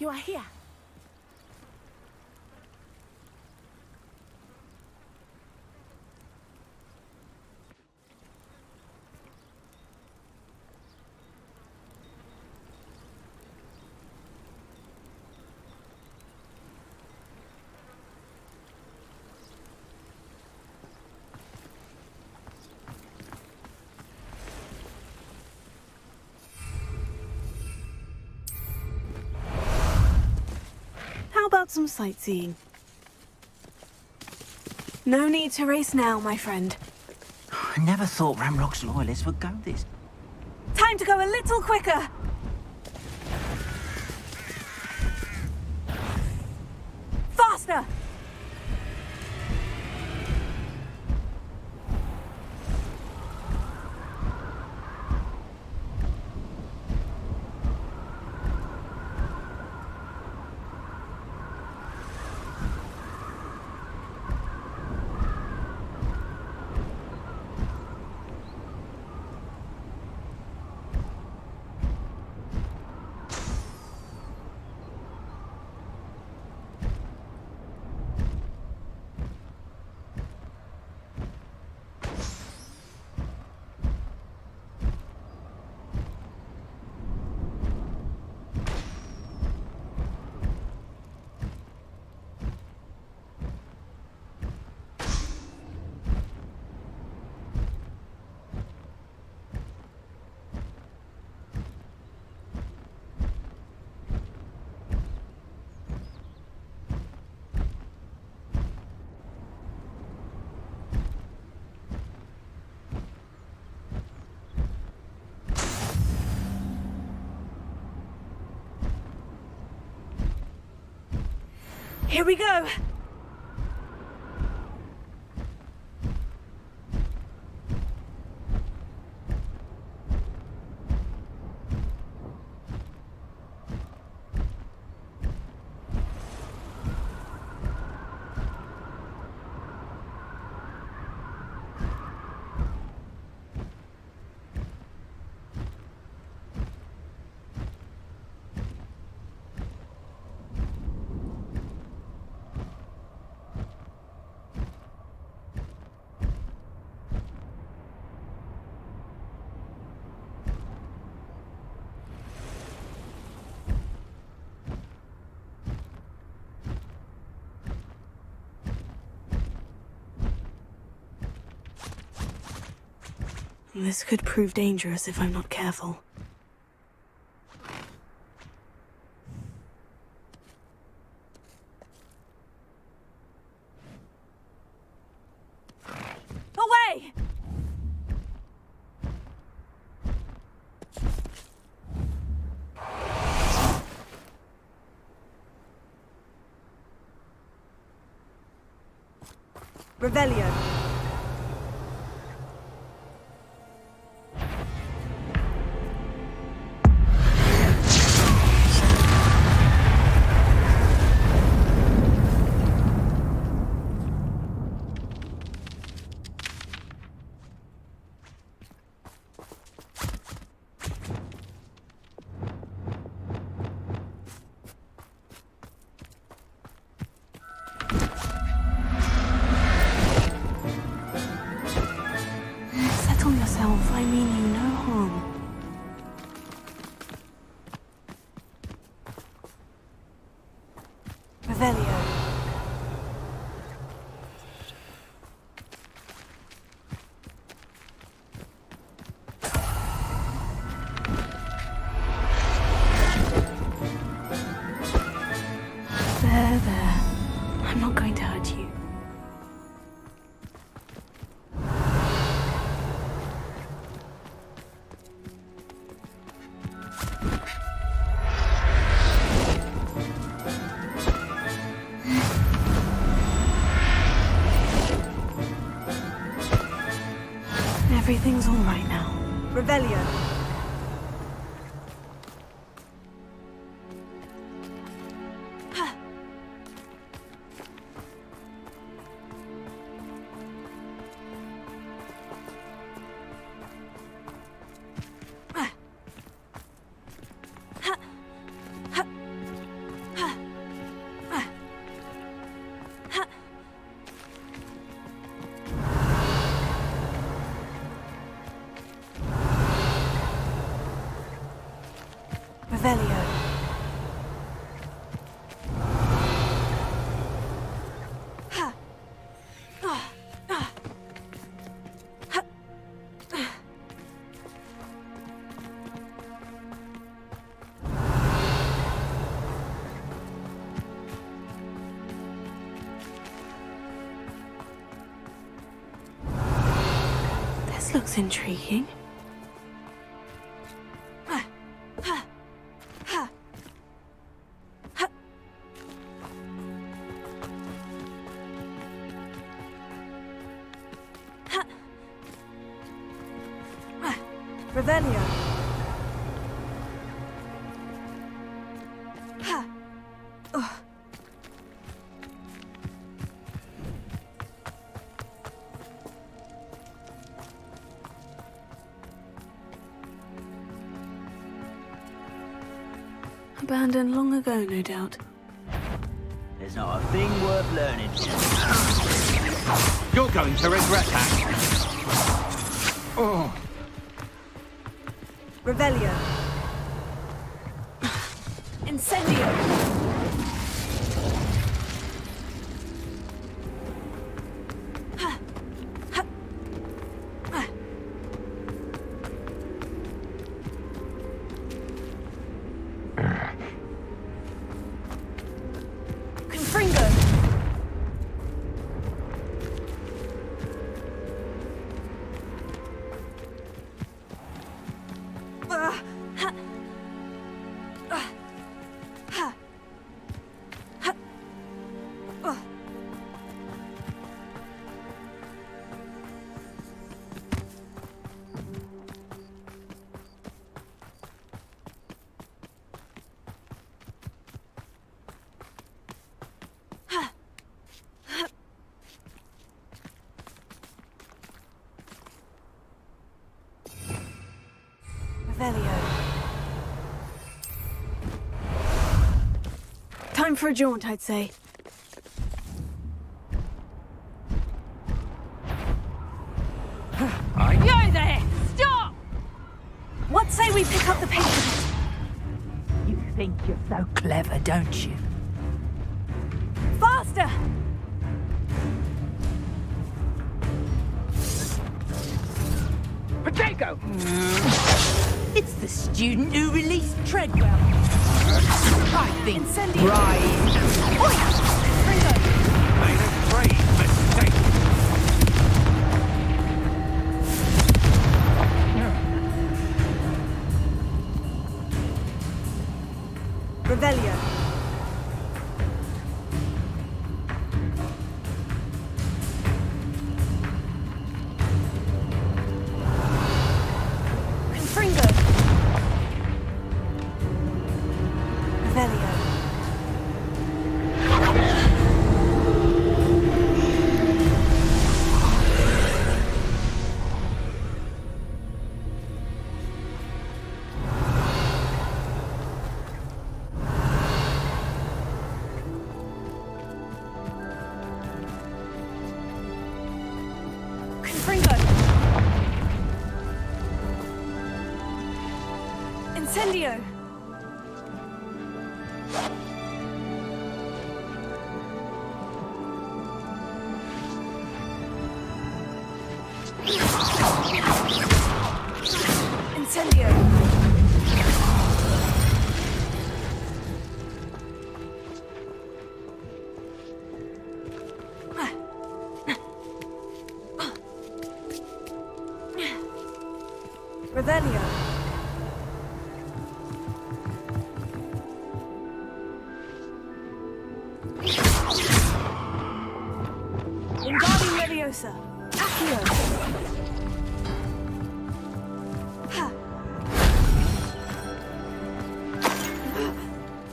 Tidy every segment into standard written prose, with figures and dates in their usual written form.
You are here. How about some sightseeing? No need to race now, my friend. I never thought Ramrock's loyalists would go this. Time to go a little quicker! Faster! Here we go! This could prove dangerous if I'm not careful. Away! Revelio. I mean you no harm. Revelio. There. I'm not going to hurt you. Everything's all right now. Revelio. This looks intriguing. Revelio. Abandoned long ago, no doubt. There's not a thing worth learning. You're going to regret that. Oh. Revelio. Incendio. Time for a jaunt, I'd say. Yo there! Stop! What say we pick up the pace of it? You think you're so clever, don't you? Faster! Potato! It's the student who released Treadwell. I think Incendio. Rise. Oi! Ringo! Made a grave mistake. Revelio. Confringo. Revelio. Confringo. Incendio. Incendio. Revelio. Wingardium Leviosa. Accio. Ha.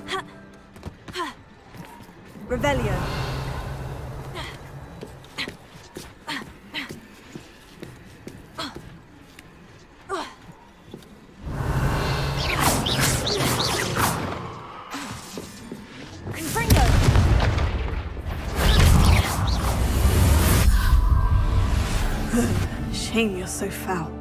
Ha. Ha. Revelio. Confringo. Shame you're so foul.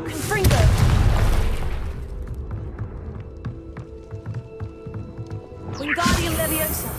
Confringo. Wingardium Leviosa.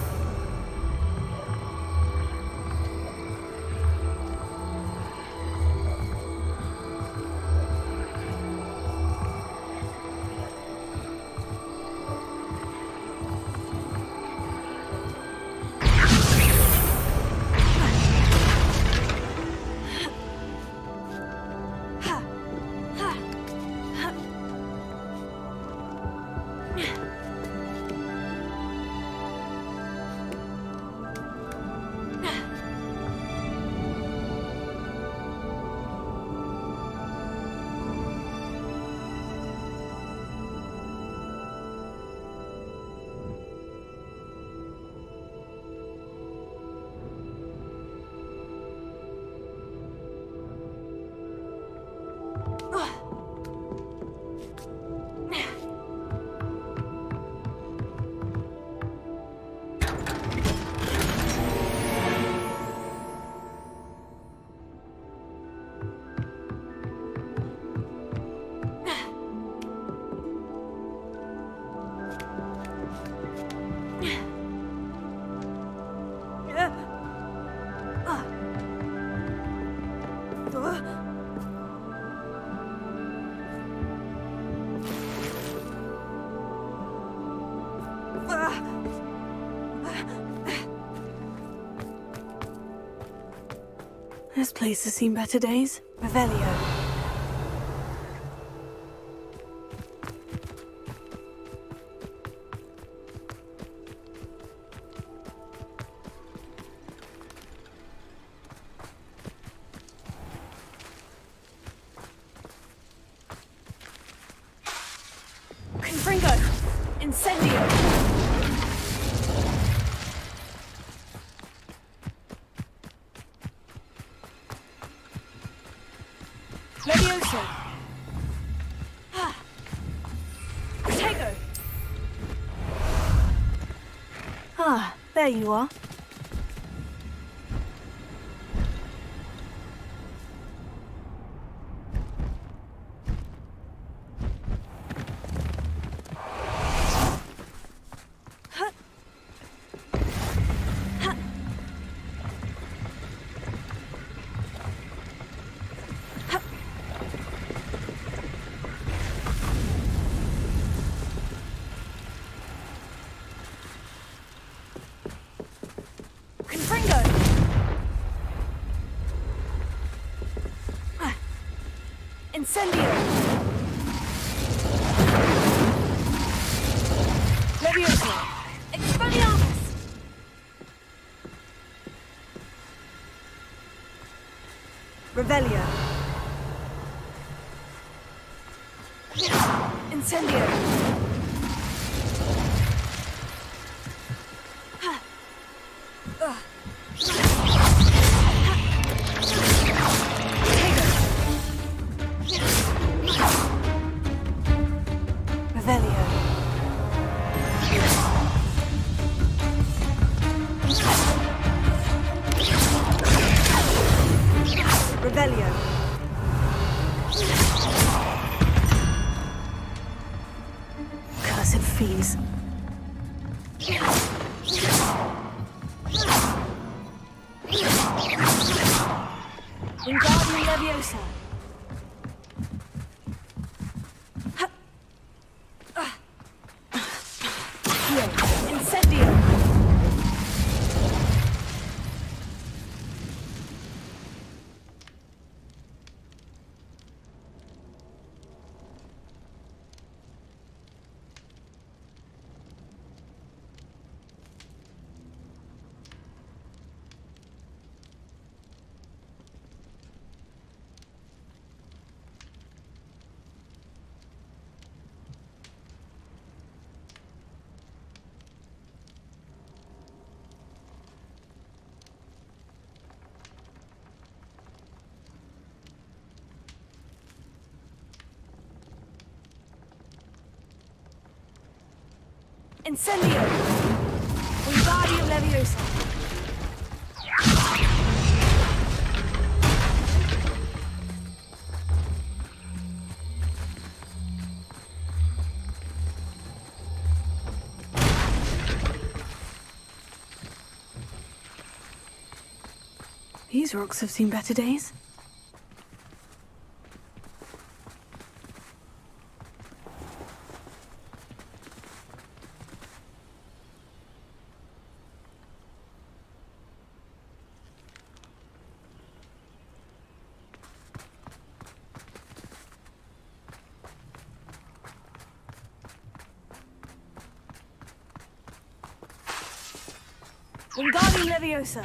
This place has seen better days. Revelio. Confringo. Incendio. Levioso. Protego. Ah, there you are. Confringo. Incendio. Levioso. Expelliarmus. Revelio. Incendio. Revelio. Revelio. Cursed fiends. Wingardium Leviosa. Incendio. Incendio. Wingardium Leviosa. These rocks have seen better days. Wingardium Leviosa.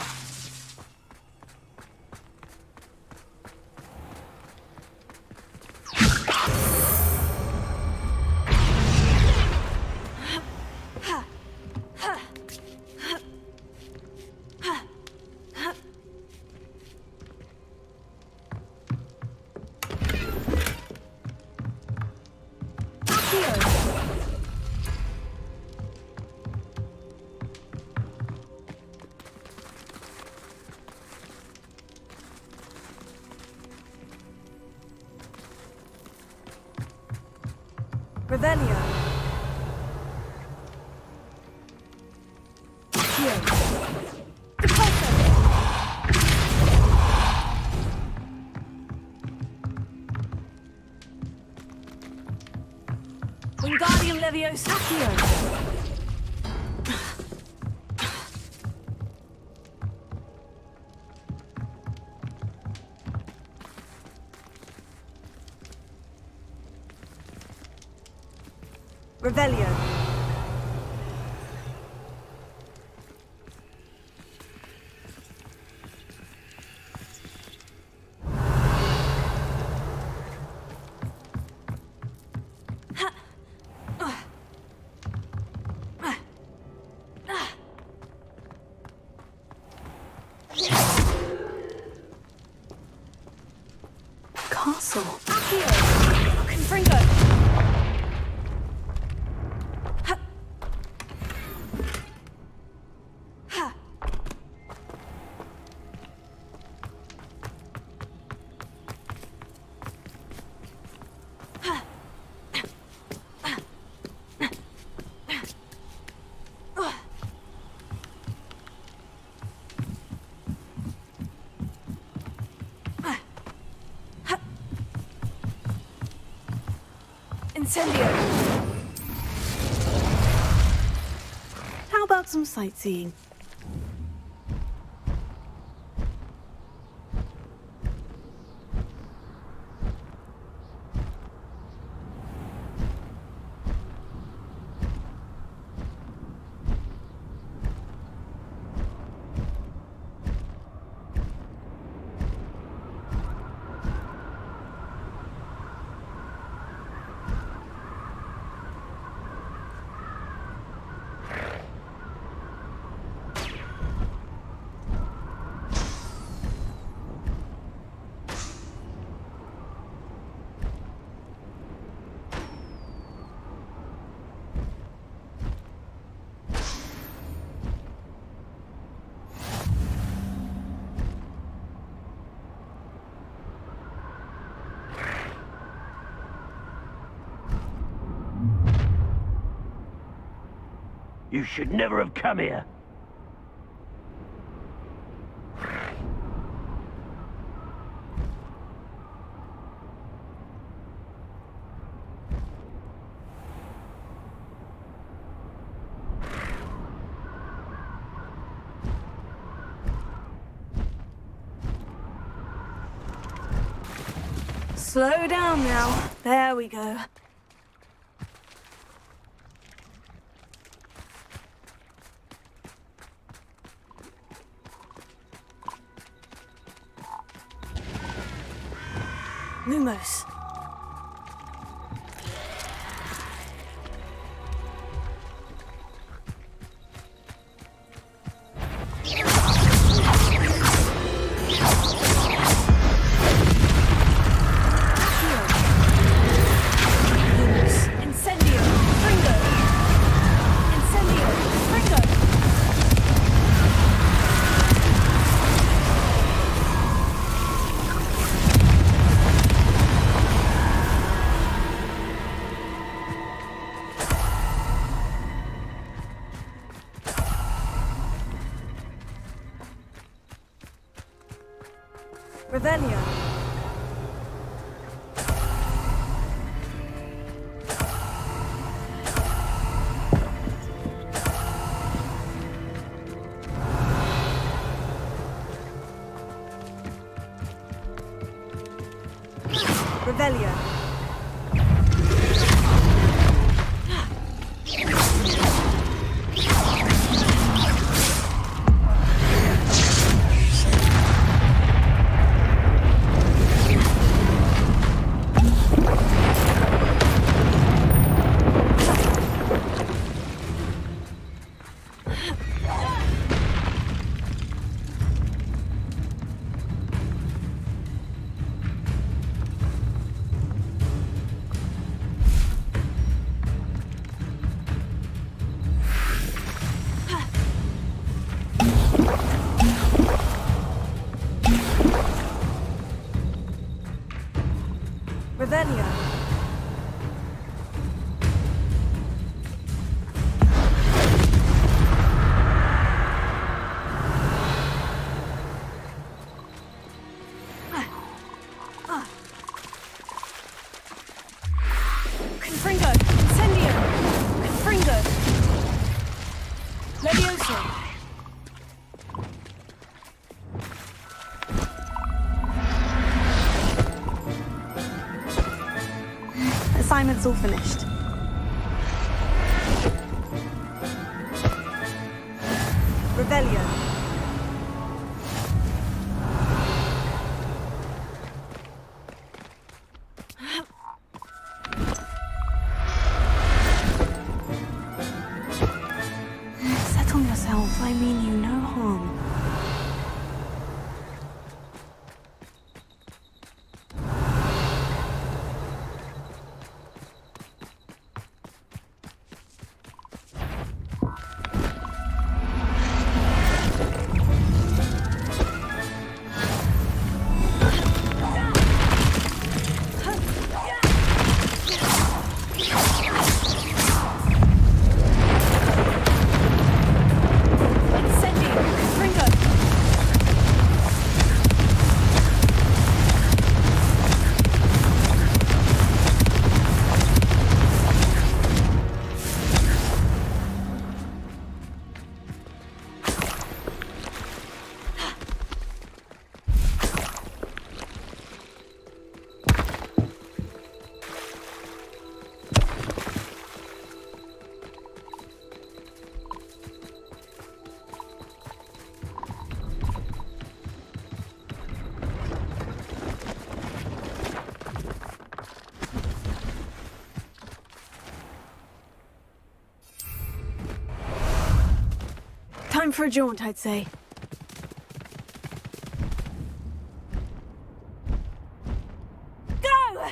Revelio. Wingardium Leviosa. Revelio. Castle. Accio. Confringo. Incendio. How about some sightseeing? You should never have come here. Slow down now. There we go. Lumos. Incendio. Fringo. Incendio. Fringo. Revelio. Revelio. Revelio. Confringo. Incendio. Confringo. Levioso. Assignment's all finished. Revelio. Settle yourself. I mean you no harm. Time for a jaunt, I'd say. Go!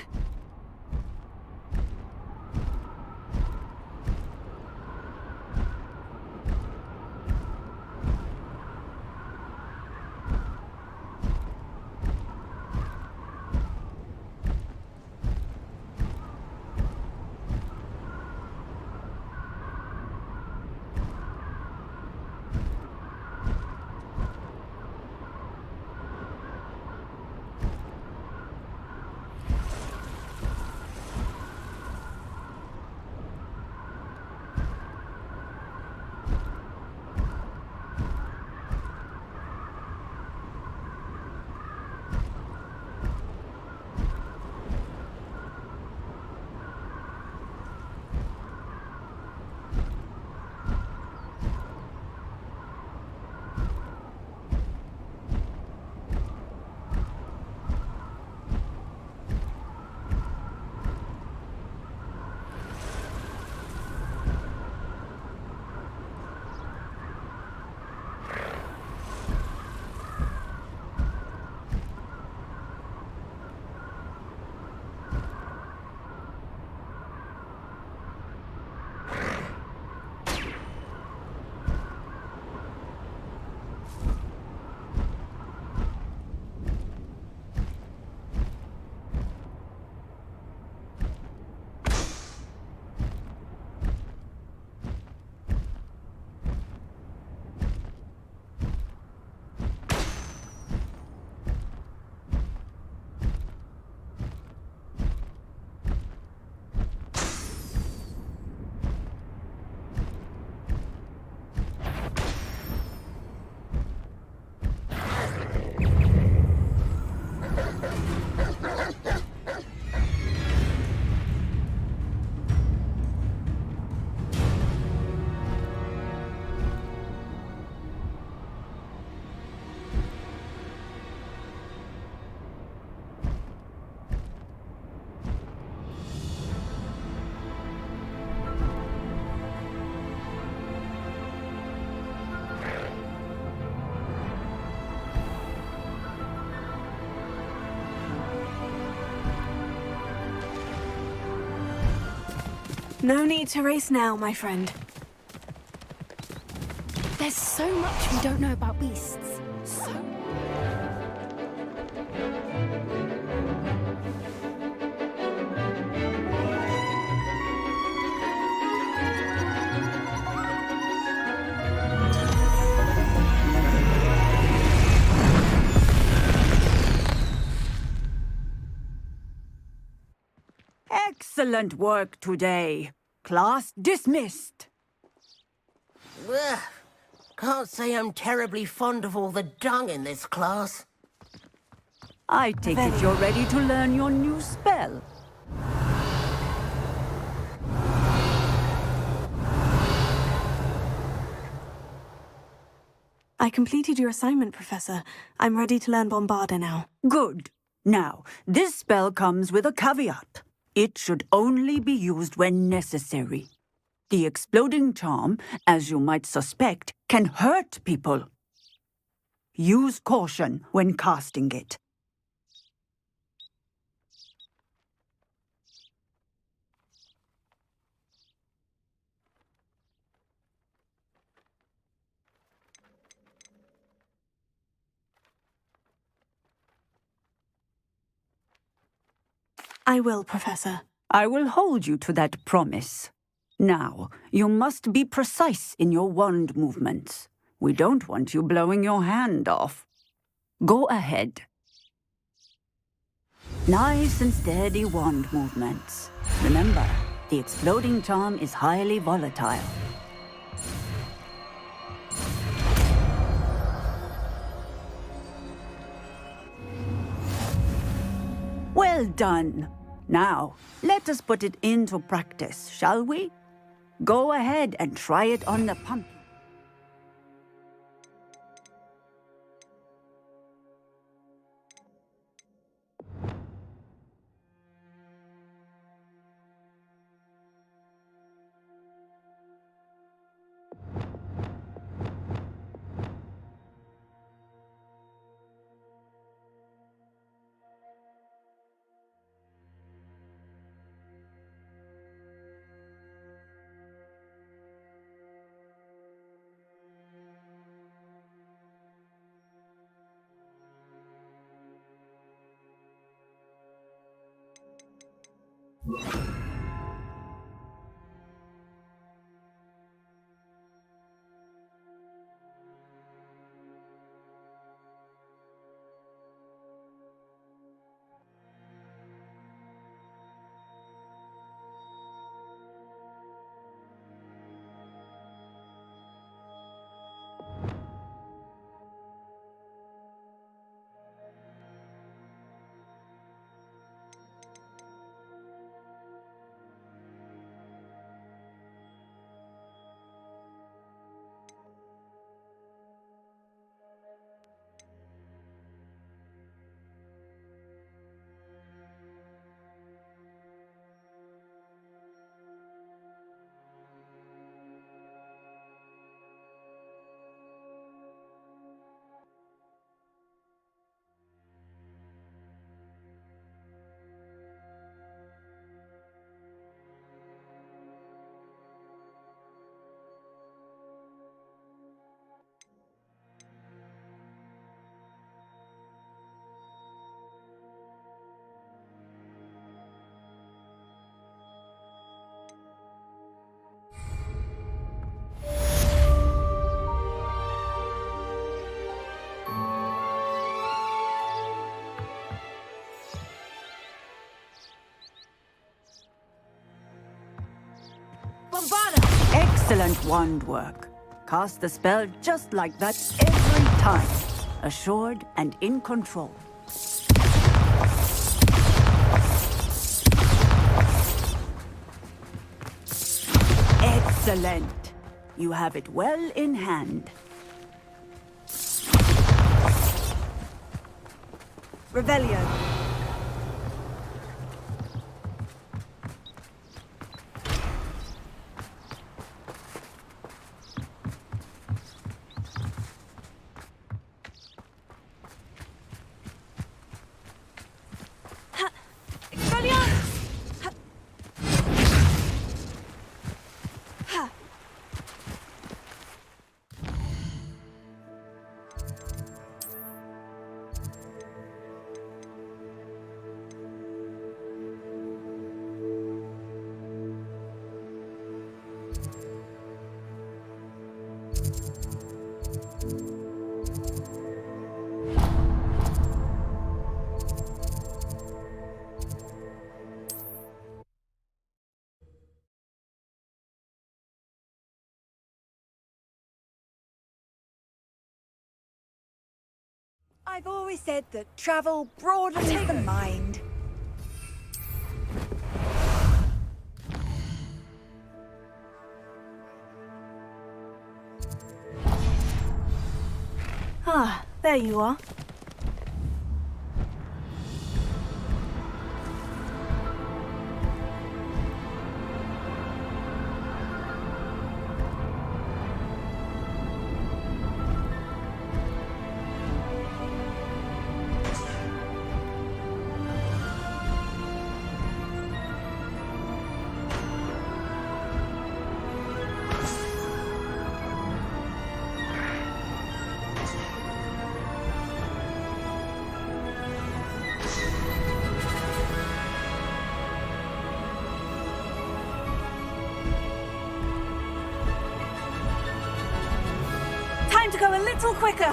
No need to race now, my friend. There's so much we don't know about beasts. So... Excellent work today. Class dismissed. Ugh. Can't say I'm terribly fond of all the dung in this class. I take it you're ready to learn your new spell. I completed your assignment, Professor. I'm ready to learn Bombarda now. Good. Now, this spell comes with a caveat. It should only be used when necessary. The exploding charm, as you might suspect, can hurt people. Use caution when casting it. I will, Professor. I will hold you to that promise. Now, you must be precise in your wand movements. We don't want you blowing your hand off. Go ahead. Nice and steady wand movements. Remember, the exploding charm is highly volatile. Well done. Now, let us put it into practice, shall we? Go ahead and try it on the pumpkin. Excellent wand work. Cast the spell just like that every time. Assured and in control. Excellent. You have it well in hand. Revelio. I've always said that travel broadens the mind. Ah, there you are. Time to go a little quicker.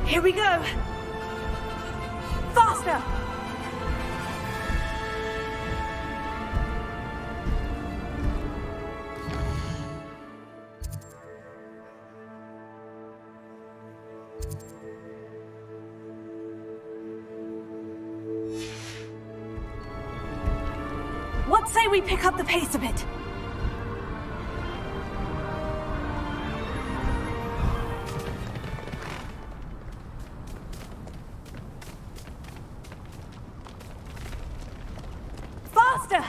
Here we go. Faster. What say we pick up the pace a bit? Faster!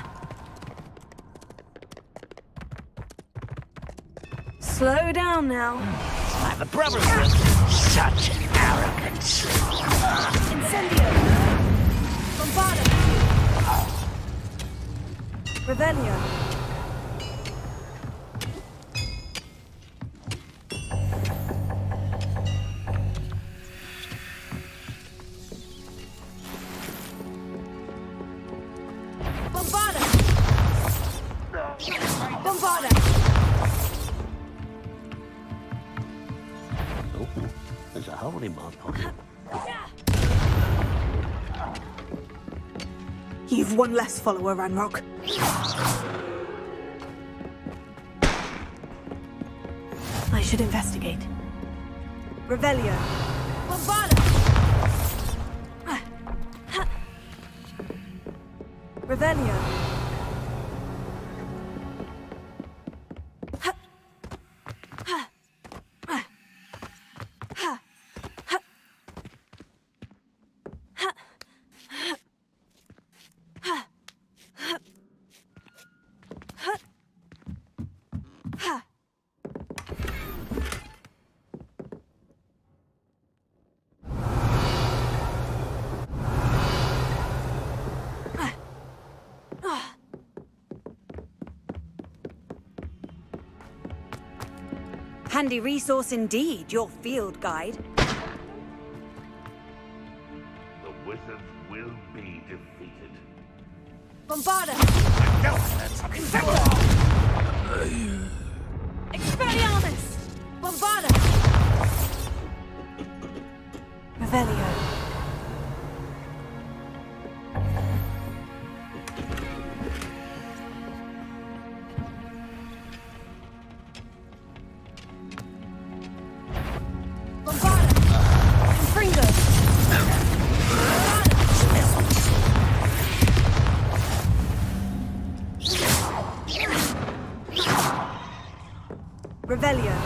Slow down now. I'm a brother. Such arrogance. Incendio! Bombarda! Revelio! Bombarda! Bombarda! Oh, there's a hole in my pocket. You've one less follower, Ranrock. I should investigate. Revelio! Bombarda! Revelio! Handy resource indeed, your field guide. The wizards will be defeated. Bombarda! Incendio! Expelliarmus! Bombarda! Revelio. Revelio.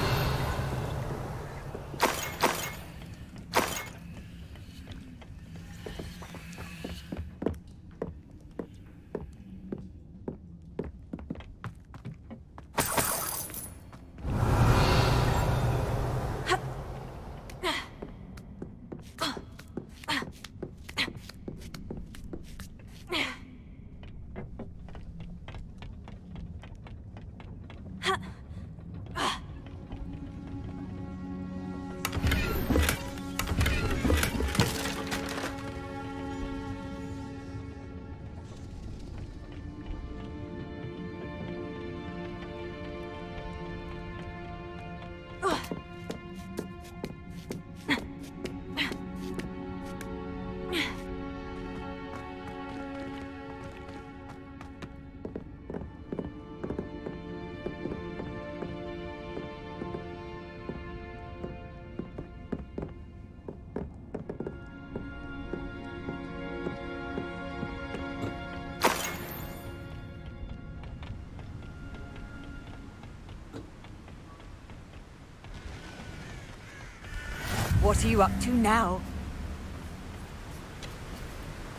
What are you up to now?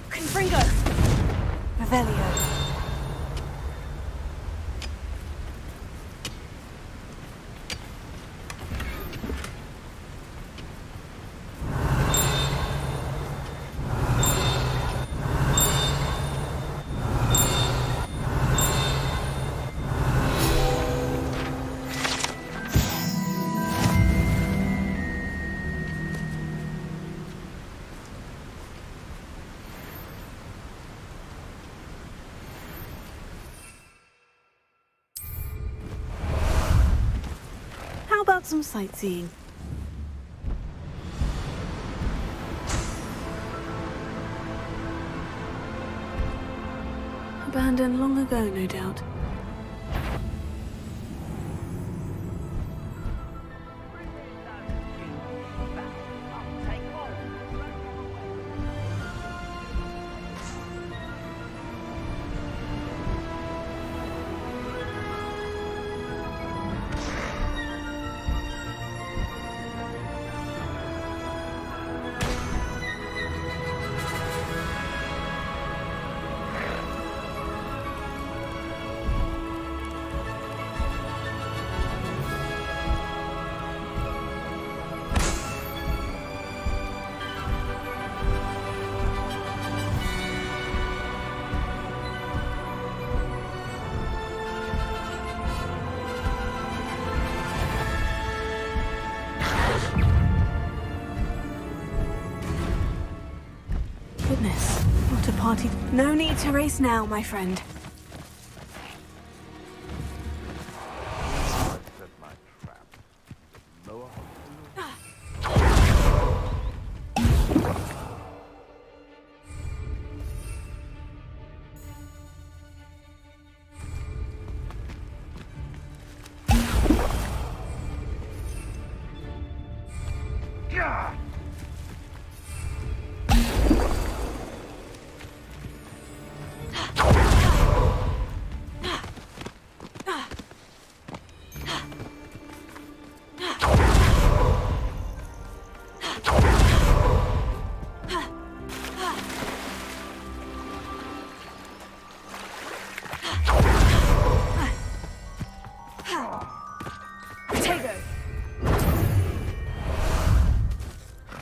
Confringo! Revelio. How about some sightseeing? Abandoned long ago, no doubt. Goodness, what a party. No need to race now, my friend. Set my trap. Lower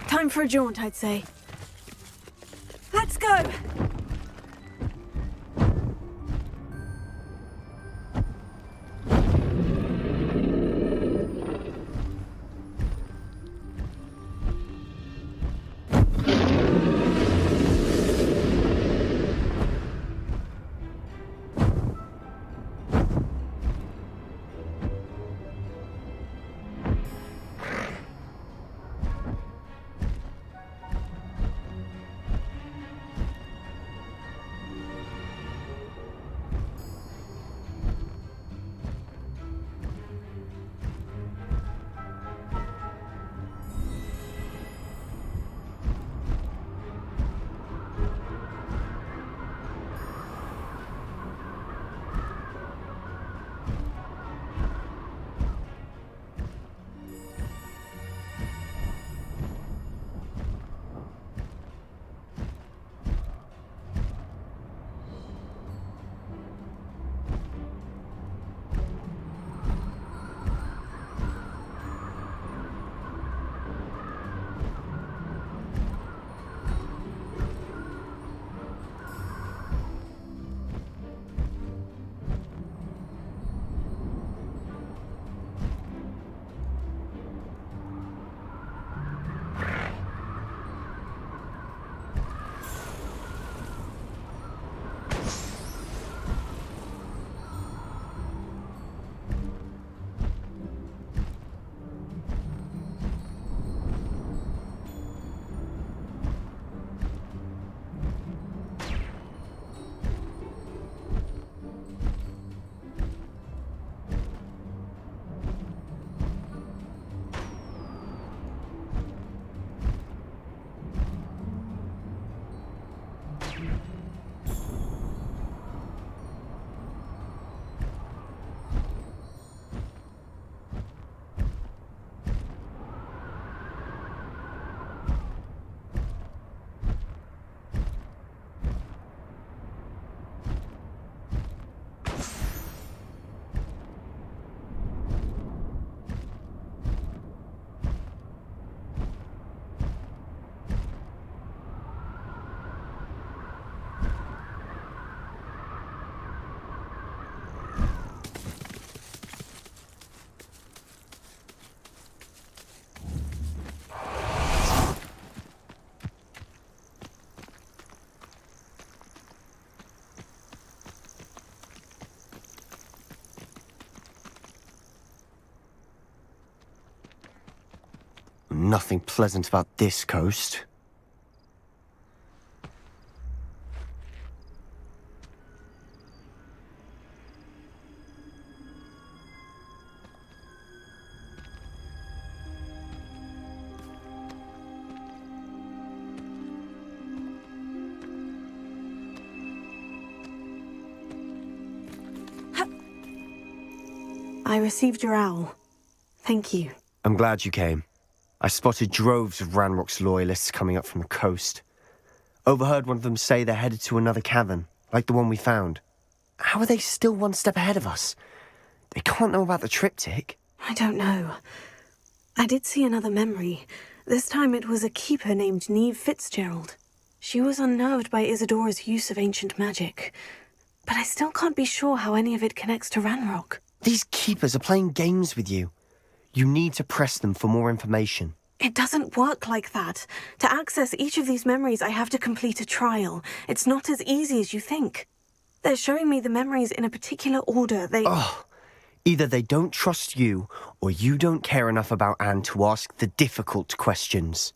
Time for a jaunt, I'd say. Let's go! Nothing pleasant about this coast. I received your owl. Thank you. I'm glad you came. I spotted droves of Ranrock's loyalists coming up from the coast. Overheard one of them say they're headed to another cavern, like the one we found. How are they still one step ahead of us? They can't know about the triptych. I don't know. I did see another memory. This time it was a keeper named Neve Fitzgerald. She was unnerved by Isadora's use of ancient magic. But I still can't be sure how any of it connects to Ranrock. These keepers are playing games with you. You need to press them for more information. It doesn't work like that. To access each of these memories, I have to complete a trial. It's not as easy as you think. They're showing me the memories in a particular order. Either they don't trust you, or you don't care enough about Anne to ask the difficult questions.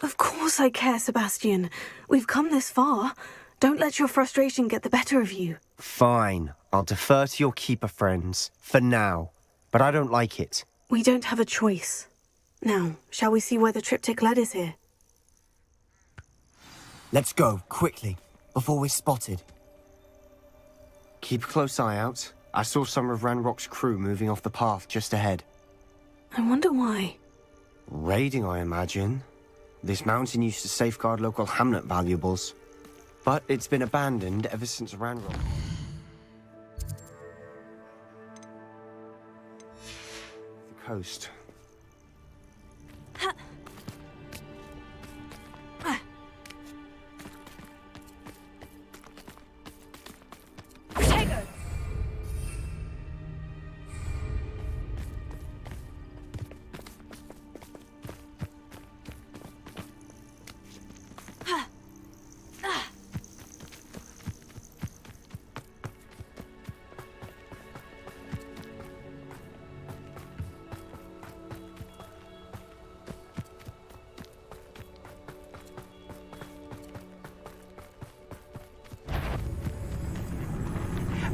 Of course I care, Sebastian. We've come this far. Don't let your frustration get the better of you. Fine. I'll defer to your keeper friends, for now. But I don't like it. We don't have a choice. Now, shall we see where the triptych led us here? Let's go, quickly, before we're spotted. Keep a close eye out. I saw some of Ranrock's crew moving off the path just ahead. I wonder why. Raiding, I imagine. This mountain used to safeguard local hamlet valuables. But it's been abandoned ever since Ranrock. The coast.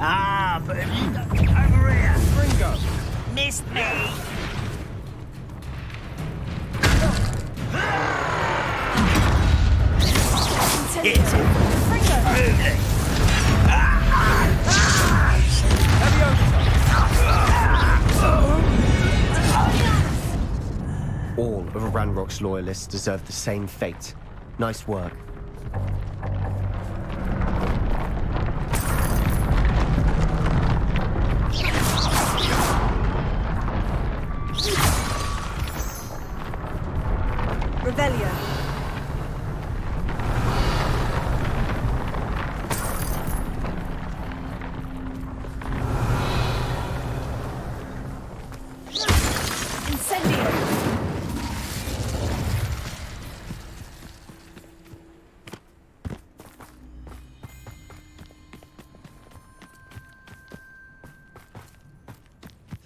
Ah, but have you got over here? Gringo! Missed me! It's Rudy! All of Ranrock's loyalists deserve the same fate. Nice work. Revelio. Incendio.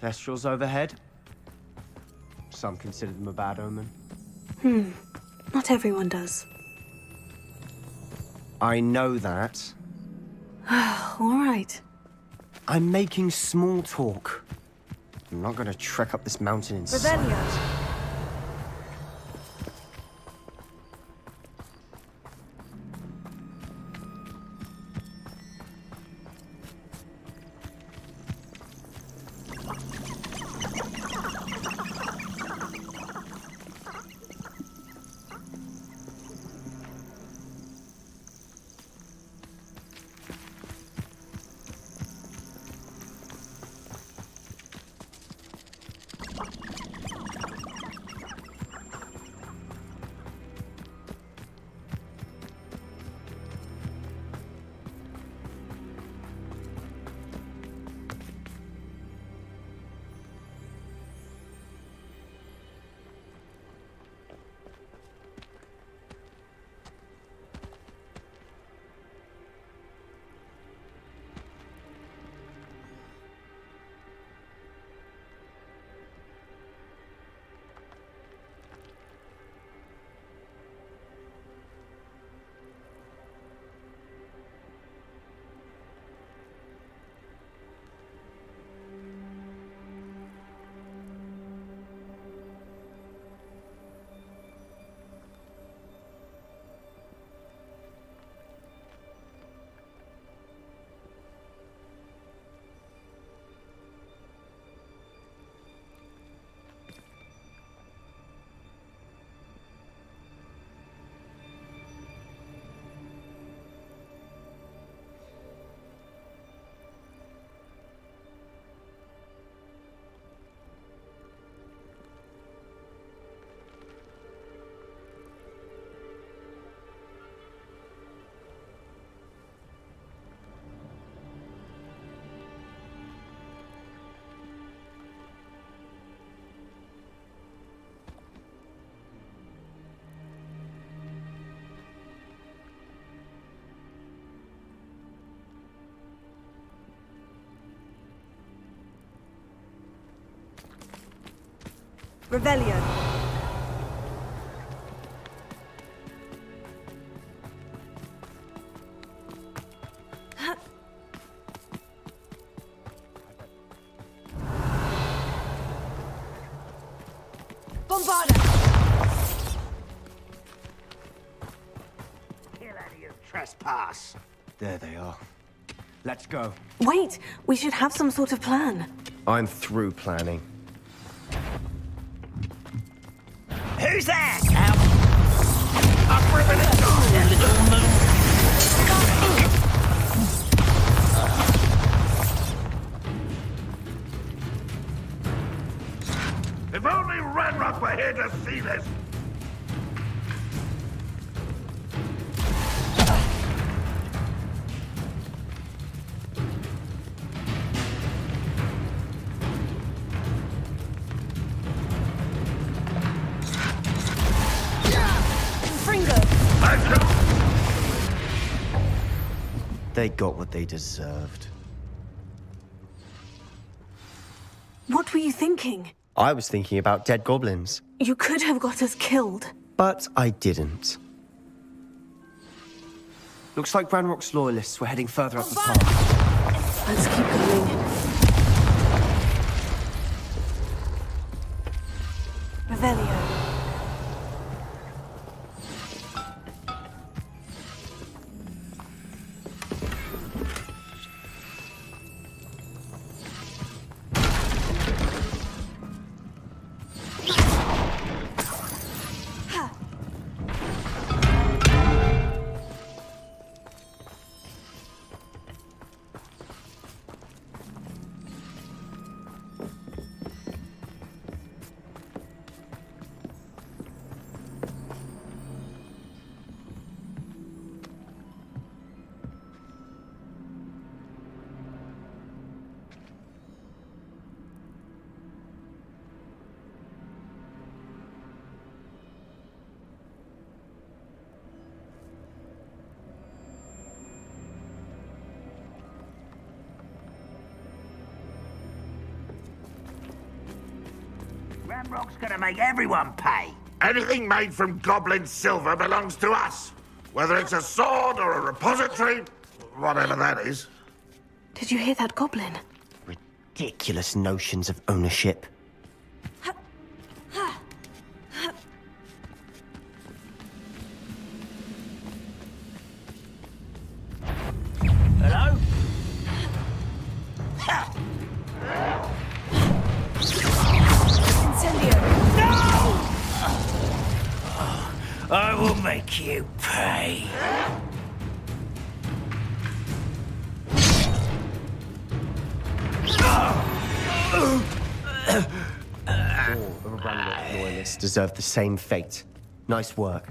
Thestrals overhead. Some consider them a bad omen. Not everyone does. I know that. All right. I'm making small talk. I'm not going to trek up this mountain in Revelio. silence. Revelio. Bombarda. Kill any of trespass. There they are. Let's go. Wait, we should have some sort of plan. I'm through planning. Who's there? I'm ripping it down. If only Ranrock were here to see this! They got what they deserved. What were you thinking? I was thinking about dead goblins, You could have got us killed. but I didn't. Looks like Ranrock's loyalists were heading further up the path. Let's keep going. Revelio. Ramrock's gonna make everyone pay. Anything made from goblin silver belongs to us. Whether it's a sword or a repository, whatever that is. Did you hear that goblin? Ridiculous notions of ownership. Hello? Incendio. I will make you pay. All of Ranrock's loyalists deserve the same fate. Nice work.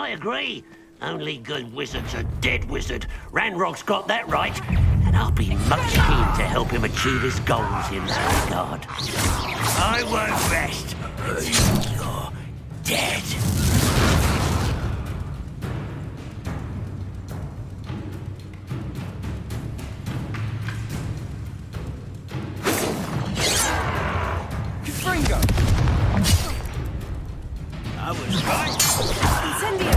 I agree. Only good wizard's a dead wizard. Ranrock's got that right, and I'll be much keen to help him achieve his goals in that regard. I won't rest until you're dead. Fringo! I was right. Incendio!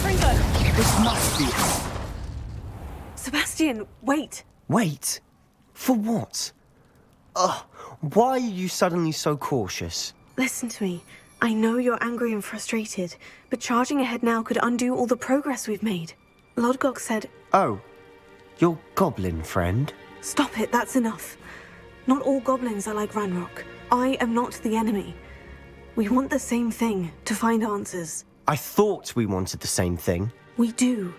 Fringo! This must be it. Sebastian, wait. Wait. For what? Ugh, why are you suddenly so cautious? Listen to me. I know you're angry and frustrated, but charging ahead now could undo all the progress we've made. Lodgok said... Oh, your goblin friend? Stop it, that's enough. Not all goblins are like Ranrock. I am not the enemy. We want the same thing, to find answers. I thought we wanted the same thing. We do.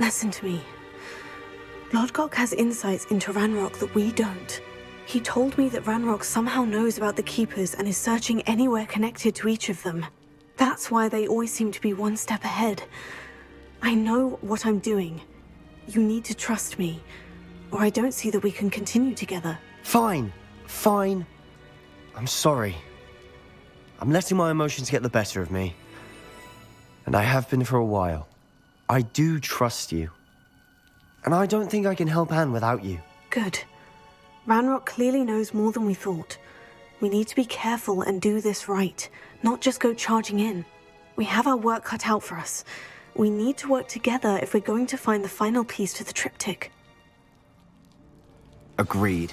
Listen to me. Lodgok has insights into Ranrock that we don't. He told me that Ranrock somehow knows about the Keepers and is searching anywhere connected to each of them. That's why they always seem to be one step ahead. I know what I'm doing. You need to trust me, or I don't see that we can continue together. Fine. Fine. I'm sorry. I'm letting my emotions get the better of me. And I have been for a while. I do trust you. And I don't think I can help Anne without you. Good. Ranrock clearly knows more than we thought. We need to be careful and do this right, not just go charging in. We have our work cut out for us. We need to work together if we're going to find the final piece to the triptych. Agreed.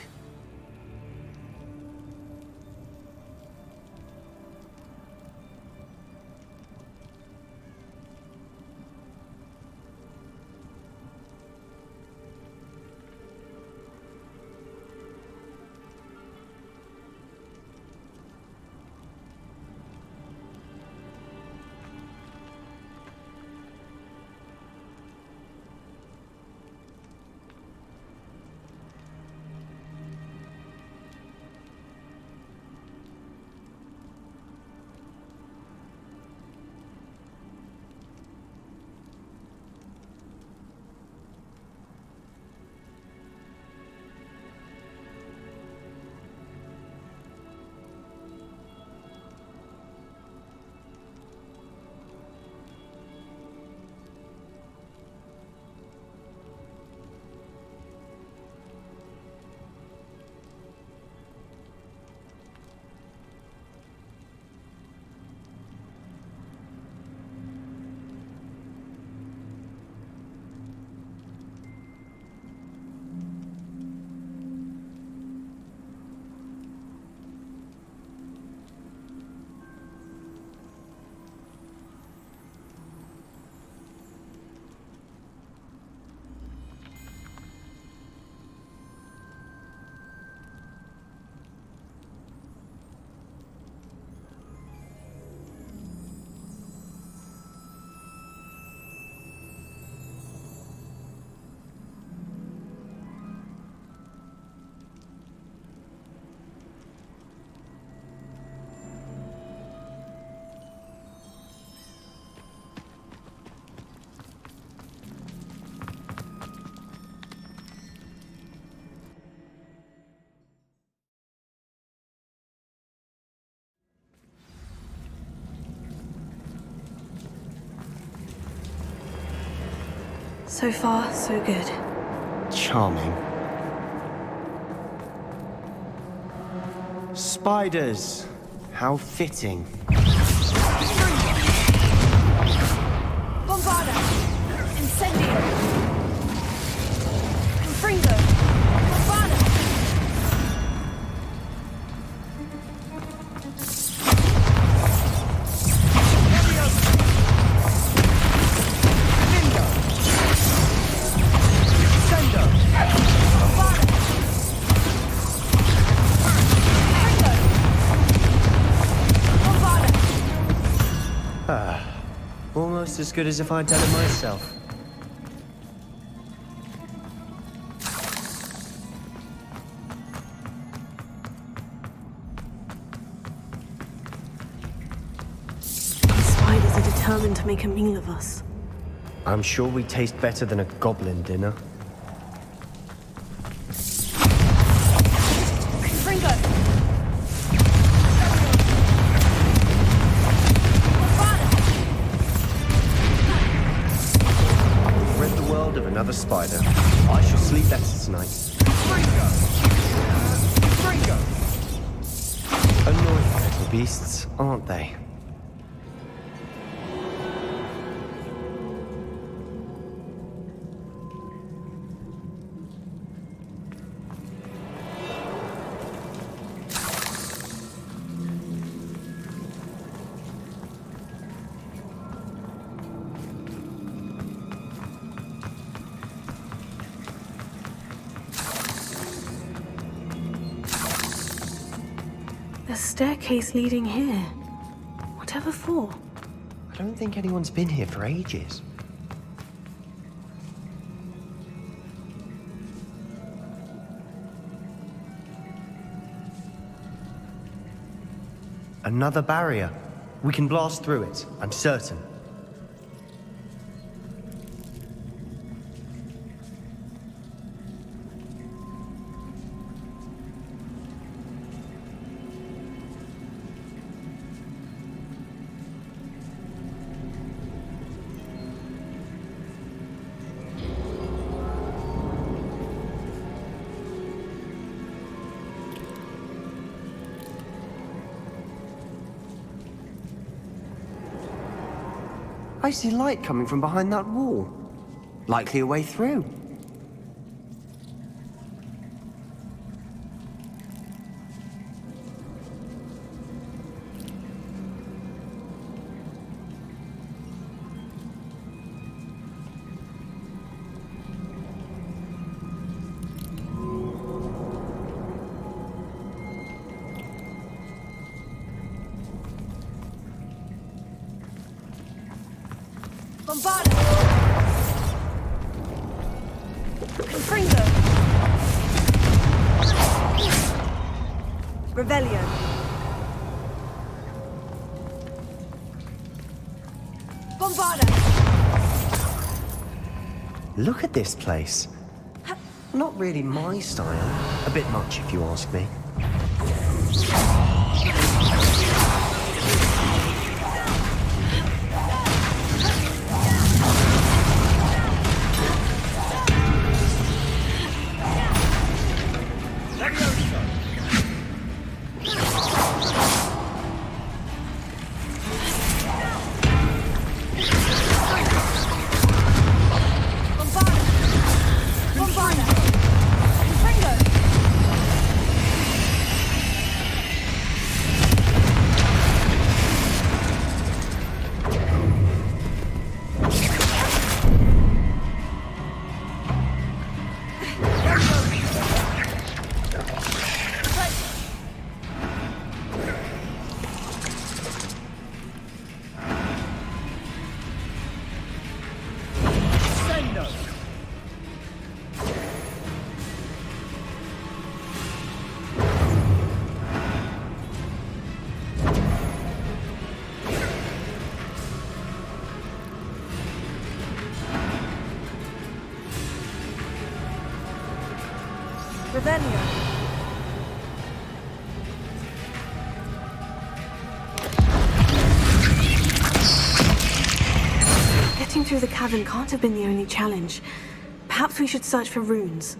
So far, so good. Charming. Spiders. How fitting. Bombarda! Incendio! Confringo! Bombarda! Almost as good as if I'd done it myself. Spiders are determined to make a meal of us. I'm sure we taste better than a goblin dinner. Ringo! Rid the world of another spider. I shall sleep better tonight. Ringo! Annoying little beasts, aren't they? The staircase leading here. Whatever for? I don't think anyone's been here for ages. Another barrier. We can blast through it, I'm certain. I see light coming from behind that wall. Likely a way through. Bombarda! Confringo! Revelio! Bombarda! Look at this place. Not really my style. A bit much, if you ask me. Revelio! Getting through the cavern can't have been the only challenge. Perhaps we should search for runes.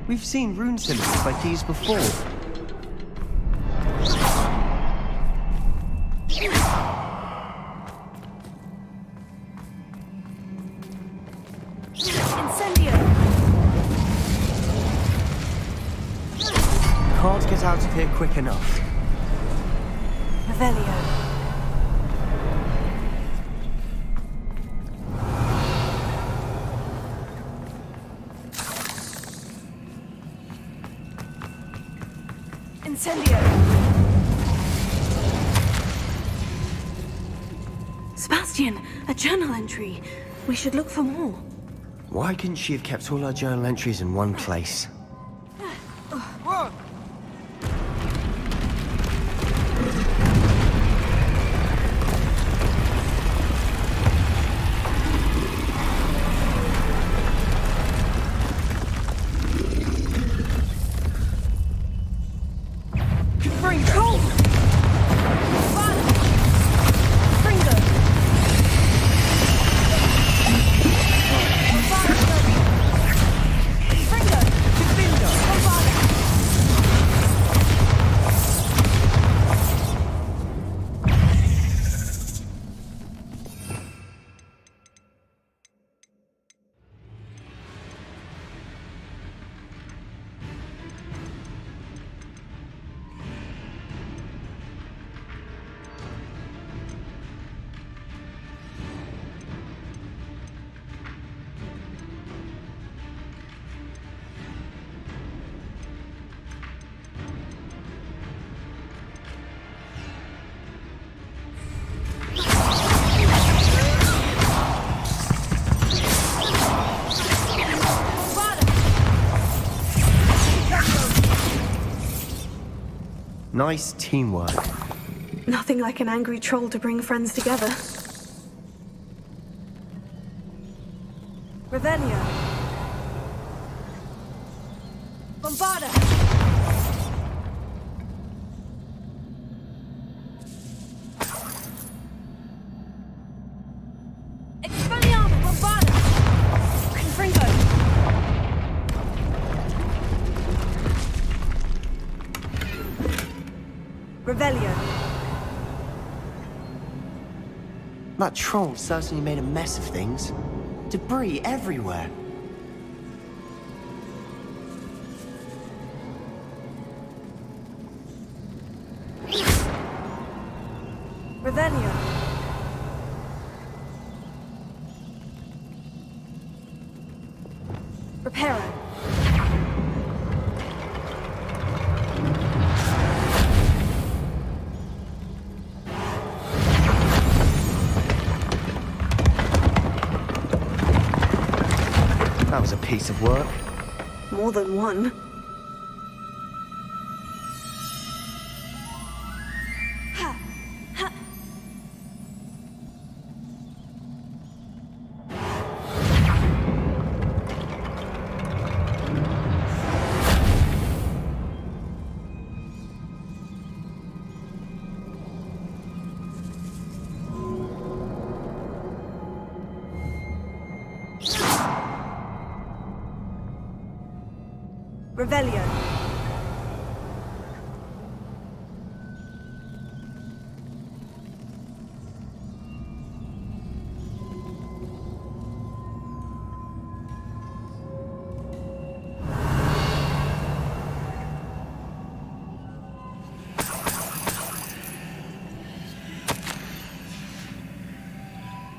We've seen rune symbols like these before. Incendio! Can't get out of here quick enough. Revelio. Incendio. Sebastian, a journal entry. We should look for more. Why couldn't she have kept all her journal entries in one place? What? Control! Fringo! Nice teamwork. Nothing like an angry troll to bring friends together. Revelio. Bombarda. Expelliarmus. Bombarda. Confringo. Revelio. That troll certainly made a mess of things. Debris everywhere. Revelio. Reparo. That was a piece of work. More than one. Revelio.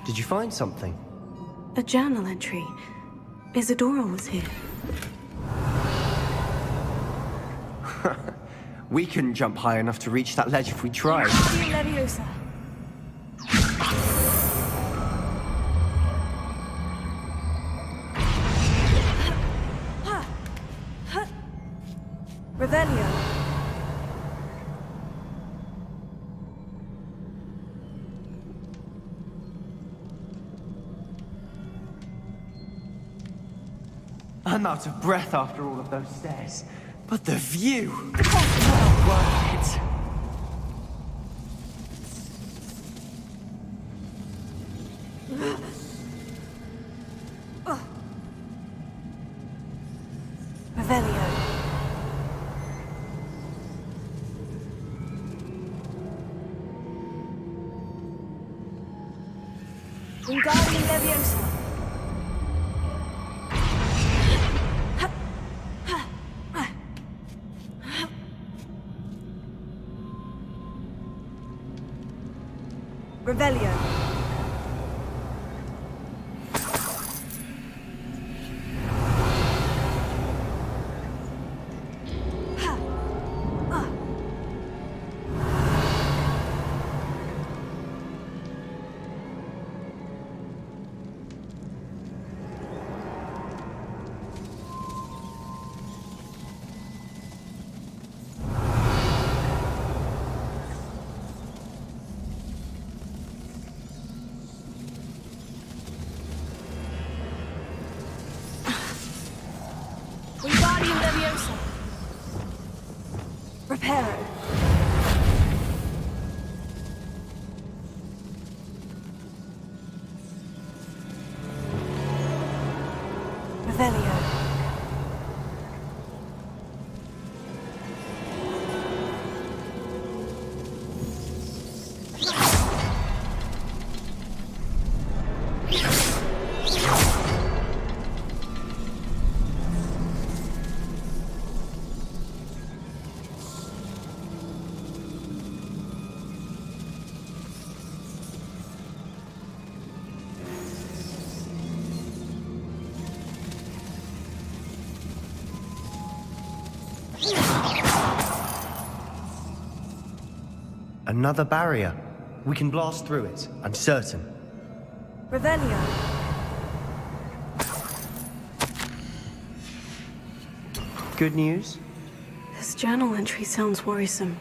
Did you find something? A journal entry. Isadora was here. We couldn't jump high enough to reach that ledge if we tried. Leviosa. Revelio. I'm out of breath after all of those stairs. But the view! Well worth it. Revelio. Wingardium Leviosa. Revelio. Wingardium Leviosa. Reparo. Revelio. Another barrier. We can blast through it, I'm certain. Revelio. Good news? This journal entry sounds worrisome.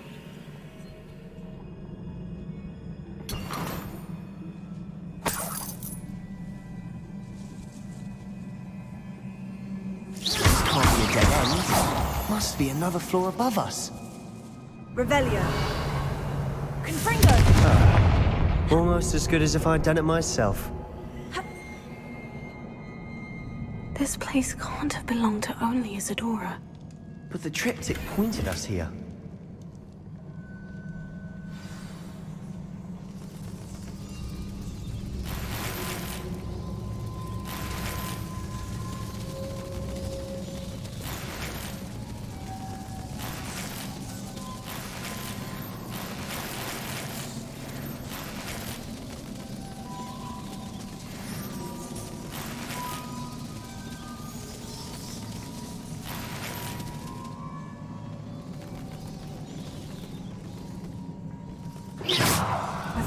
This can't be a dead end. Must be another floor above us. Revelio. Confringo. Almost as good as if I'd done it myself. This place can't have belonged to only Isadora. But the triptych pointed us here.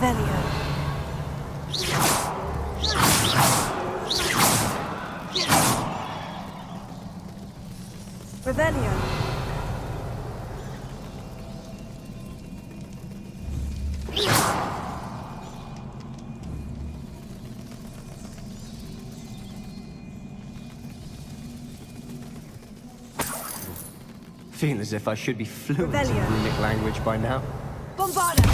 Revelio. Revelio. Feel as if I should be fluent in Revelio. runic language by now. Bombarda.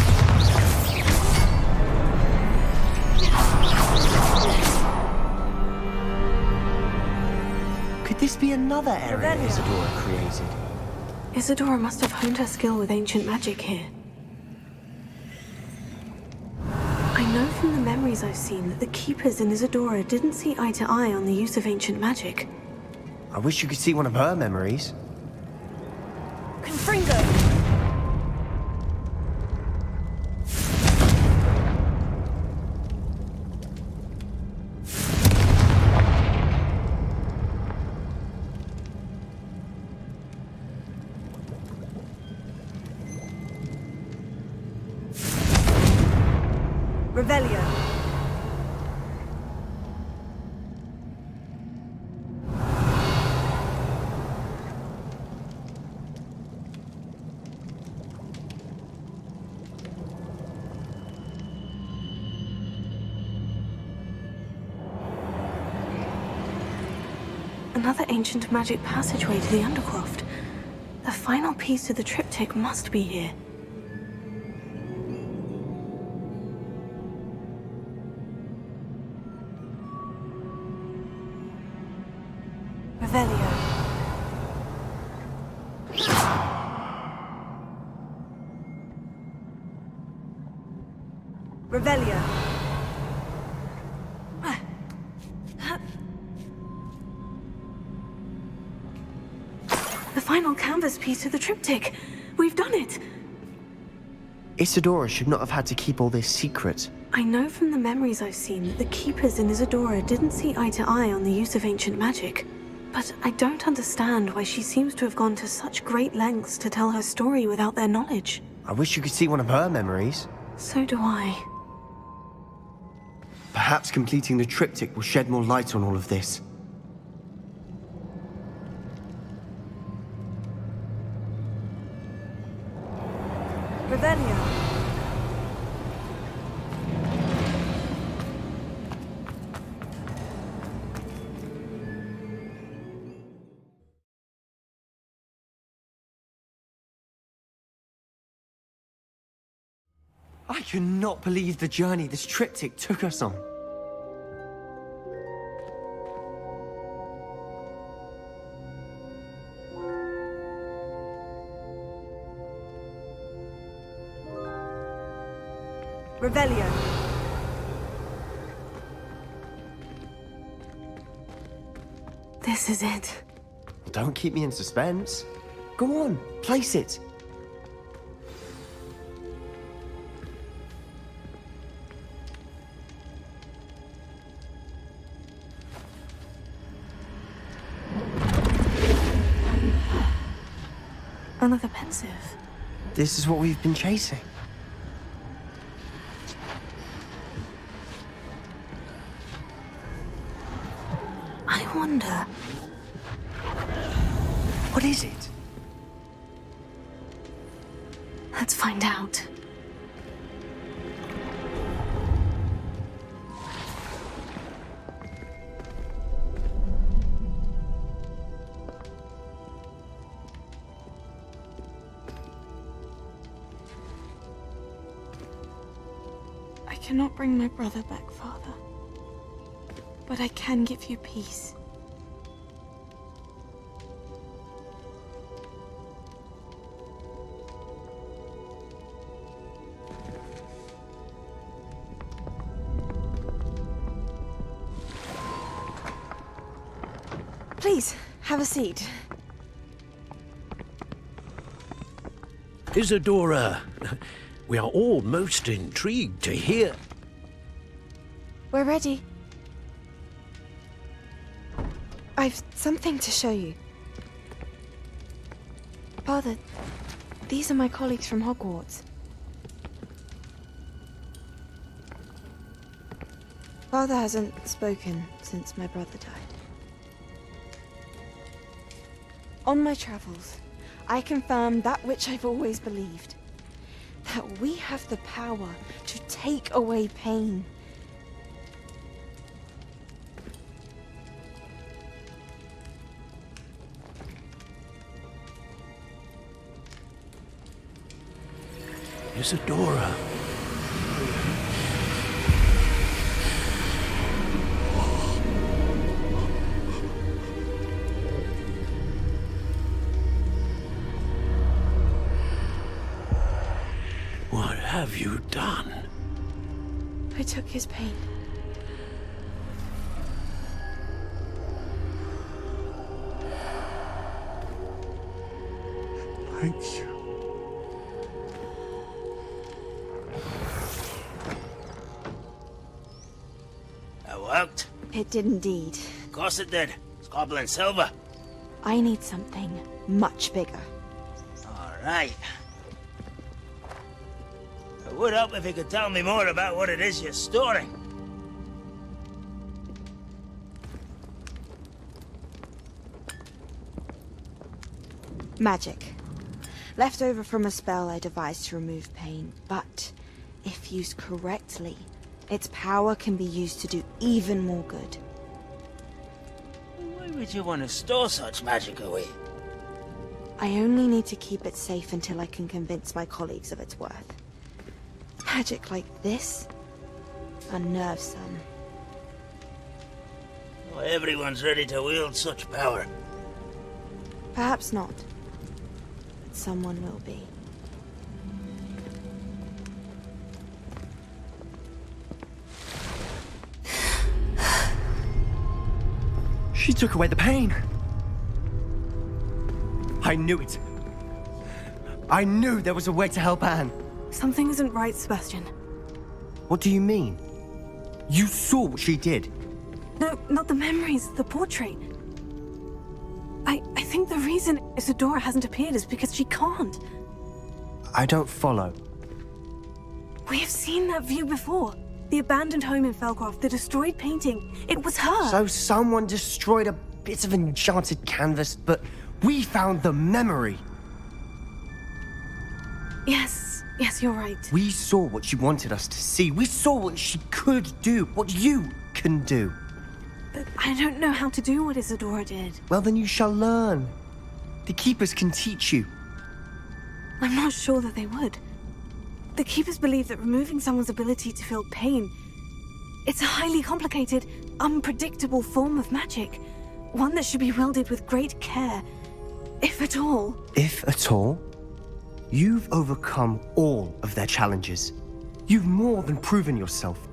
Could this be another area Revelio. Isadora created? Isadora must have honed her skill with ancient magic here. I know from the memories I've seen that the Keepers in Isadora didn't see eye to eye on the use of ancient magic. I wish you could see one of her memories. Confringo. Revelio. Another ancient magic passageway to the Undercroft. The final piece to the triptych must be here. Revelio. Revelio. The final canvas piece to the triptych. We've done it. Isadora should not have had to keep all this secret. I know from the memories I've seen that the Keepers in Isadora didn't see eye to eye on the use of ancient magic. But I don't understand why she seems to have gone to such great lengths to tell her story without their knowledge. I wish you could see one of her memories. So do I. Perhaps completing the triptych will shed more light on all of this. Revelio. I cannot believe the journey this triptych took us on. Revelio. This is it. Don't keep me in suspense. Go on, place it. Another pensive. This is what we've been chasing. I wonder. What is it? Let's find out. I cannot bring my brother back, Father. But I can give you peace. Please, have a seat. Isadora, we are all most intrigued to hear. We're ready. I've something to show you. Father, these are my colleagues from Hogwarts. Father hasn't spoken since my brother died. On my travels, I confirmed that which I've always believed. That we have the power to take away pain. Isadora. What have you done? I took his pain. Thank you. That worked? It did indeed. Of course it did. It's goblin silver. I need something much bigger. All right. It would help if you could tell me more about what it is you're storing. Magic. Left over from a spell I devised to remove pain, but if used correctly, its power can be used to do even more good. Why would you want to store such magic away? I only need to keep it safe until I can convince my colleagues of its worth. Magic like this unnerves some. Not everyone's ready to wield such power. Perhaps not, but someone will be. She took away the pain. I knew it. I knew there was a way to help Anne. Something isn't right, Sebastian. What do you mean? You saw what she did. No, not the memories, the portrait. I think the reason Isadora hasn't appeared is because she can't. I don't follow. We have seen that view before. The abandoned home in Felcroft, the destroyed painting. It was her. So someone destroyed a bit of enchanted canvas, but we found the memory. Yes, you're right. We saw what she wanted us to see. We saw what she could do, what you can do. But I don't know how to do what Isadora did. Well, then you shall learn. The Keepers can teach you. I'm not sure that they would. The Keepers believe that removing someone's ability to feel pain, it's a highly complicated, unpredictable form of magic. One that should be wielded with great care, if at all. If at all? You've overcome all of their challenges. You've more than proven yourself.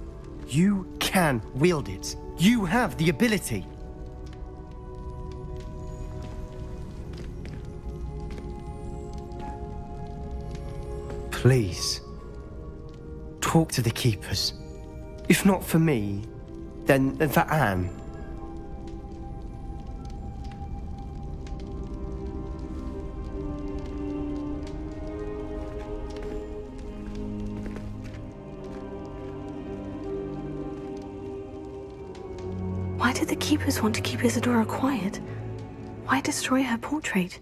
You can wield it. You have the ability. Please, talk to the Keepers. If not for me, then for Anne. Why did the Keepers want to keep Isadora quiet? Why destroy her portrait?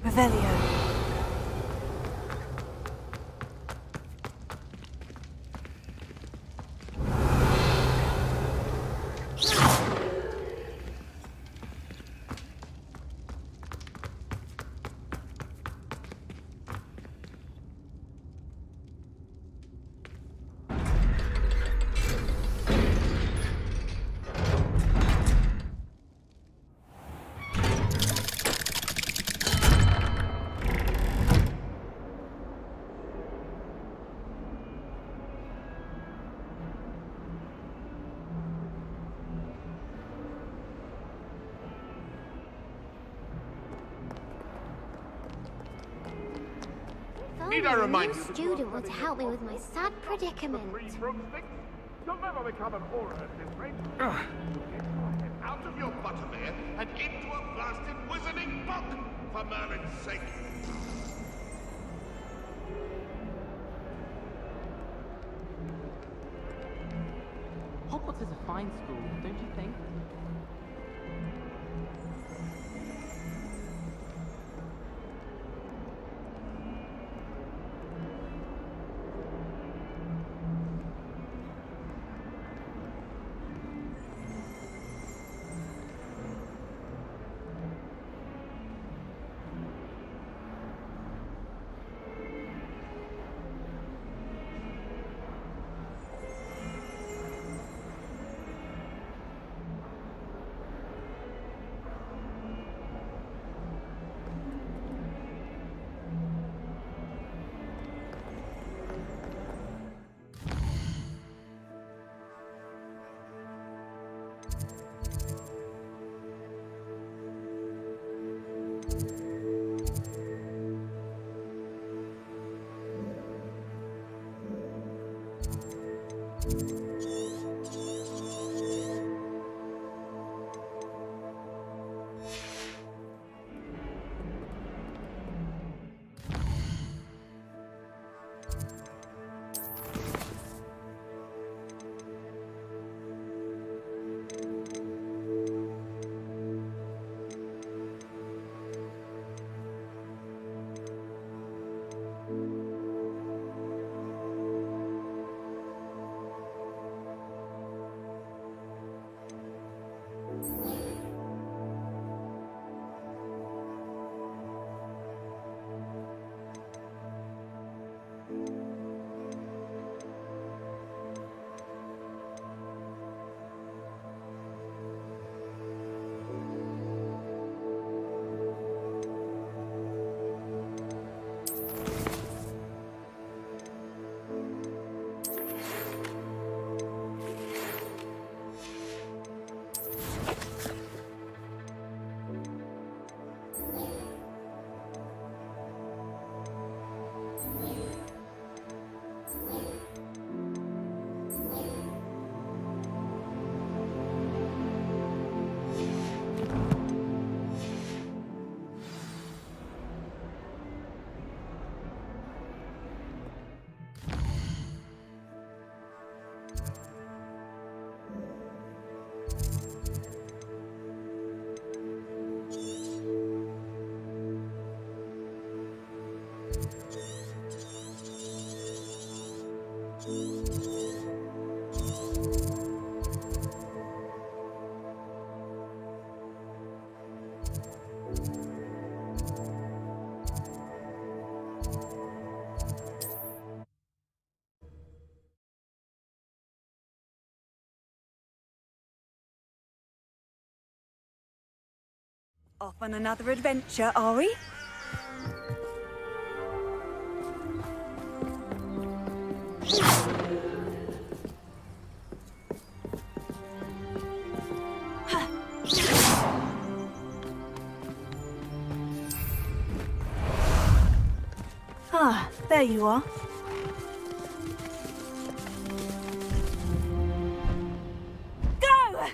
Revelio. Need I remind you? A student would help me with my sad predicament. You'll never become an aura at this rate. Get out of your butterbeer and into a blasted wizarding book, for Merlin's sake. Hogwarts is a fine school, don't you think? Off on another adventure, are we? Ah, there you are. Go!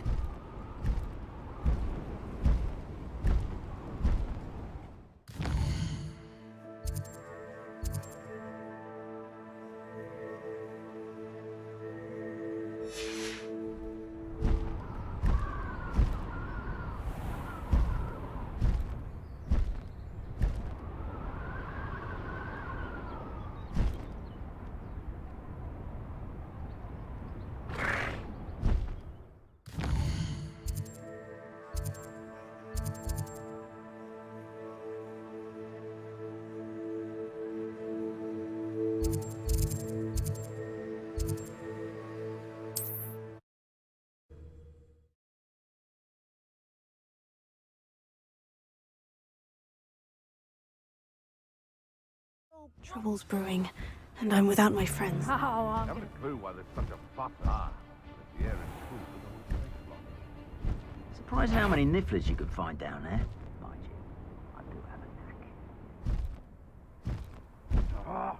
Trouble's brewing, and I'm without my friends. I haven't a clue why there's such a fuss. The air is cool, but always takes long. Surprising how many nifflers you could find down there. Mind you, I do have a knack. Ah.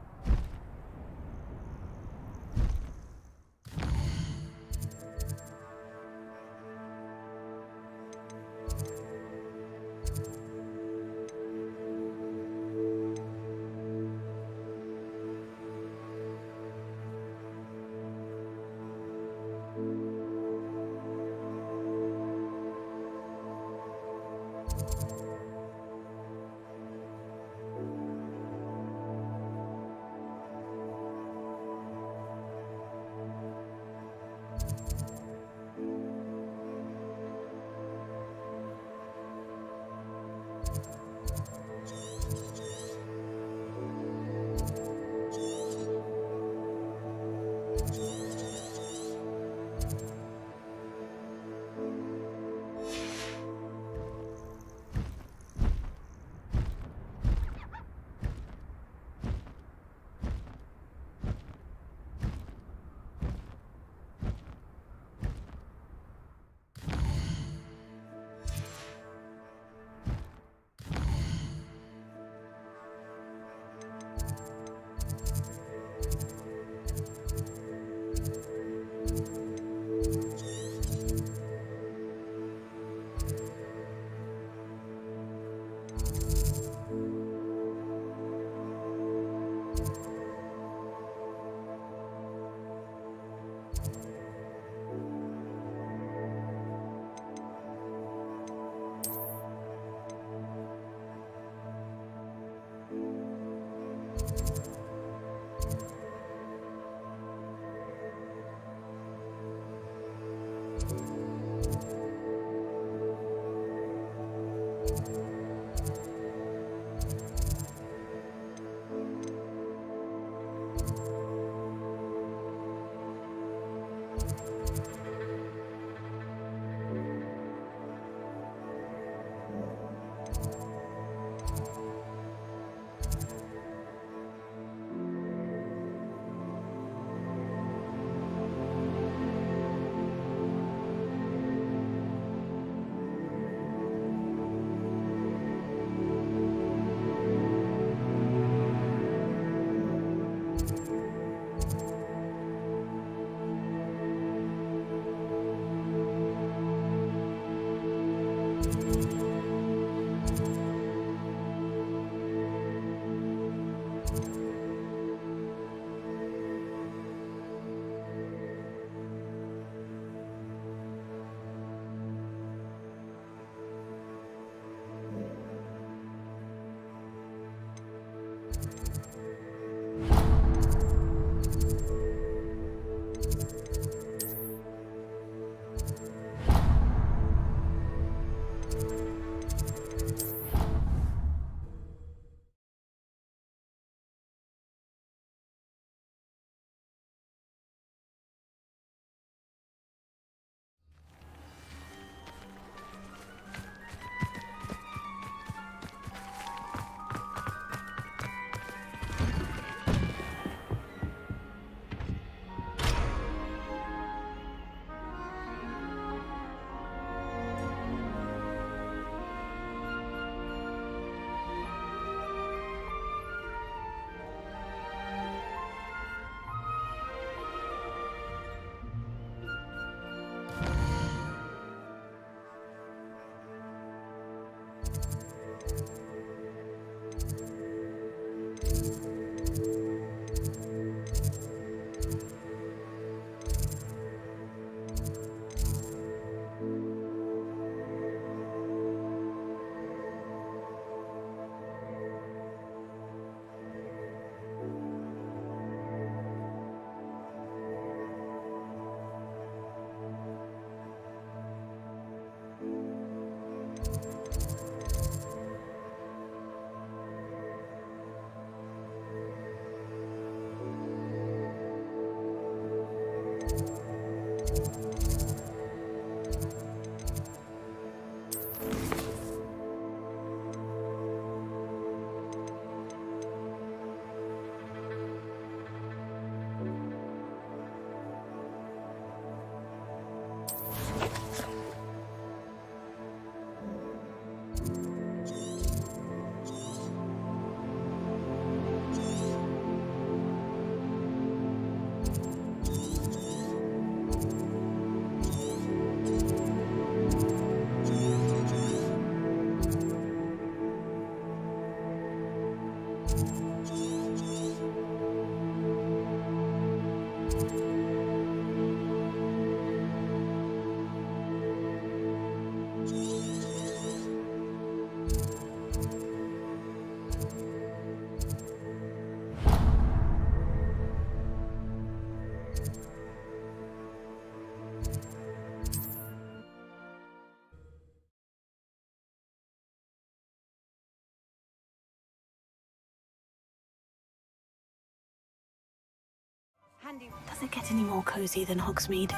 Does it get any more cozy than Hogsmeade?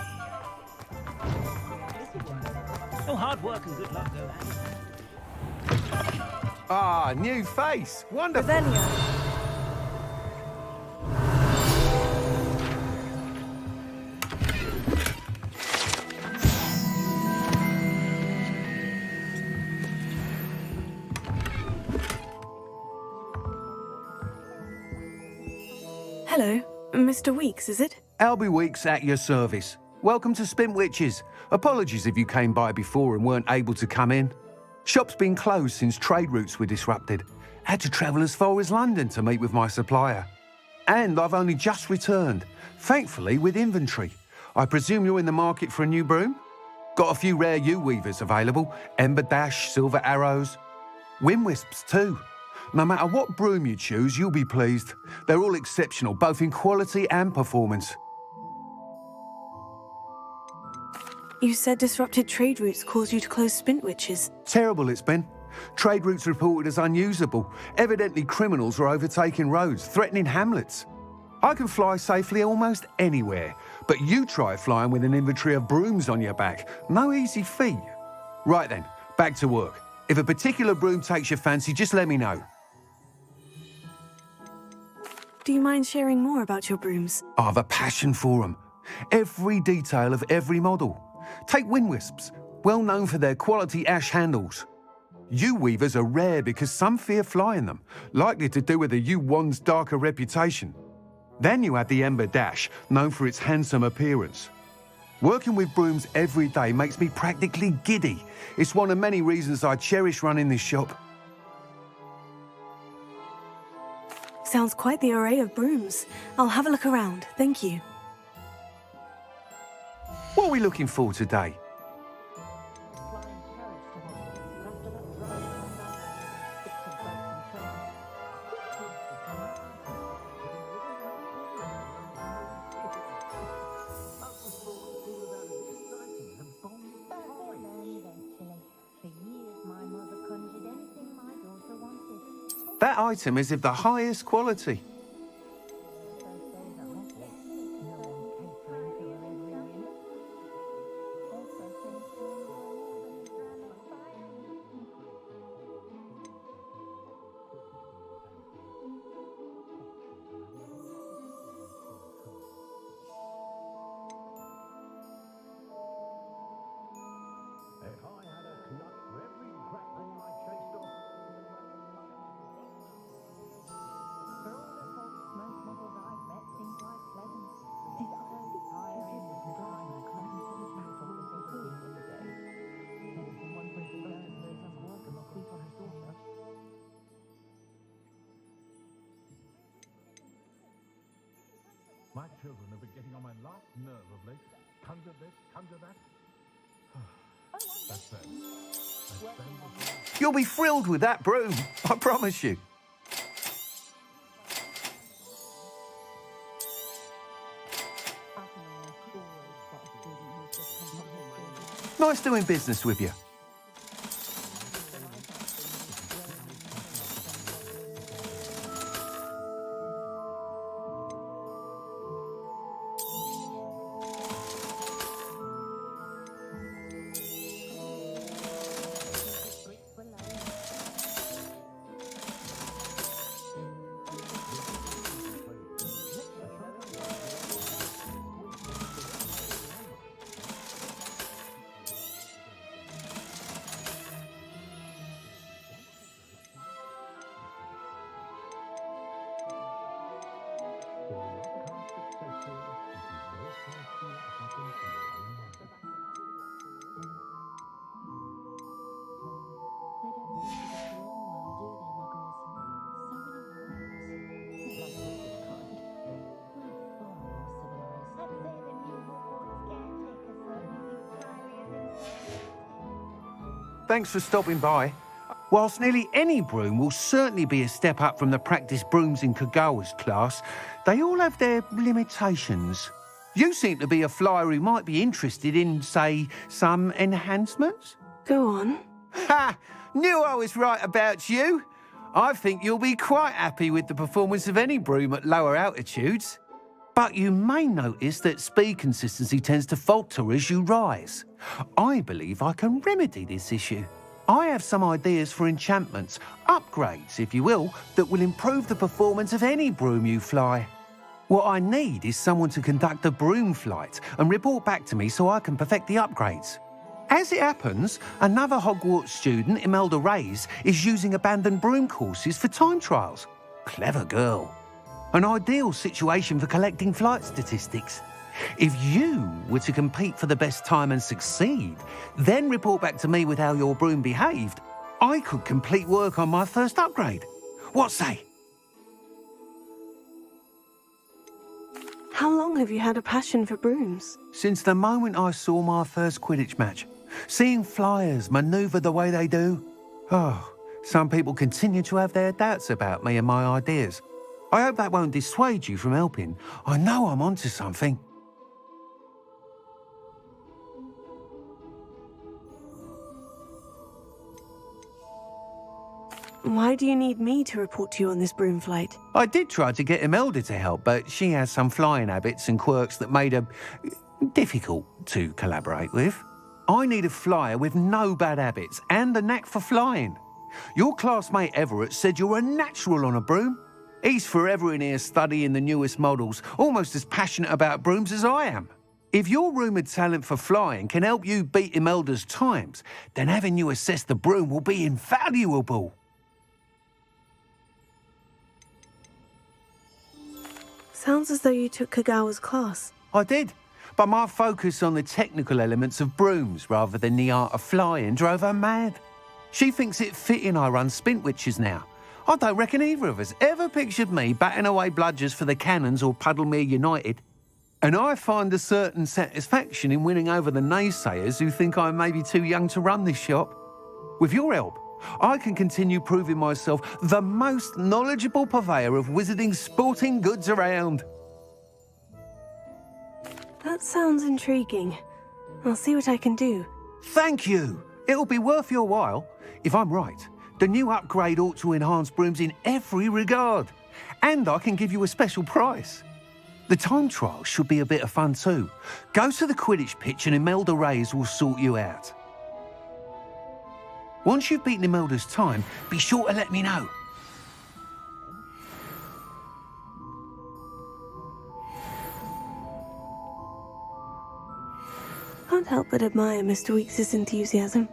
No hard work and good luck go hand. Ah, new face. Wonderful. Revelio. Hello, Mr. Weeks, is it? Albie Weeks at your service. Welcome to Spintwitches. Apologies if you came by before and weren't able to come in. Shop's been closed since trade routes were disrupted. Had to travel as far as London to meet with my supplier. And I've only just returned, thankfully with inventory. I presume you're in the market for a new broom? Got a few rare U-weavers available, Ember Dash, Silver Arrows, Wind Wisps too. No matter what broom you choose, you'll be pleased. They're all exceptional, both in quality and performance. You said disrupted trade routes caused you to close Spintwitches. Terrible it's been. Trade routes reported as unusable. Evidently criminals are overtaking roads, threatening hamlets. I can fly safely almost anywhere, but you try flying with an inventory of brooms on your back. No easy feat. Right then, back to work. If a particular broom takes your fancy, just let me know. Do you mind sharing more about your brooms? I have a passion for them. Every detail of every model. Take Wind Wisps, well known for their quality ash handles. U-weavers are rare because some fear flying them, likely to do with the U-wand's darker reputation. Then you have the Ember Dash, known for its handsome appearance. Working with brooms every day makes me practically giddy. It's one of many reasons I cherish running this shop. Sounds quite the array of brooms. I'll have a look around, thank you. What are we looking for today? That item is of the highest quality. My children have been getting on my last nerve of late. Conjure this, conjure that. That's it. You'll be thrilled with that broom, I promise you. Nice doing business with you. Thanks for stopping by. Whilst nearly any broom will certainly be a step up from the practice brooms in Kagawa's class, they all have their limitations. You seem to be a flyer who might be interested in, say, some enhancements? Go on. Ha! Knew I was right about you. I think you'll be quite happy with the performance of any broom at lower altitudes. But you may notice that speed consistency tends to falter as you rise. I believe I can remedy this issue. I have some ideas for enchantments, upgrades, if you will, that will improve the performance of any broom you fly. What I need is someone to conduct a broom flight and report back to me so I can perfect the upgrades. As it happens, another Hogwarts student, Imelda Reyes, is using abandoned broom courses for time trials. Clever girl. An ideal situation for collecting flight statistics. If you were to compete for the best time and succeed, then report back to me with how your broom behaved, I could complete work on my first upgrade. What say? How long have you had a passion for brooms? Since the moment I saw my first Quidditch match. Seeing flyers manoeuvre the way they do. Oh, some people continue to have their doubts about me and my ideas. I hope that won't dissuade you from helping. I know I'm onto something. Why do you need me to report to you on this broom flight? I did try to get Imelda to help, but she has some flying habits and quirks that made her difficult to collaborate with. I need a flyer with no bad habits and a knack for flying. Your classmate Everett said you're a natural on a broom. He's forever in here studying the newest models, almost as passionate about brooms as I am. If your rumoured talent for flying can help you beat Imelda's times, then having you assess the broom will be invaluable. Sounds as though you took Kagawa's class. I did, but my focus on the technical elements of brooms rather than the art of flying drove her mad. She thinks it fitting I run Spintwitches now. I don't reckon either of us ever pictured me batting away bludgers for the Cannons or Puddlemere United. And I find a certain satisfaction in winning over the naysayers who think I may be too young to run this shop. With your help, I can continue proving myself the most knowledgeable purveyor of wizarding sporting goods around. That sounds intriguing. I'll see what I can do. Thank you. It'll be worth your while. If I'm right, the new upgrade ought to enhance brooms in every regard. And I can give you a special price. The time trial should be a bit of fun too. Go to the Quidditch pitch and Imelda Reyes will sort you out. Once you've beaten Imelda's time, be sure to let me know. Can't help but admire Mr. Weekes' enthusiasm.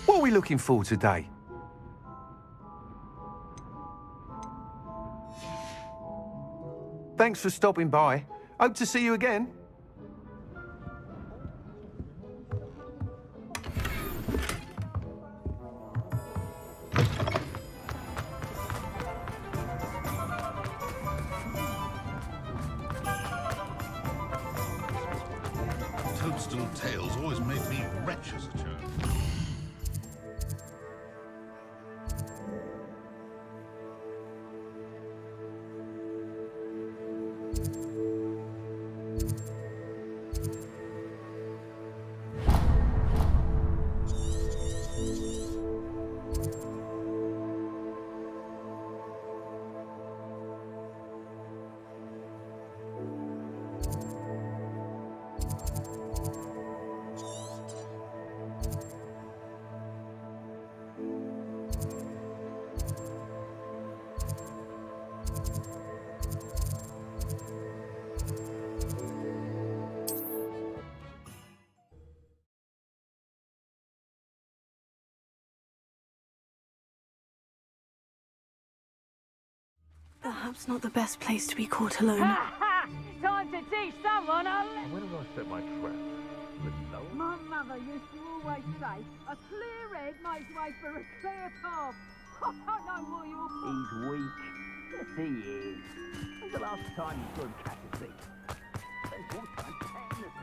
What are we looking for today? Thanks for stopping by. Hope to see you again. Toadstool tales always made me wretch as a child. Perhaps not the best place to be caught alone. Time to teach someone a lesson. Where did I set my trap? My mother used to always say, a clear head makes way for a clear path. I don't know what you're... He's weak. Yes, he is. When's the last time you saw him catch a thief? Spends more time paying the thief.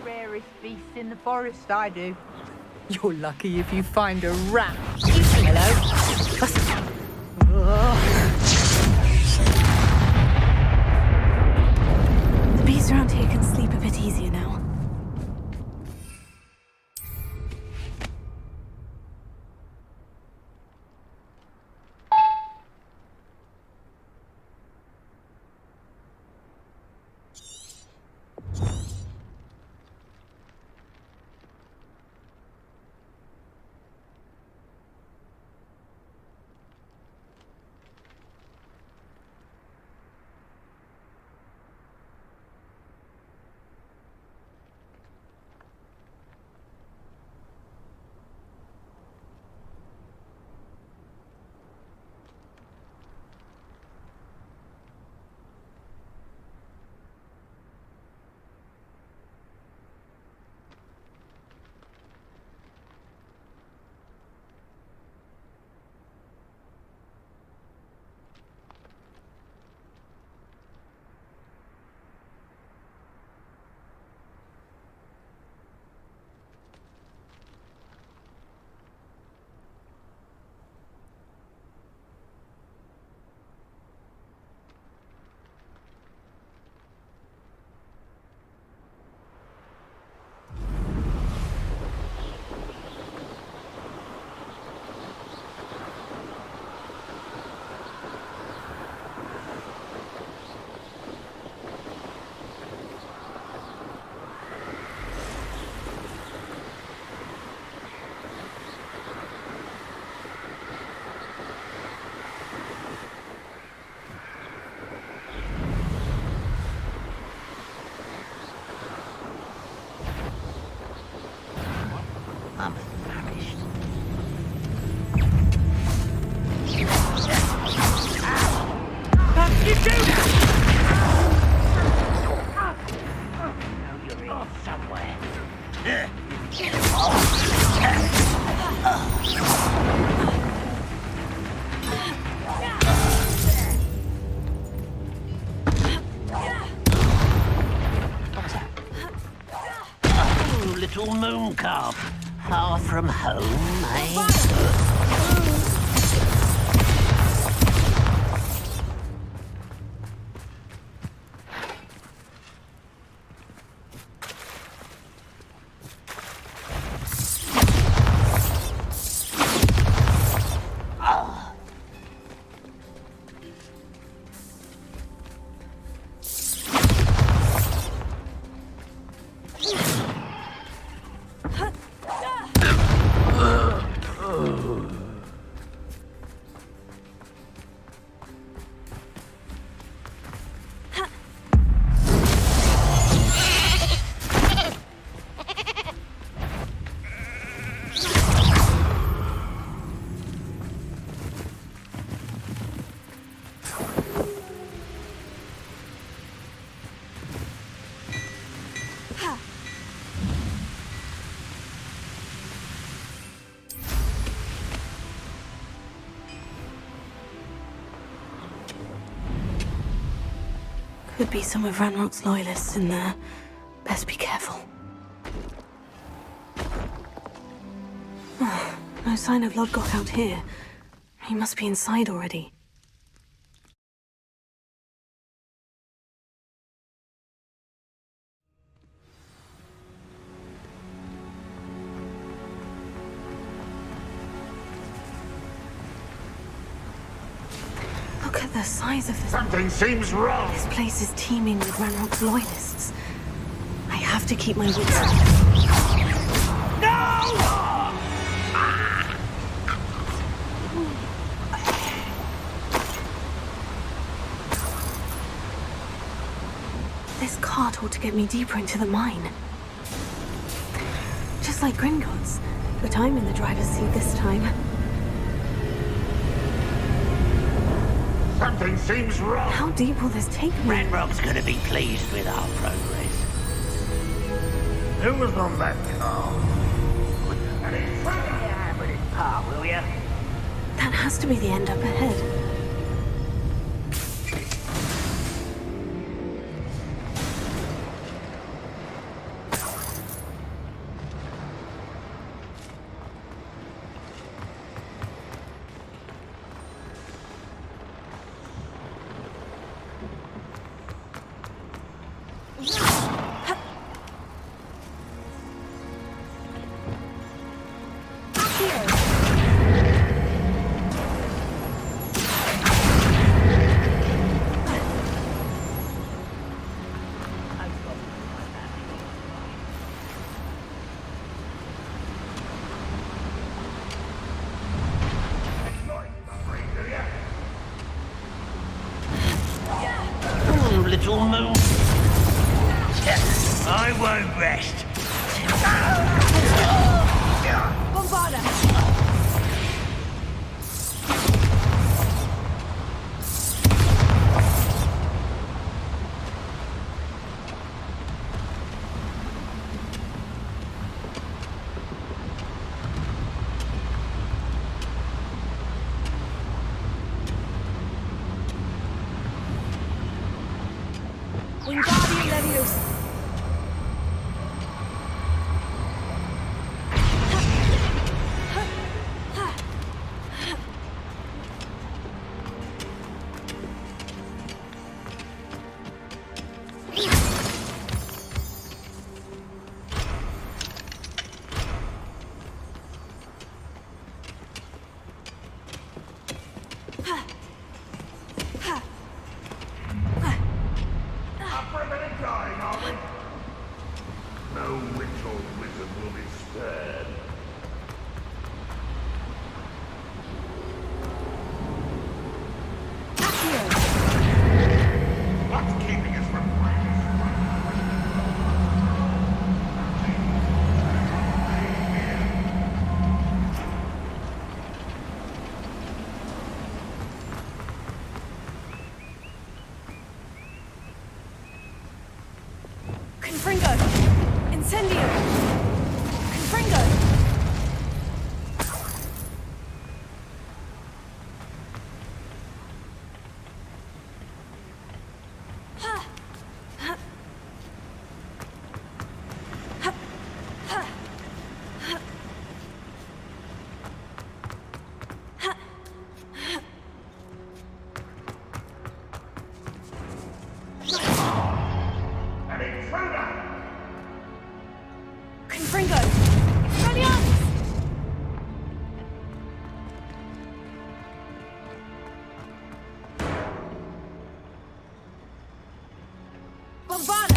Rarest beast in the forest, I do. You're lucky if you find a rat. Hello? The bees around here can sleep a bit easier now. I'm famished. How did you do that? Now you're in somewhere. Oh, little moon calf. Far from home, eh? Could be some of Ranrock's loyalists in there. Best be careful. Oh, no sign of Lodgok out here. He must be inside already. Look at the size of this. Something seems wrong. This place is teeming with Ranrock's loyalists. I have to keep my wits up. This cart ought to get me deeper into the mine. Just like Gringotts, but I'm in the driver's seat this time. Something seems wrong. How deep will this take me? Ranrock's gonna be pleased with our progress. Who was on that car? And it's your hand with his paw, will ya? That has to be the end up ahead. Little moon. I won't rest. Wingardium Leviosa. Incendio! Confringo! Confringo! Expelliarmus! Bombada!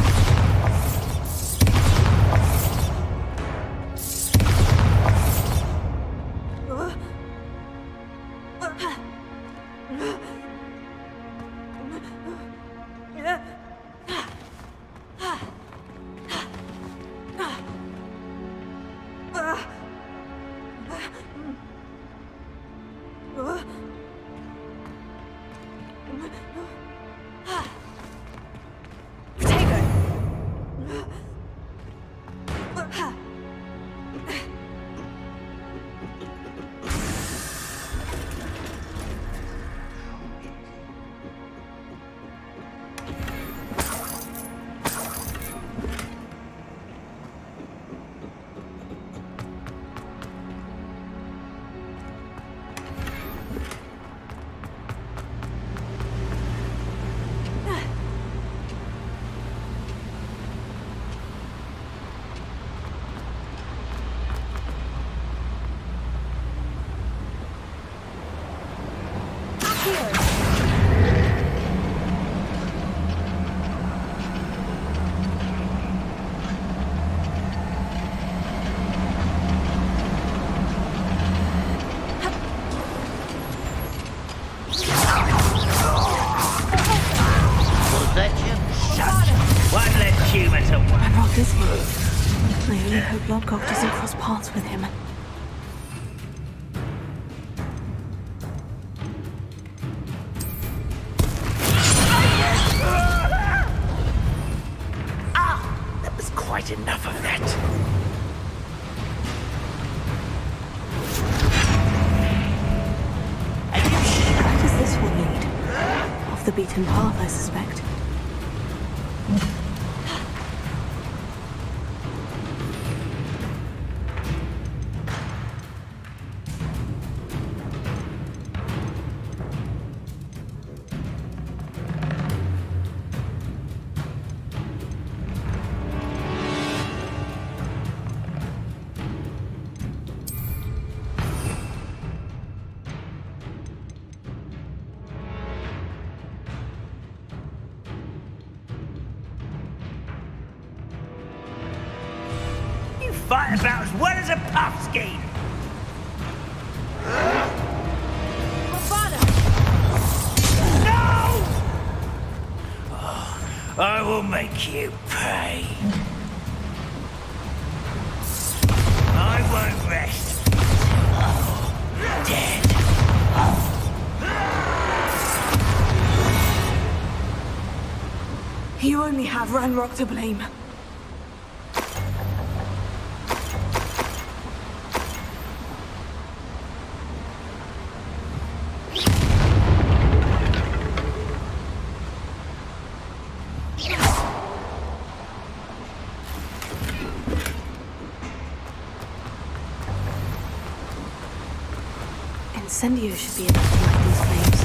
Ranrock is here. I only hope Lodgok doesn't cross paths with him. That was quite enough of that. Where does this one lead? Off the beaten path, I suspect. Fight about as well as a puffskein. No! Oh, I will make you pay. I won't rest. Dead. You only have Ranrock to blame. Incendio should be enough to light these flames.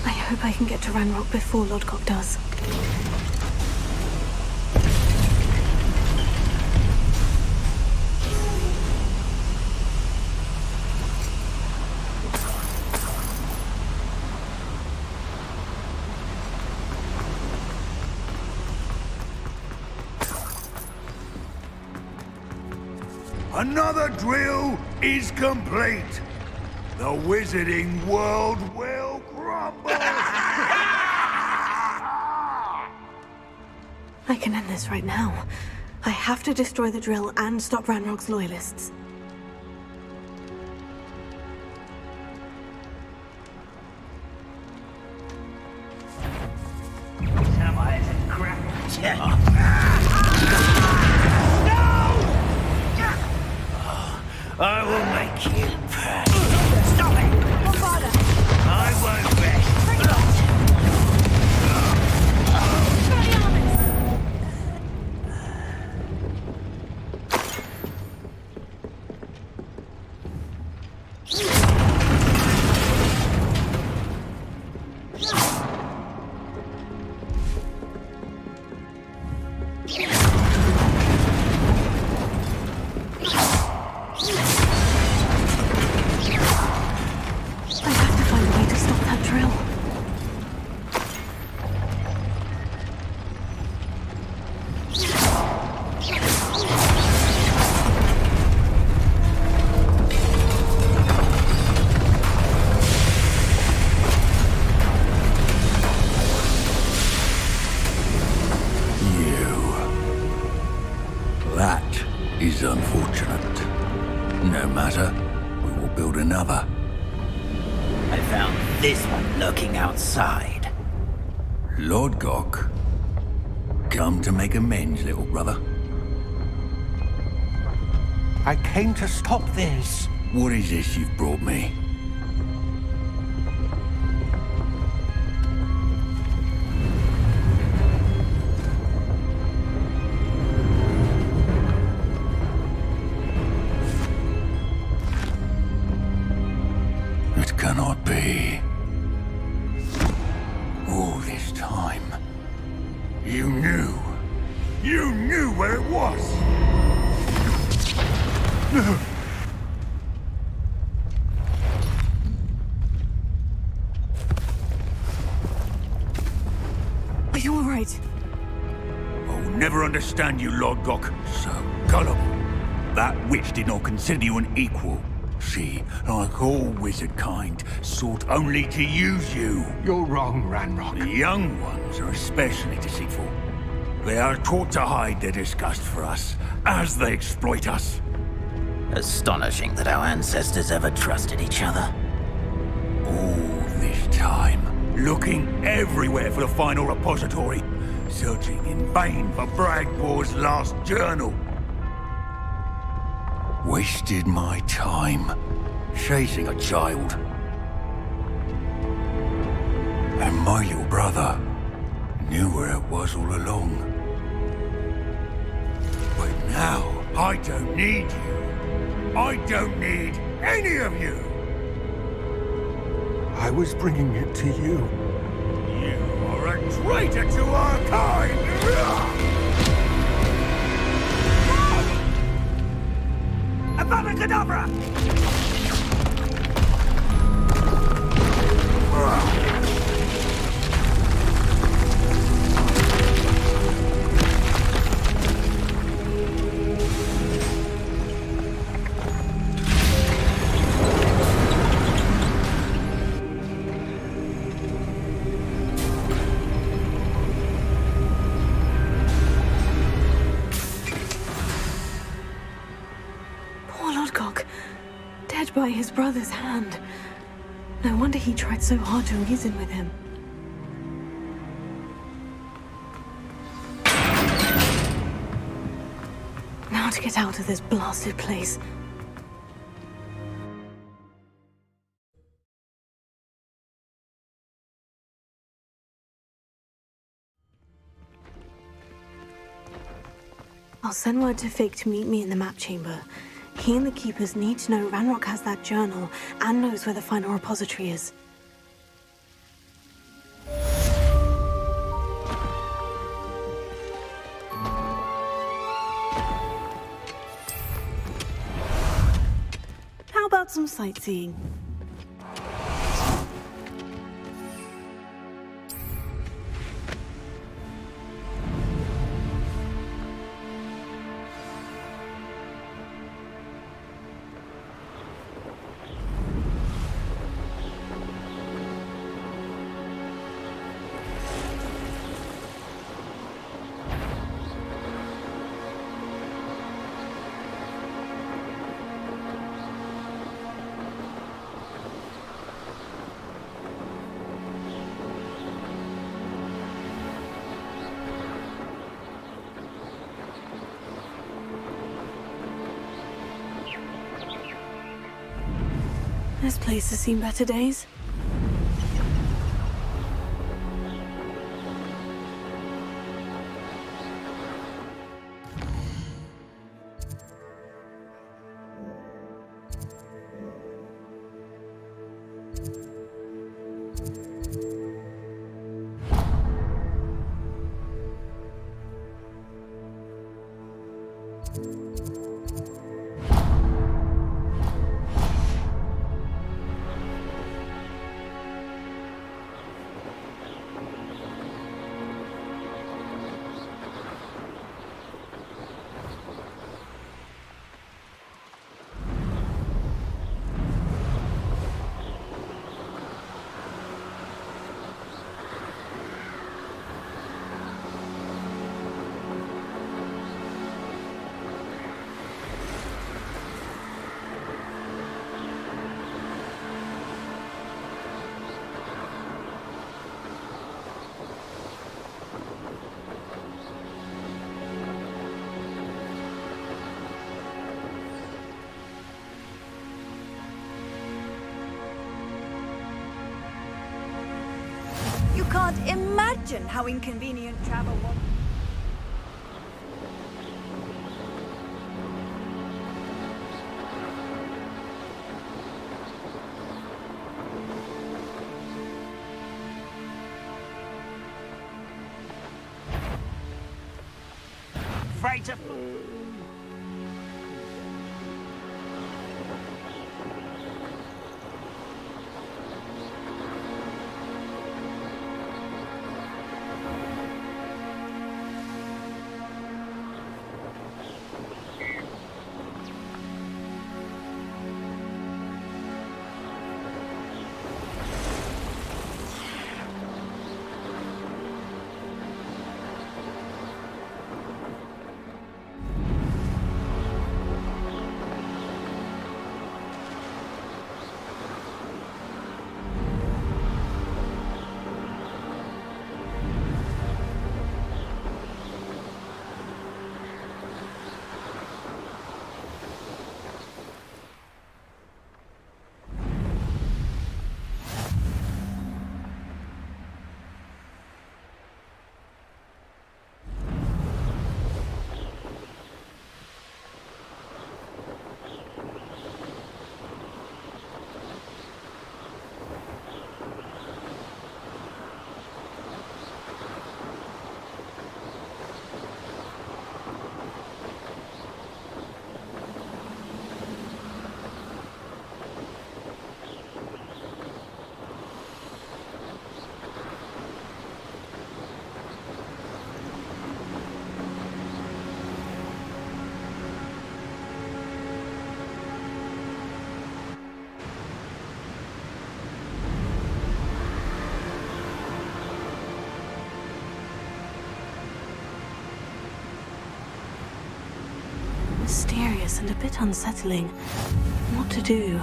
I hope I can get to Ranrock before Lodgok does. Another drill is complete. The wizarding world will crumble. I can end this right now. I have to destroy the drill and stop Ranrock's loyalists. I will make you pay. Stop it! I won't rest. That is unfortunate. No matter, we will build another. I found this one lurking outside. Lord Gok, come to make amends, little brother. I came to stop this. What is this you've brought me? It cannot be. All this time, you knew. You knew where it was. Are you all right? I will never understand you, Lord Gok. So gullible. That witch did not consider you an equal. She, like all wizard kind, sought only to use you. You're wrong, Ranrock. The young ones are especially deceitful. They are taught to hide their disgust for us, as they exploit us. Astonishing that our ancestors ever trusted each other. All this time, looking everywhere for the final repository, searching in vain for Bragbor's last journal. Wasted my time chasing a child. And my little brother knew where it was all along. But now, I don't need you. I don't need any of you. I was bringing it to you. You are a traitor to our kind! Avada-kedavra! Dead by his brother's hand. No wonder he tried so hard to reason with him. Now to get out of this blasted place. I'll send word to Fig to meet me in the map chamber. He and the Keepers need to know Ranrock has that journal and knows where the final repository is. How about some sightseeing? This place has seen better days. You can't imagine how inconvenient travel was. Freighter. Mysterious and a bit unsettling. What to do?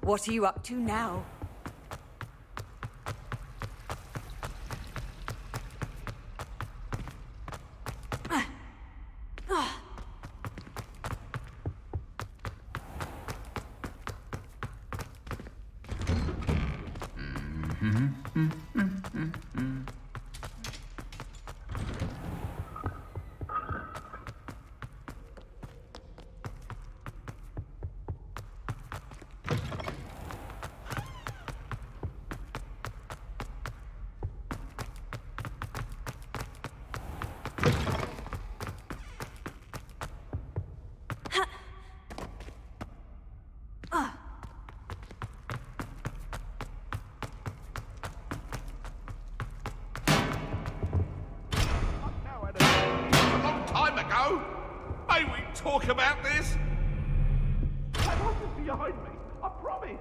What are you up to now? go? May we talk about this? Have I behind me? I promise.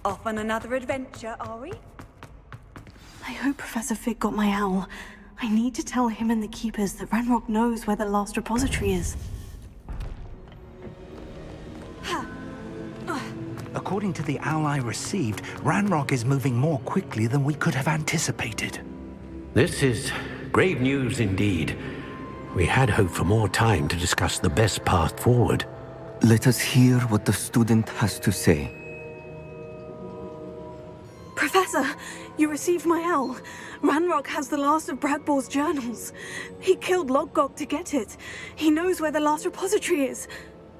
Off on another adventure, are we? I hope Professor Fig got my owl. I need to tell him and the Keepers that Ranrock knows where the last repository is. According to the owl I received, Ranrock is moving more quickly than we could have anticipated. This is grave news indeed. We had hoped for more time to discuss the best path forward. Let us hear what the student has to say. Professor, you received my L. Ranrock has the last of Bradbor's journals. He killed Lodgok to get it. He knows where the last repository is.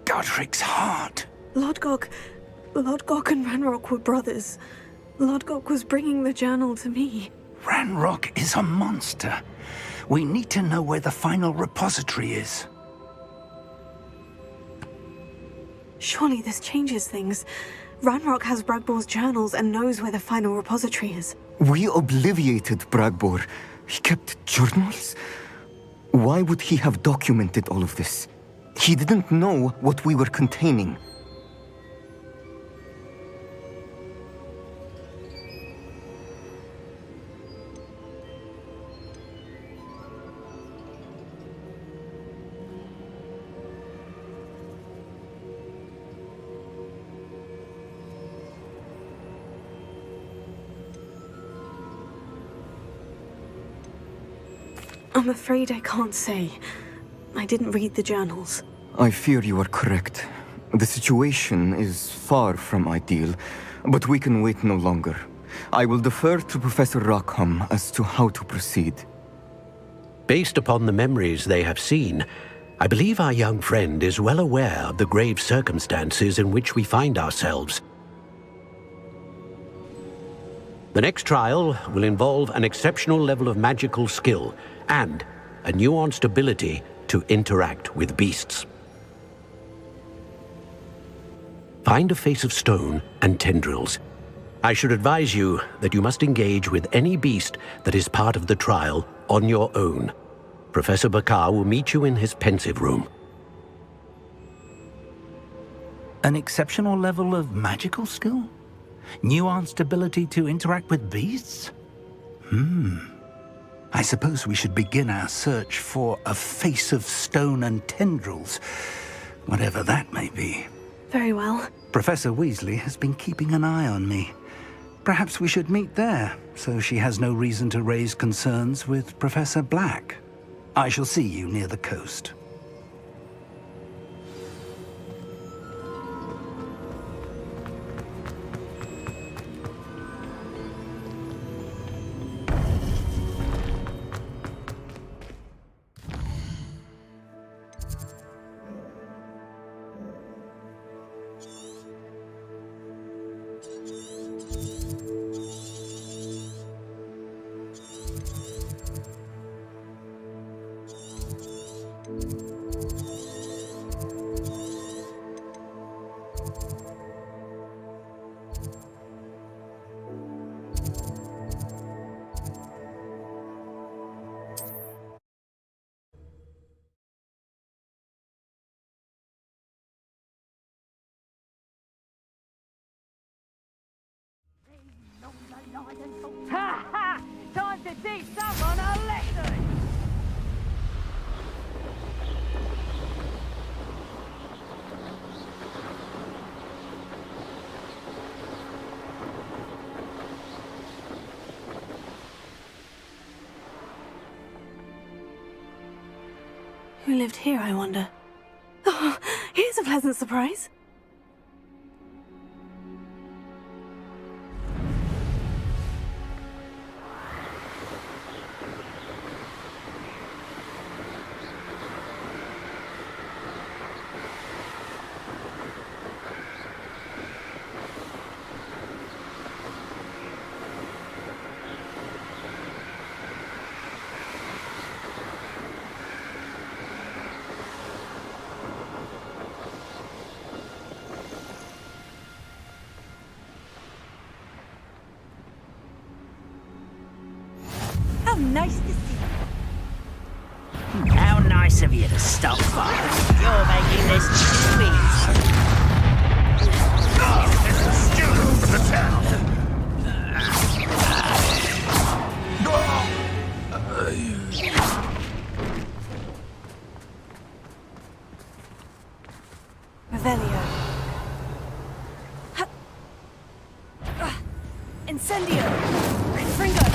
Godric's heart. Lodgok and Ranrock were brothers. Lodgok was bringing the journal to me. Ranrock is a monster. We need to know where the final repository is. Surely this changes things. Ranrock has Bradbor's journals and knows where the final repository is. We obliviated Bradbor. He kept journals? Why would he have documented all of this? He didn't know what we were containing. I'm afraid I can't say. I didn't read the journals. I fear you are correct. The situation is far from ideal, but we can wait no longer. I will defer to Professor Rockham as to how to proceed. Based upon the memories they have seen, I believe our young friend is well aware of the grave circumstances in which we find ourselves. The next trial will involve an exceptional level of magical skill and a nuanced ability to interact with beasts. Find a face of stone and tendrils. I should advise you that you must engage with any beast that is part of the trial on your own. Professor Bakar will meet you in his pensive room. An exceptional level of magical skill? Nuanced ability to interact with beasts? I suppose we should begin our search for a face of stone and tendrils, whatever that may be. Very well. Professor Weasley has been keeping an eye on me. Perhaps we should meet there, so she has no reason to raise concerns with Professor Black. I shall see you near the coast. Ha ha! Time to teach someone a lesson! Who lived here, I wonder? Oh, here's a pleasant surprise. How nice to see you. How nice of you to stop by. You're making this too easy. It's a student from the town. Revelio. Incendio. Fringo.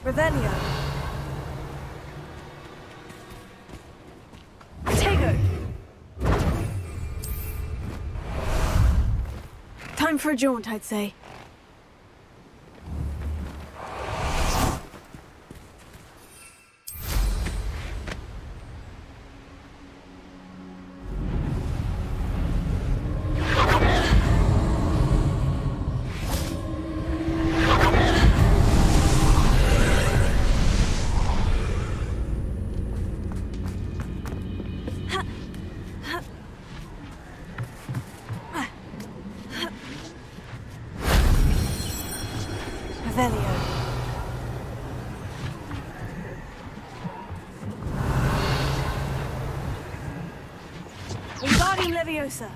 Revelio. Tego. Time for a jaunt, I'd say. Revelio. Wingardium Leviosa.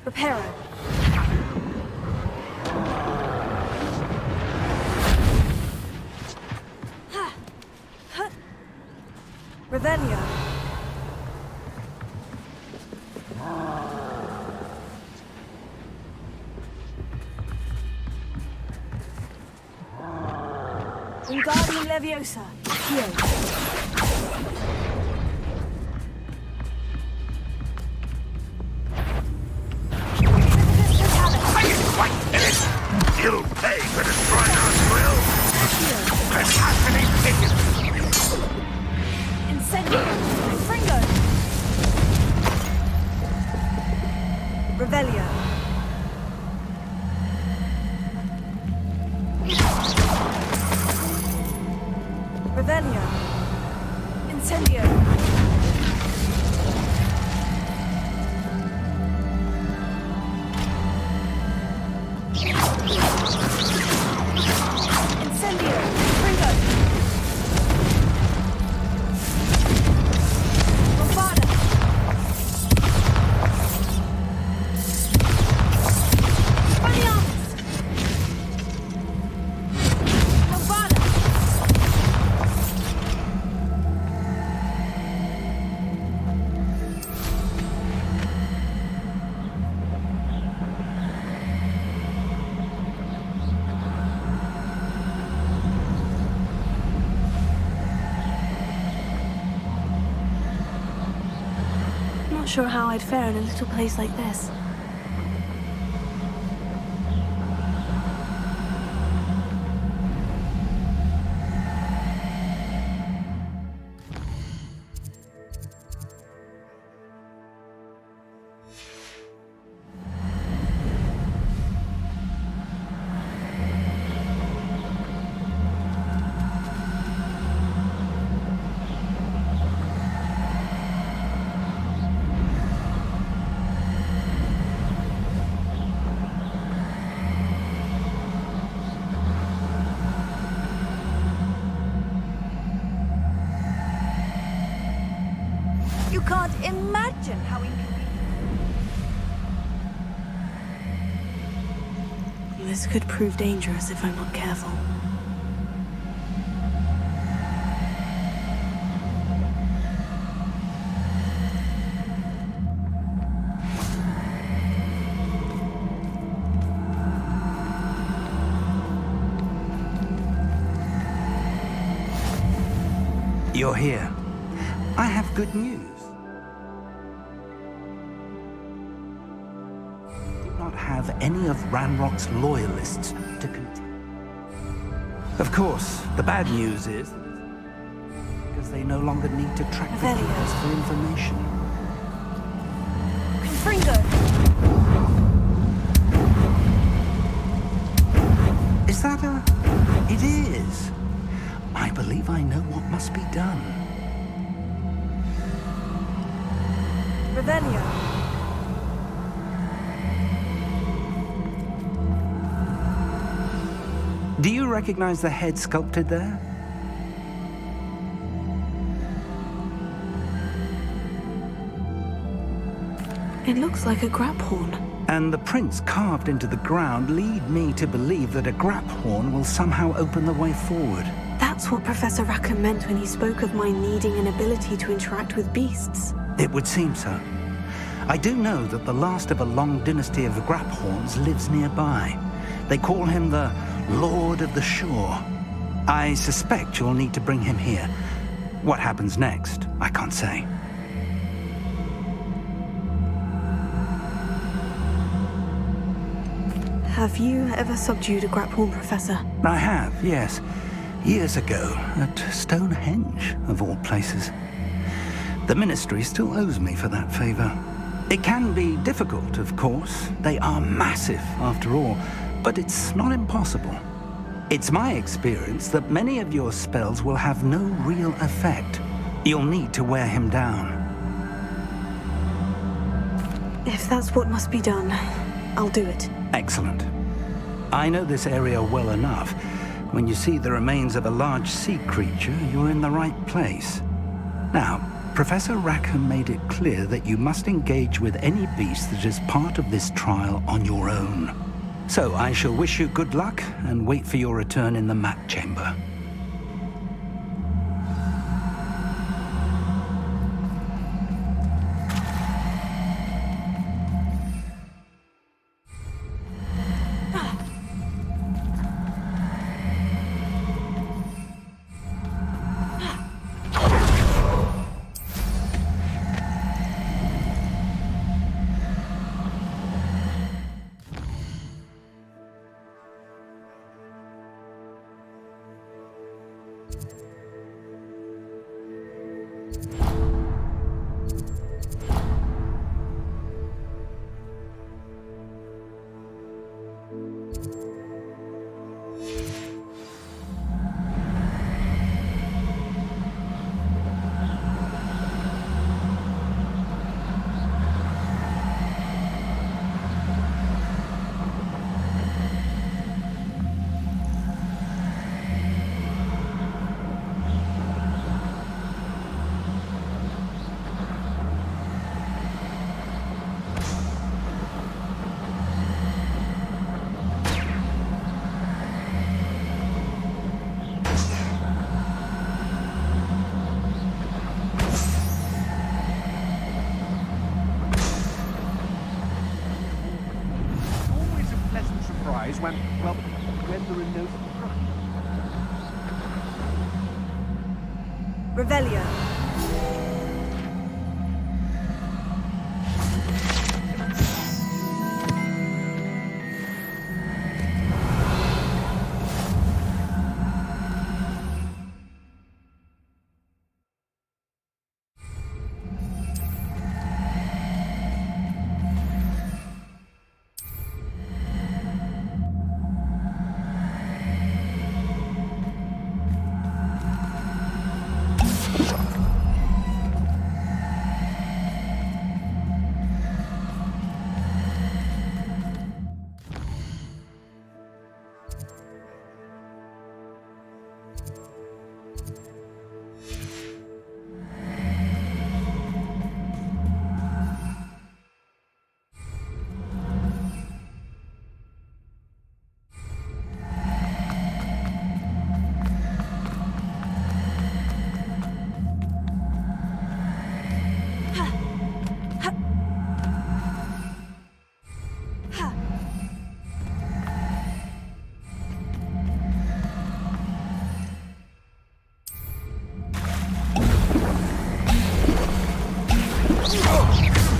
Reparo. Revelio. Wingardium Leviosa. Heal. You pay for destroying our grill! Capacity ticket! Incendio. Fringo. Revelio. Revelio. Incendio. Incendio. Fringo. Bombada. Spaniarmus. Bombada. Not sure how I'd fare in a little place like this. You can't imagine how inconvenient. This could prove dangerous if I'm not careful. You're here. I have good news. Do not have any of Ranrock's loyalists to contend. Of course, the bad news is because they no longer need to track the keepers for information. Confringo! Is that a... It is. I believe I know what must be done. Revelio. Do you recognize the head sculpted there? It looks like a grap horn. And the prints carved into the ground lead me to believe that a grap horn will somehow open the way forward. That's what Professor Rackham meant when he spoke of my needing an ability to interact with beasts. It would seem so. I do know that the last of a long dynasty of Graphorns lives nearby. They call him the Lord of the Shore. I suspect you'll need to bring him here. What happens next, I can't say. Have you ever subdued a grapple, Professor? I have, yes. Years ago, at Stonehenge, of all places. The Ministry still owes me for that favor. It can be difficult, of course. They are massive, after all, but it's not impossible. It's my experience that many of your spells will have no real effect. You'll need to wear him down. If that's what must be done, I'll do it. Excellent. I know this area well enough. When you see the remains of a large sea creature, you're in the right place. Now, Professor Rackham made it clear that you must engage with any beast that is part of this trial on your own. So I shall wish you good luck and wait for your return in the map chamber. When there are no surprises. Revelio.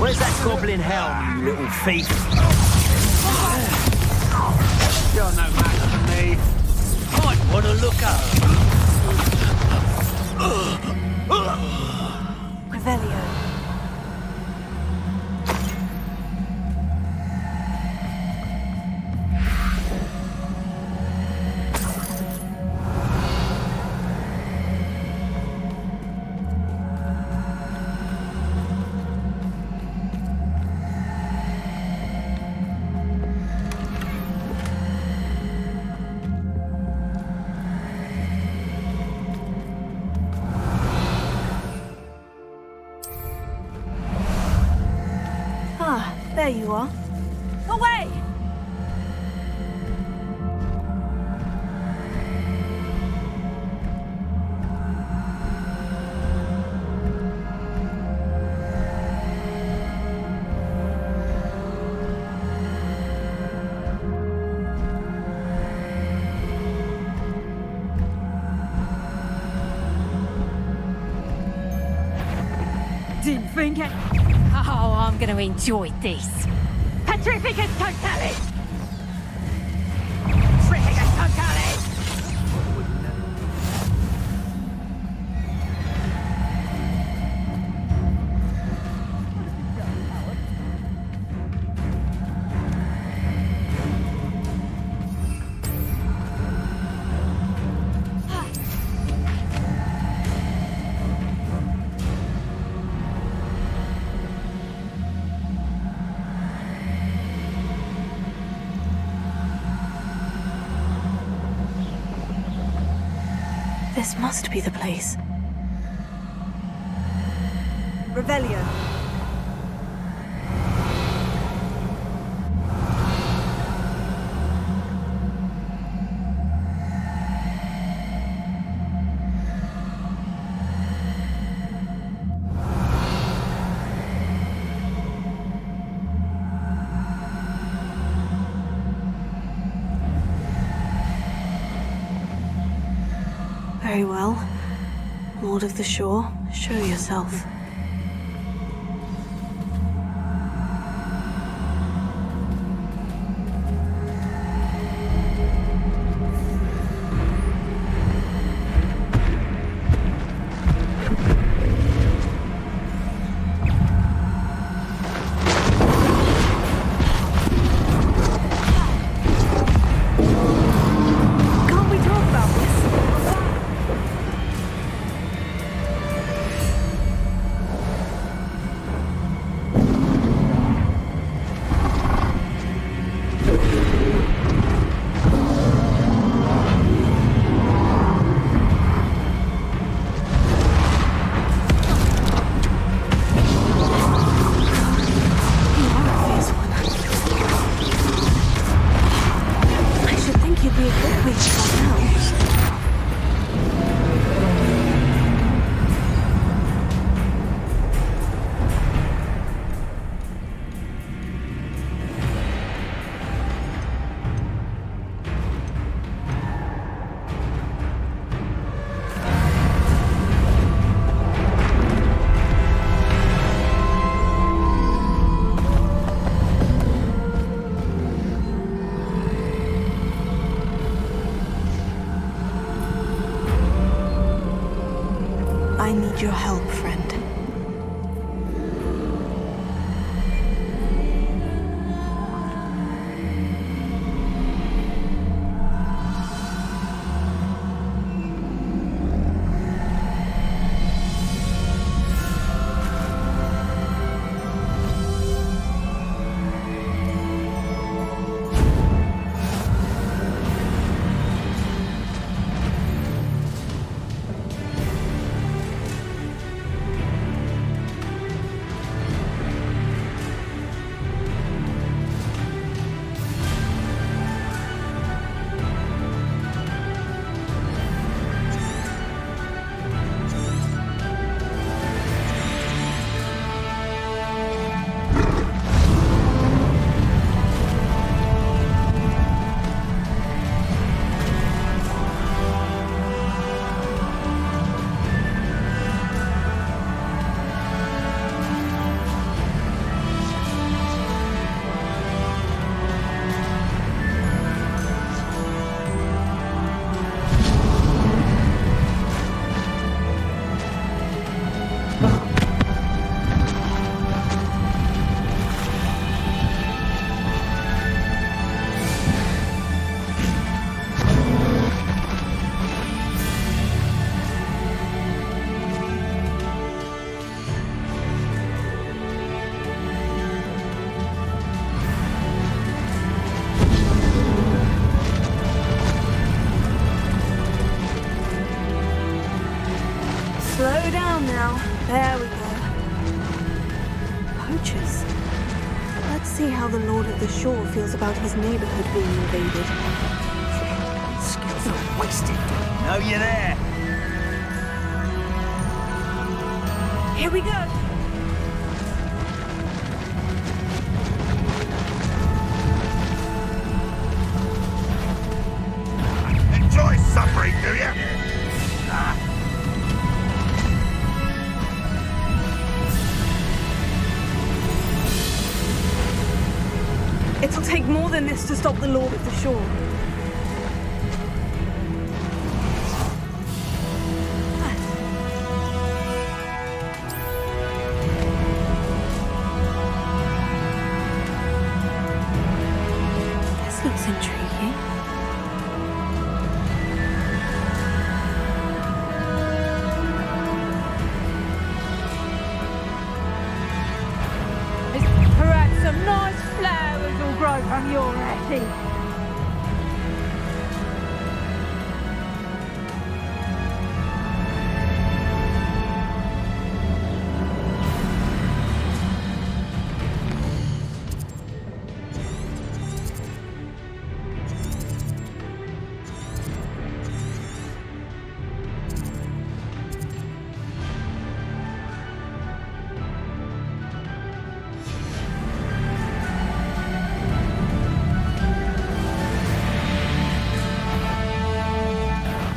Where's that goblin helm, you little thief? You're no match for me. Might want to look up. Revelio. There you are. Away! Didn't think it. Oh, I'm going to enjoy this. Petrificus Totalis! Petrificus Totalis! This must be the place. Revelio. Very well. Lord of the Shore, show yourself. Can't we talk about this? I should think you'd be a good witch by now. I need your help, friend. Slow down now. There we go. Poachers. Let's see how the Lord of the Shore feels about his neighborhood being invaded. Skills are wasted. Know you're there. Here we go. Enjoy suffering, do you? than this to stop the Lord of the Shore. This looks intriguing. Perhaps some nice flowers will grow from your attic.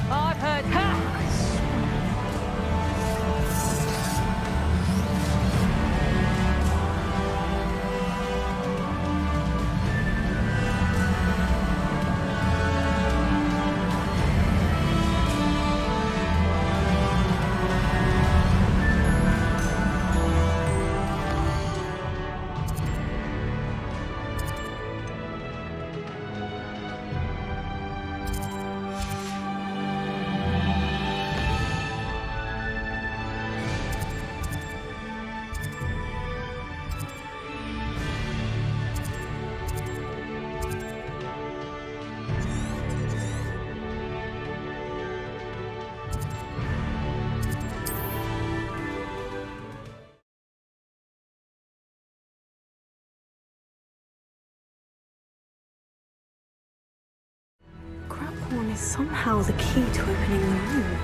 I've heard Grapphorn is somehow the key to opening the room.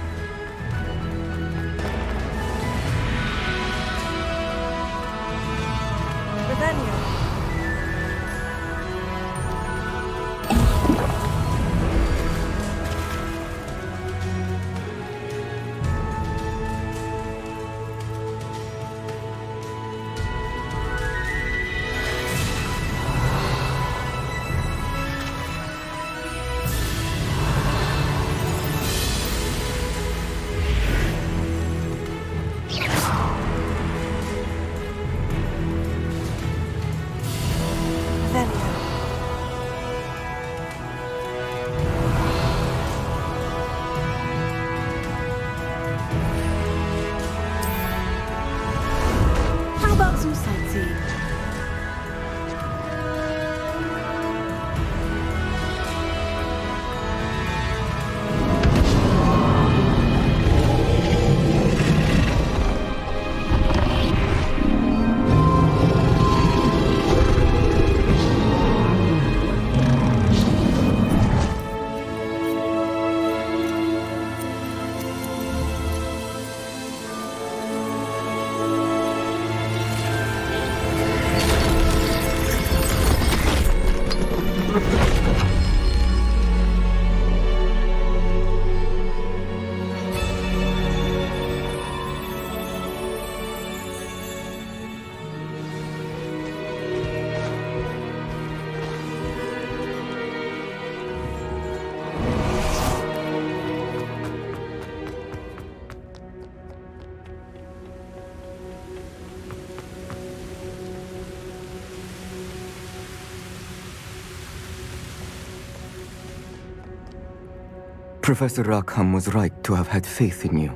Revelio. How about some sightseeing? Professor Rackham was right to have had faith in you.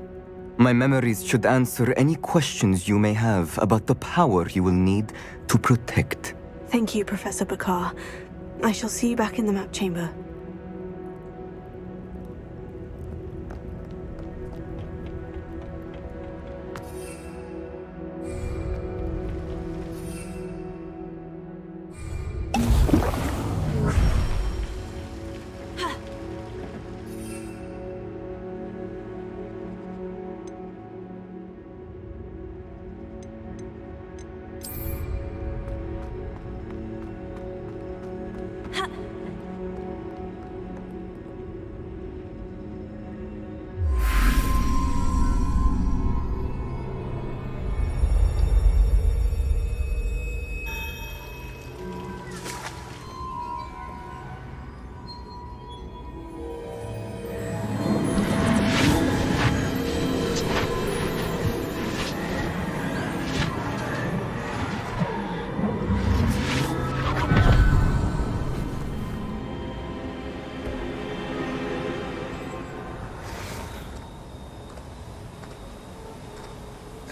My memories should answer any questions you may have about the power you will need to protect. Thank you, Professor Bakar. I shall see you back in the map chamber.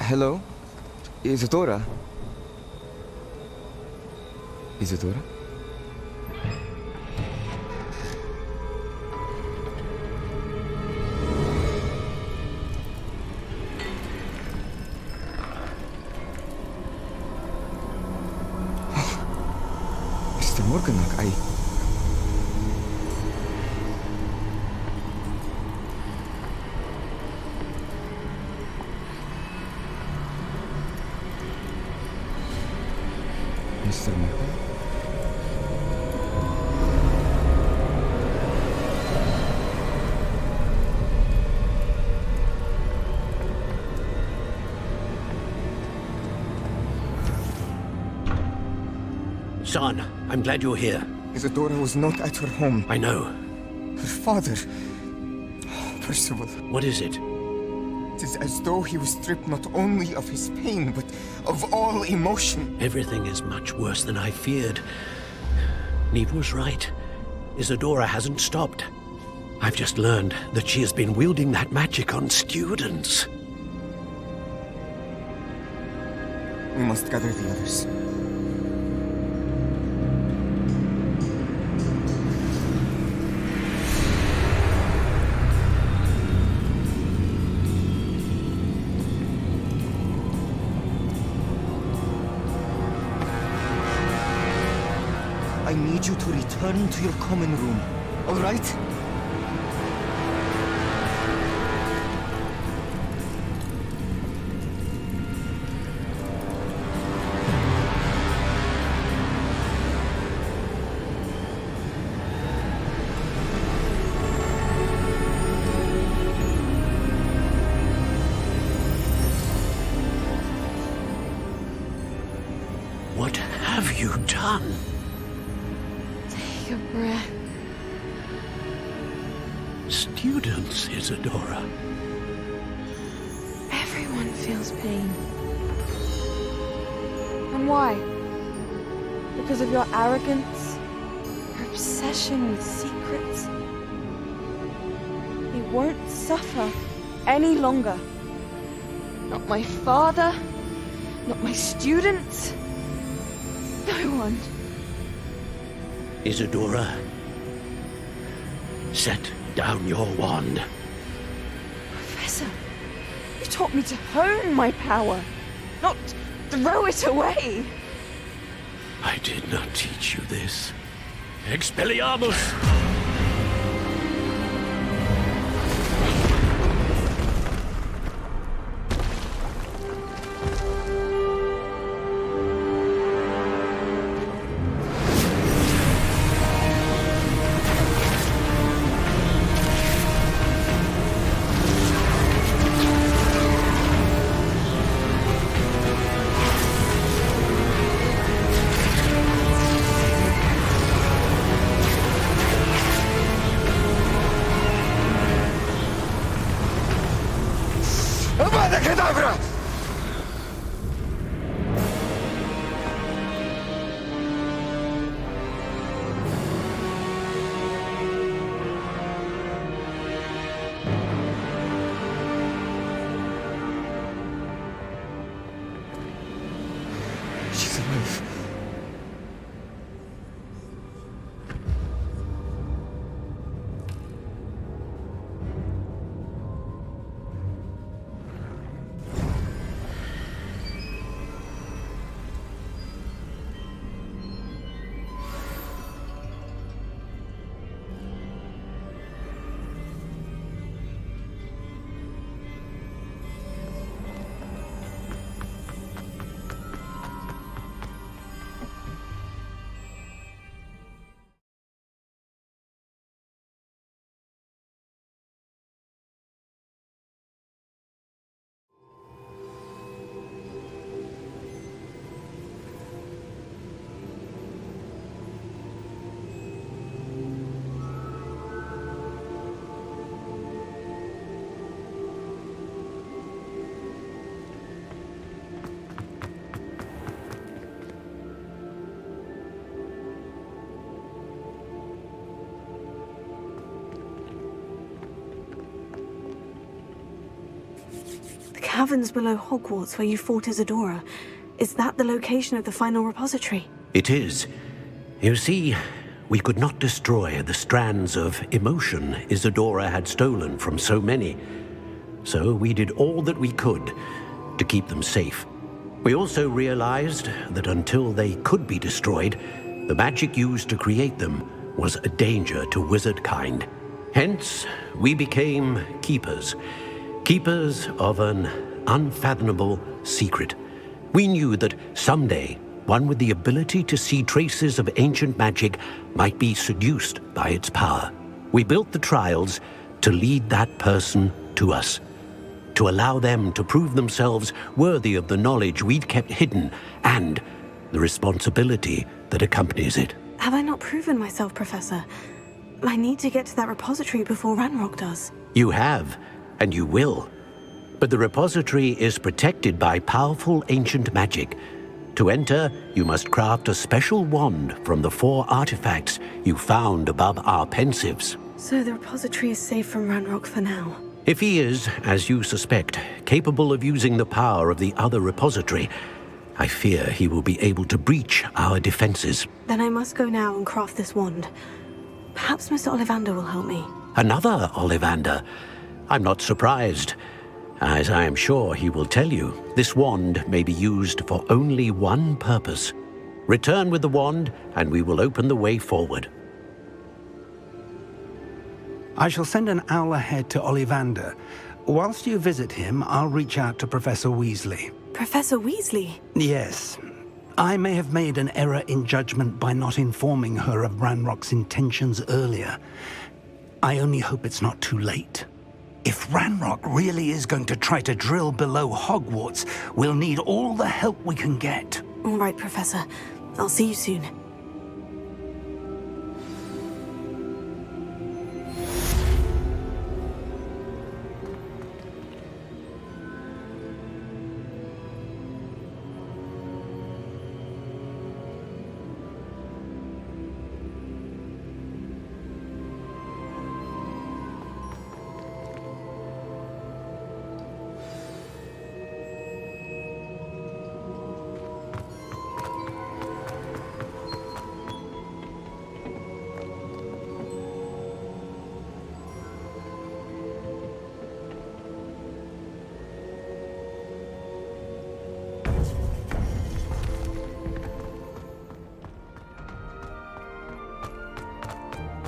Hello? Isadora? Isadora? Mr. Morganach, Mr. Morgan? Son, I'm glad you're here. Isadora was not at her home. I know. Her father... Percival. What is it? It is as though he was stripped not only of his pain, but of all emotion. Everything is much worse than I feared. Neve was right. Isadora hasn't stopped. I've just learned that she has been wielding that magic on students. We must gather the others. I need you to return to your common room, all right? What have you done? Take a breath. Students, Isadora. Everyone feels pain. And why? Because of your arrogance? Your obsession with secrets? He won't suffer any longer. Not my father, not my students, no one. Isadora, set down your wand. Professor, you taught me to hone my power, not throw it away. I did not teach you this. Expelliarmus! Avada Kedavra! She's alive. caverns below Hogwarts where you fought Isadora. Is that the location of the final repository? It is. You see, we could not destroy the strands of emotion Isadora had stolen from so many. So we did all that we could to keep them safe. We also realized that until they could be destroyed, the magic used to create them was a danger to wizard kind. Hence, we became keepers. Keepers of an unfathomable secret. We knew that someday, one with the ability to see traces of ancient magic might be seduced by its power. We built the trials to lead that person to us, to allow them to prove themselves worthy of the knowledge we'd kept hidden and the responsibility that accompanies it. Have I not proven myself, Professor? I need to get to that repository before Ranrock does. You have, and you will. But the repository is protected by powerful ancient magic. To enter, you must craft a special wand from the 4 artifacts you found above our pensives. So the repository is safe from Ranrock for now. If he is, as you suspect, capable of using the power of the other repository, I fear he will be able to breach our defenses. Then I must go now and craft this wand. Perhaps Mr. Ollivander will help me. Another Ollivander? I'm not surprised. As I am sure he will tell you, this wand may be used for only one purpose. Return with the wand, and we will open the way forward. I shall send an owl ahead to Ollivander. Whilst you visit him, I'll reach out to Professor Weasley. Professor Weasley? Yes. I may have made an error in judgment by not informing her of Ranrock's intentions earlier. I only hope it's not too late. If Ranrock really is going to try to drill below Hogwarts, we'll need all the help we can get. All right, Professor. I'll see you soon.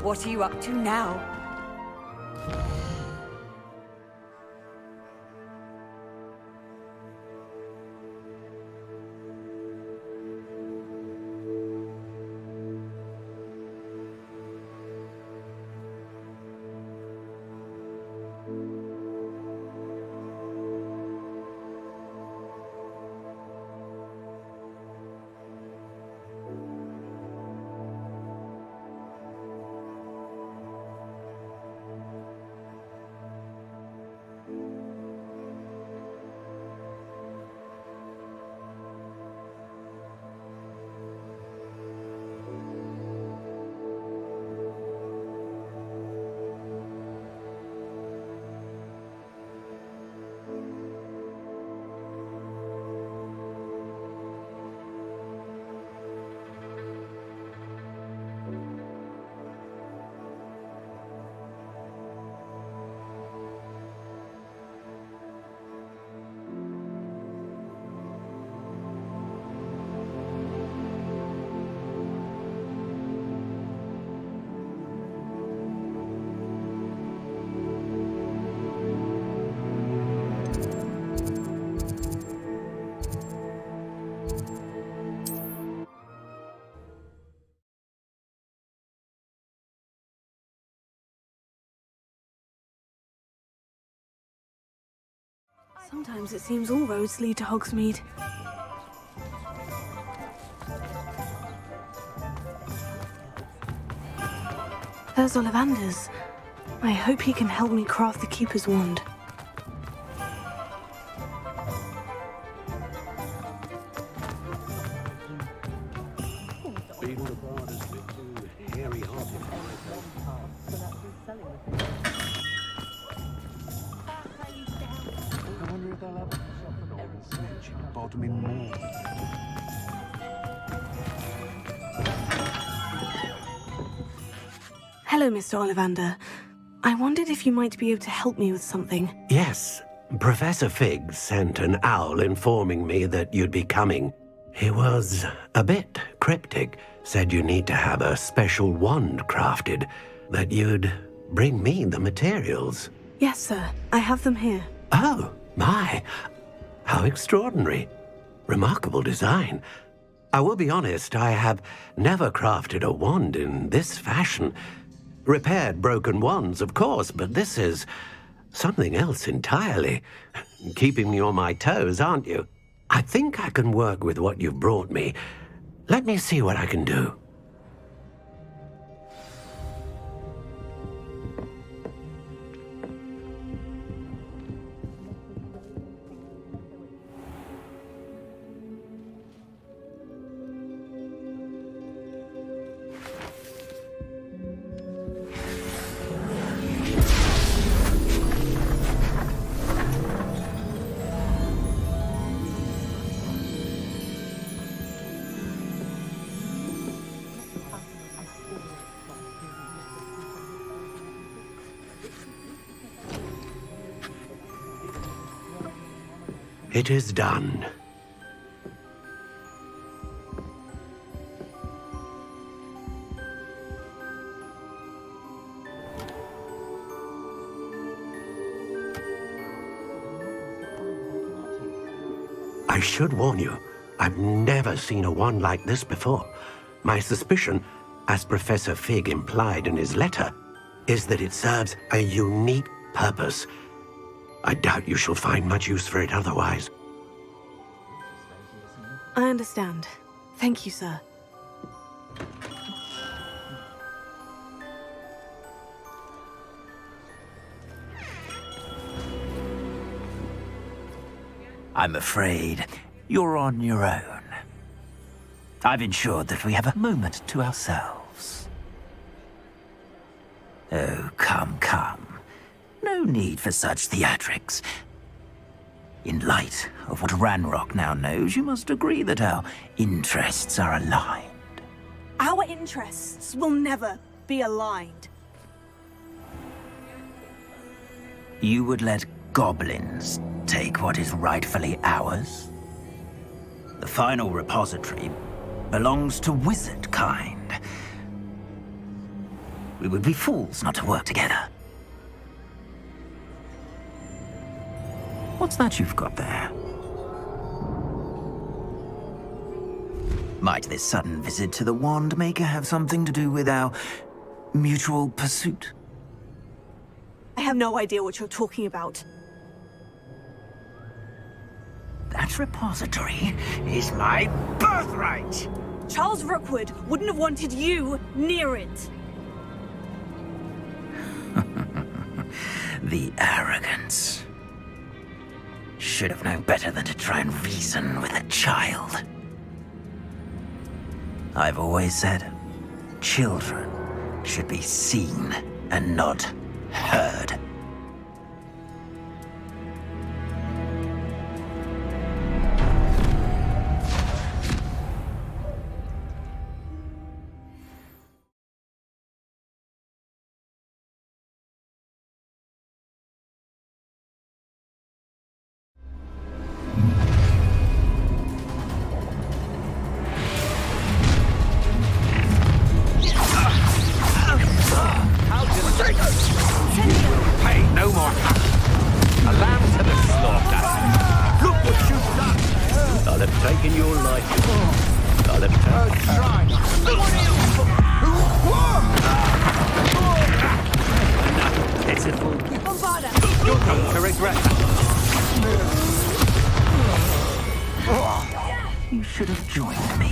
What are you up to now? Sometimes it seems all roads lead to Hogsmeade. There's Ollivander's. I hope he can help me craft the Keeper's Wand. I wonder if they'll have me more. Hello, Mr. Ollivander. I wondered if you might be able to help me with something. Yes, Professor Fig sent an owl informing me that you'd be coming. He was a bit cryptic, said you need to have a special wand crafted, that you'd bring me the materials. Yes, sir. I have them here. Oh, my. How extraordinary. Remarkable design. I will be honest, I have never crafted a wand in this fashion. Repaired broken wands, of course, but this is something else entirely. Keeping me on my toes, aren't you? I think I can work with what you've brought me. Let me see what I can do. It is done. I should warn you, I've never seen a wand like this before. My suspicion, as Professor Fig implied in his letter, is that it serves a unique purpose. I doubt you shall find much use for it otherwise. I understand. Thank you, sir. I'm afraid you're on your own. I've ensured that we have a moment to ourselves. Oh, come, come. No need for such theatrics. In light of what Ranrock now knows, you must agree that our interests are aligned. Our interests will never be aligned. You would let goblins take what is rightfully ours? The final repository belongs to wizard kind. We would be fools not to work together. What's that you've got there? Might this sudden visit to the Wand Maker have something to do with our mutual pursuit? I have no idea what you're talking about. That repository is my birthright! Charles Rookwood wouldn't have wanted you near it. The arrogance. Should have known better than to try and reason with a child. I've always said, children should be seen and not heard. Hey, no more. A lamb to the slaughter. Look what you've done. I'll have taken your life. I'll have pitiful. You're going to regret You should have joined me.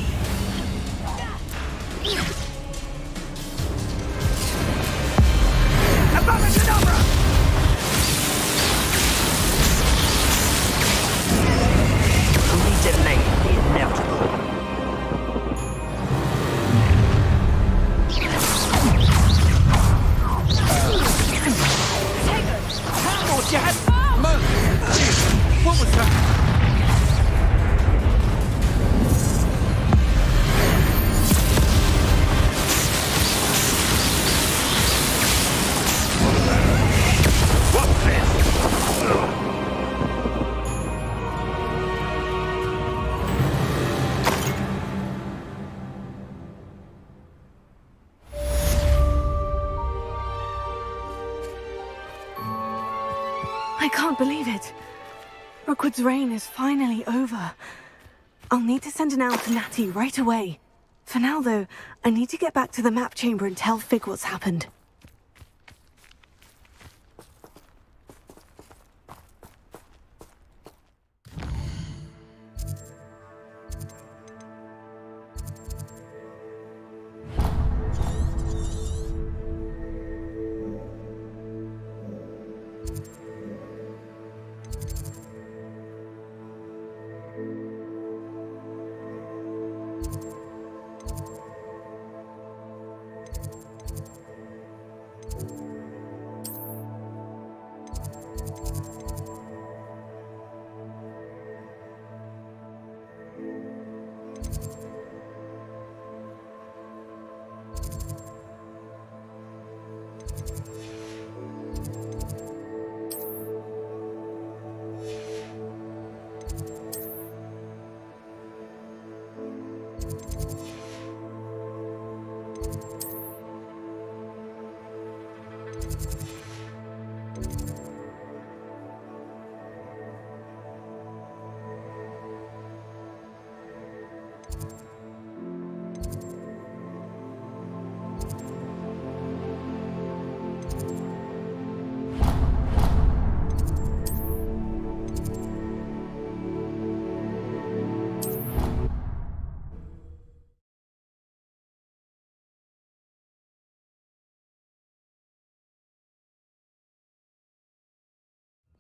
We delayed the inevitable. What was that? I can't believe it. Rookwood's reign is finally over. I'll need to send an owl to Natty right away. For now, though, I need to get back to the map chamber and tell Fig what's happened.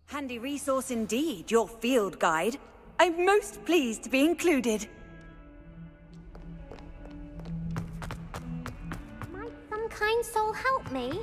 Handy resource indeed, your field guide. I'm most pleased to be included. Might some kind soul help me?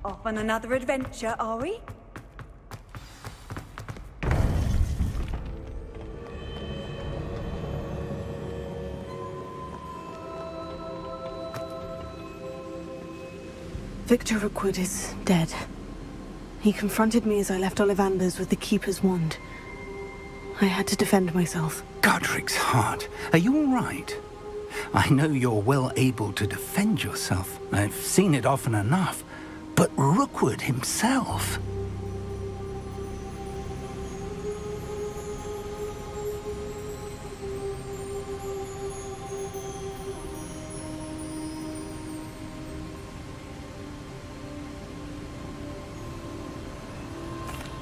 Off on another adventure, are we? Victor Rookwood is dead. He confronted me as I left Ollivanders with the Keeper's wand. I had to defend myself. Godric's heart. Are you all right? I know you're well able to defend yourself. I've seen it often enough. But Rookwood himself...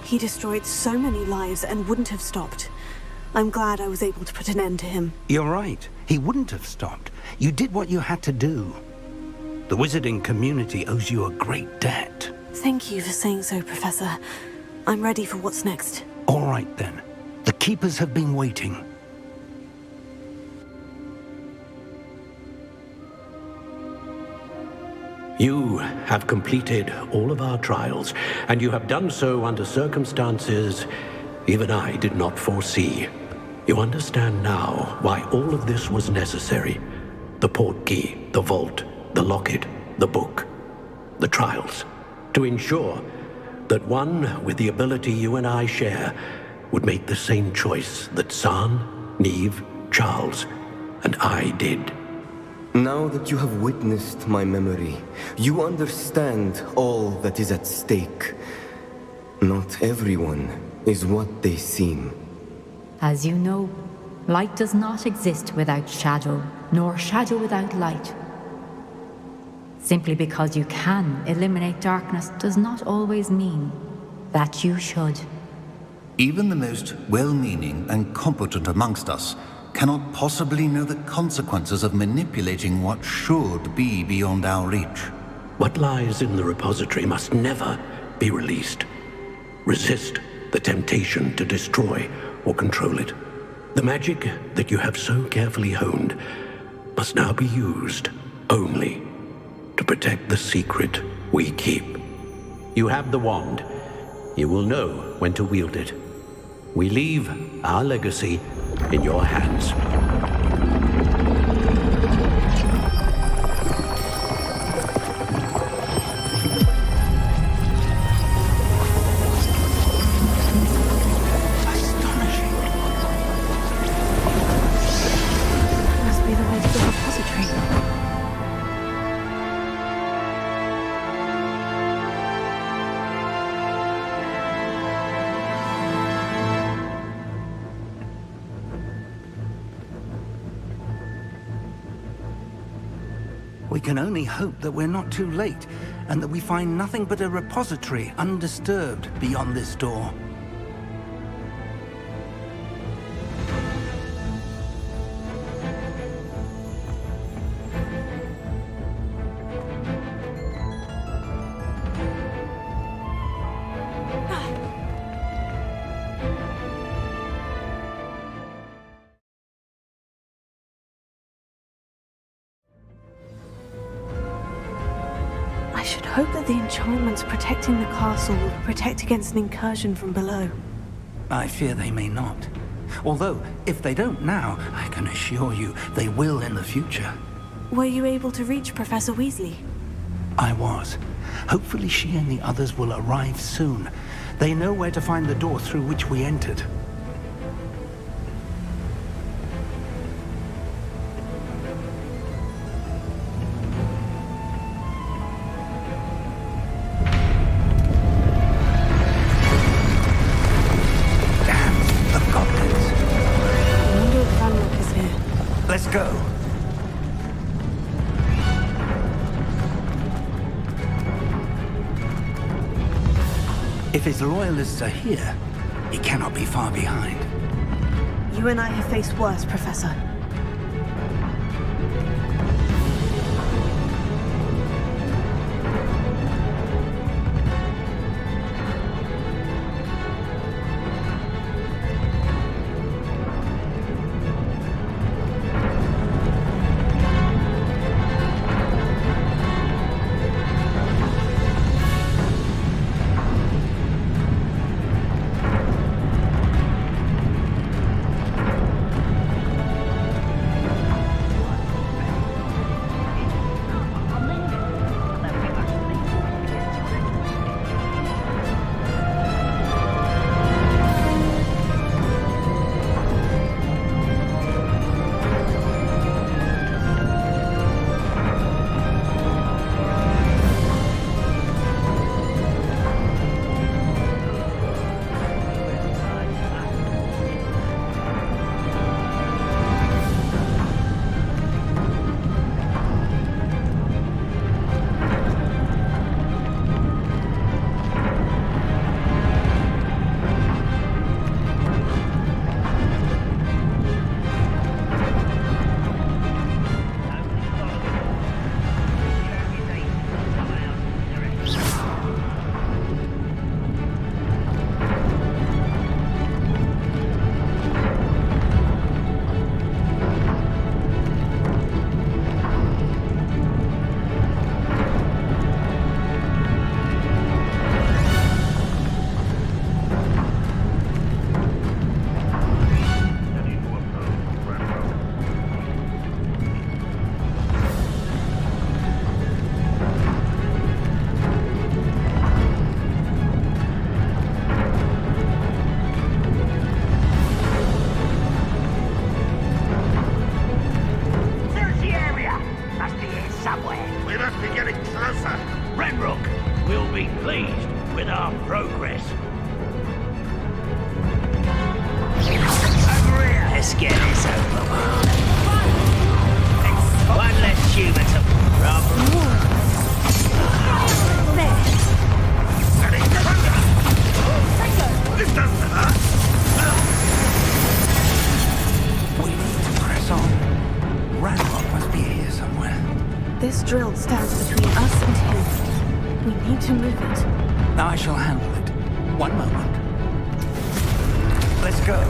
He destroyed so many lives and wouldn't have stopped. I'm glad I was able to put an end to him. You're right. He wouldn't have stopped. You did what you had to do. The wizarding community owes you a great debt. Thank you for saying so, Professor. I'm ready for what's next. All right, then. The Keepers have been waiting. You have completed all of our trials, and you have done so under circumstances even I did not foresee. You understand now why all of this was necessary. The portkey, the vault, the locket, the book, the trials. To ensure that one with the ability you and I share would make the same choice that San, Neve, Charles, and I did. Now that you have witnessed my memory, you understand all that is at stake. Not everyone is what they seem. As you know, light does not exist without shadow, nor shadow without light. Simply because you can eliminate darkness does not always mean that you should. Even the most well-meaning and competent amongst us cannot possibly know the consequences of manipulating what should be beyond our reach. What lies in the repository must never be released. Resist the temptation to destroy or control it. The magic that you have so carefully honed must now be used only to protect the secret we keep. You have the wand. You will know when to wield it. We leave our legacy in your hands. Must be the way to the repository. We can only hope that we're not too late, and that we find nothing but a repository undisturbed beyond this door. I should hope that the enchantments protecting the castle will protect against an incursion from below. I fear they may not. Although, if they don't now, I can assure you they will in the future. Were you able to reach Professor Weasley? I was. Hopefully she and the others will arrive soon. They know where to find the door through which we entered. Let's go. If his loyalists are here, he cannot be far behind. You and I have faced worse, Professor. pleased with our progress. Over here. Let's get this over with. One less human to This doesn't hurt. We need to press on. Ranrock must be here somewhere. This drill stands between us and him. We need to move it. I shall handle it. One moment. Let's go.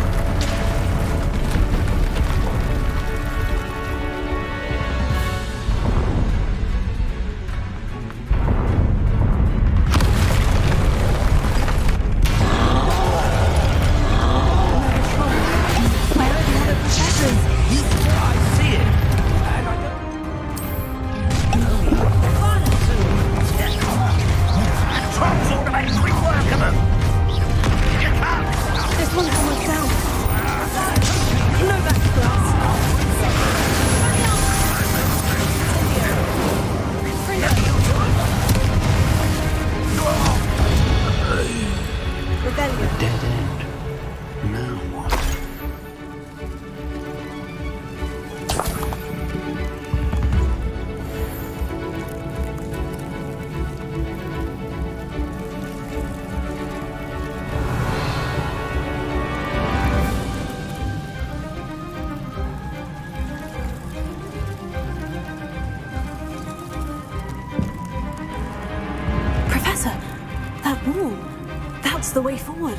The way forward.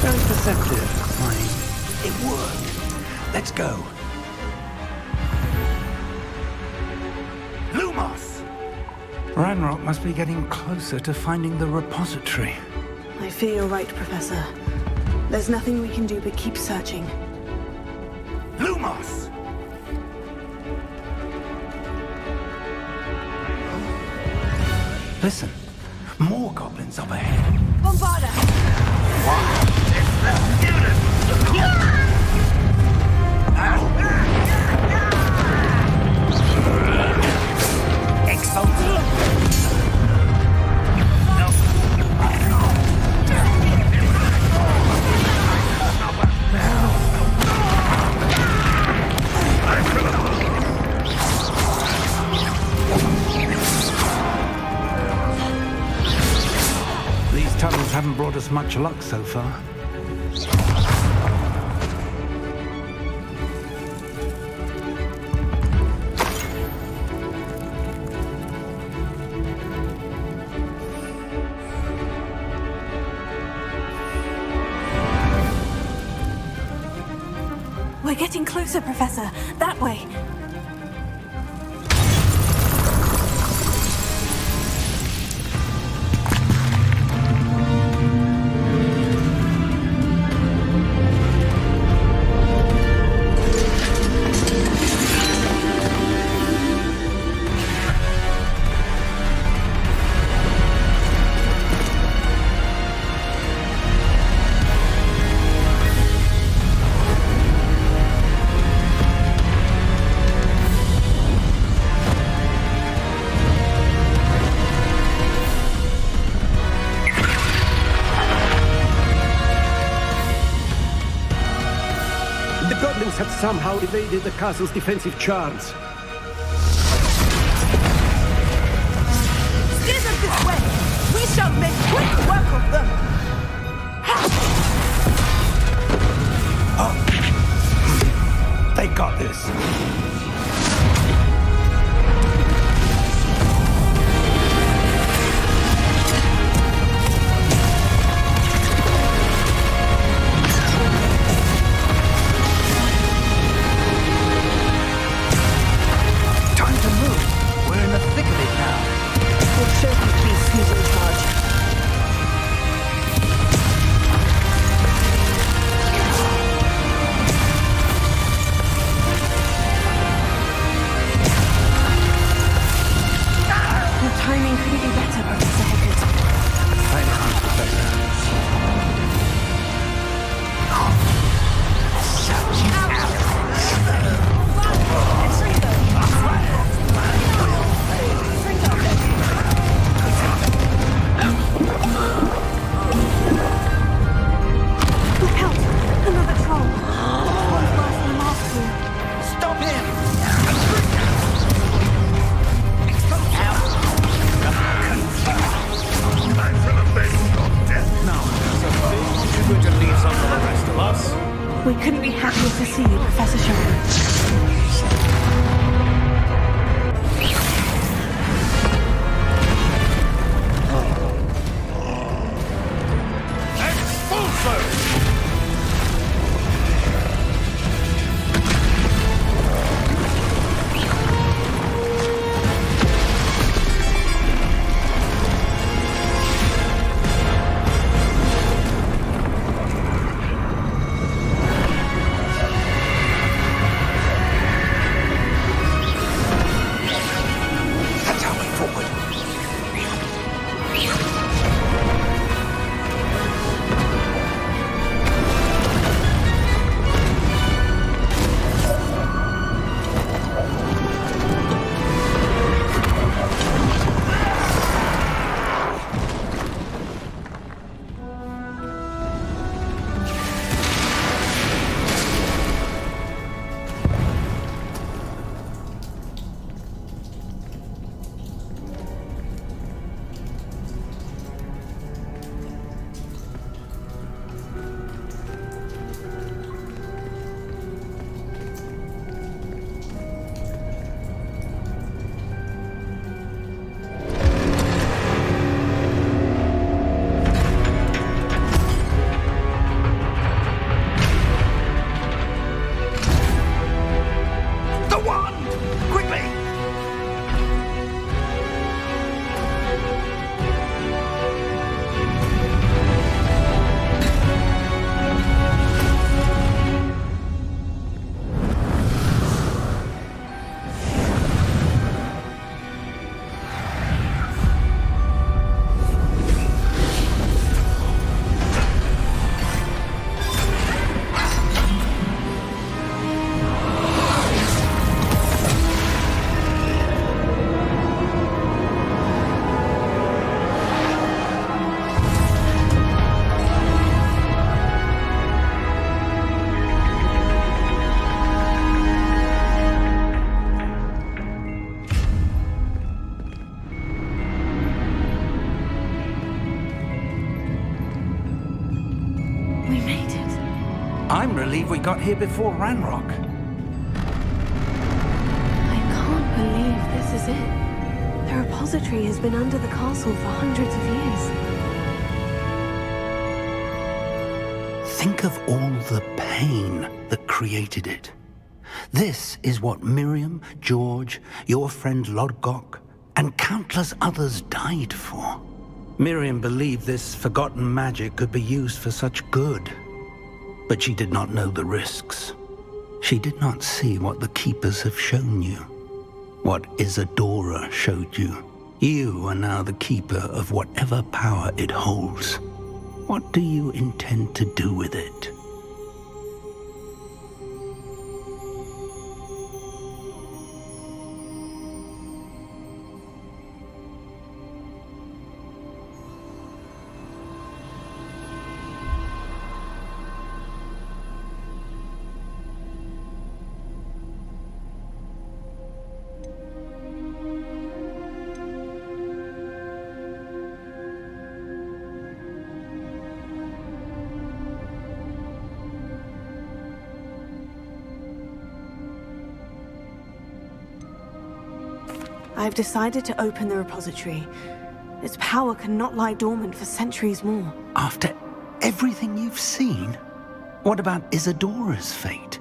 Very perceptive, Mine. It worked. Let's go. Lumos! Ranrock must be getting closer to finding the repository. I fear you're right, Professor. There's nothing we can do but keep searching. Lumos! Listen, more goblins up ahead. Bombarda! These tunnels haven't brought us much luck so far. We're getting closer, Professor. That way. Have somehow evaded the castle's defensive charms. Steer them this way! We shall make quick work of them! They got this. got here before Ranrock. I can't believe this is it. The repository has been under the castle for hundreds of years. Think of all the pain that created it. This is what Miriam, George, your friend Lodgok, and countless others died for. Miriam believed this forgotten magic could be used for such good. But she did not know the risks. She did not see what the Keepers have shown you. What Isadora showed you. You are now the Keeper of whatever power it holds. What do you intend to do with it? I've decided to open the repository. Its power cannot lie dormant for centuries more. After everything you've seen? What about Isadora's fate?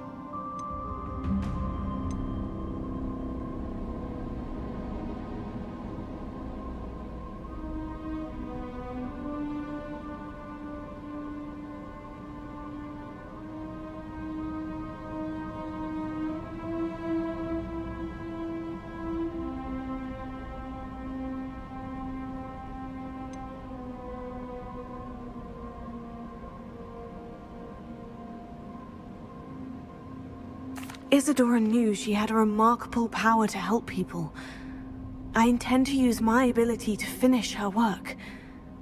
Isadora knew she had a remarkable power to help people. I intend to use my ability to finish her work,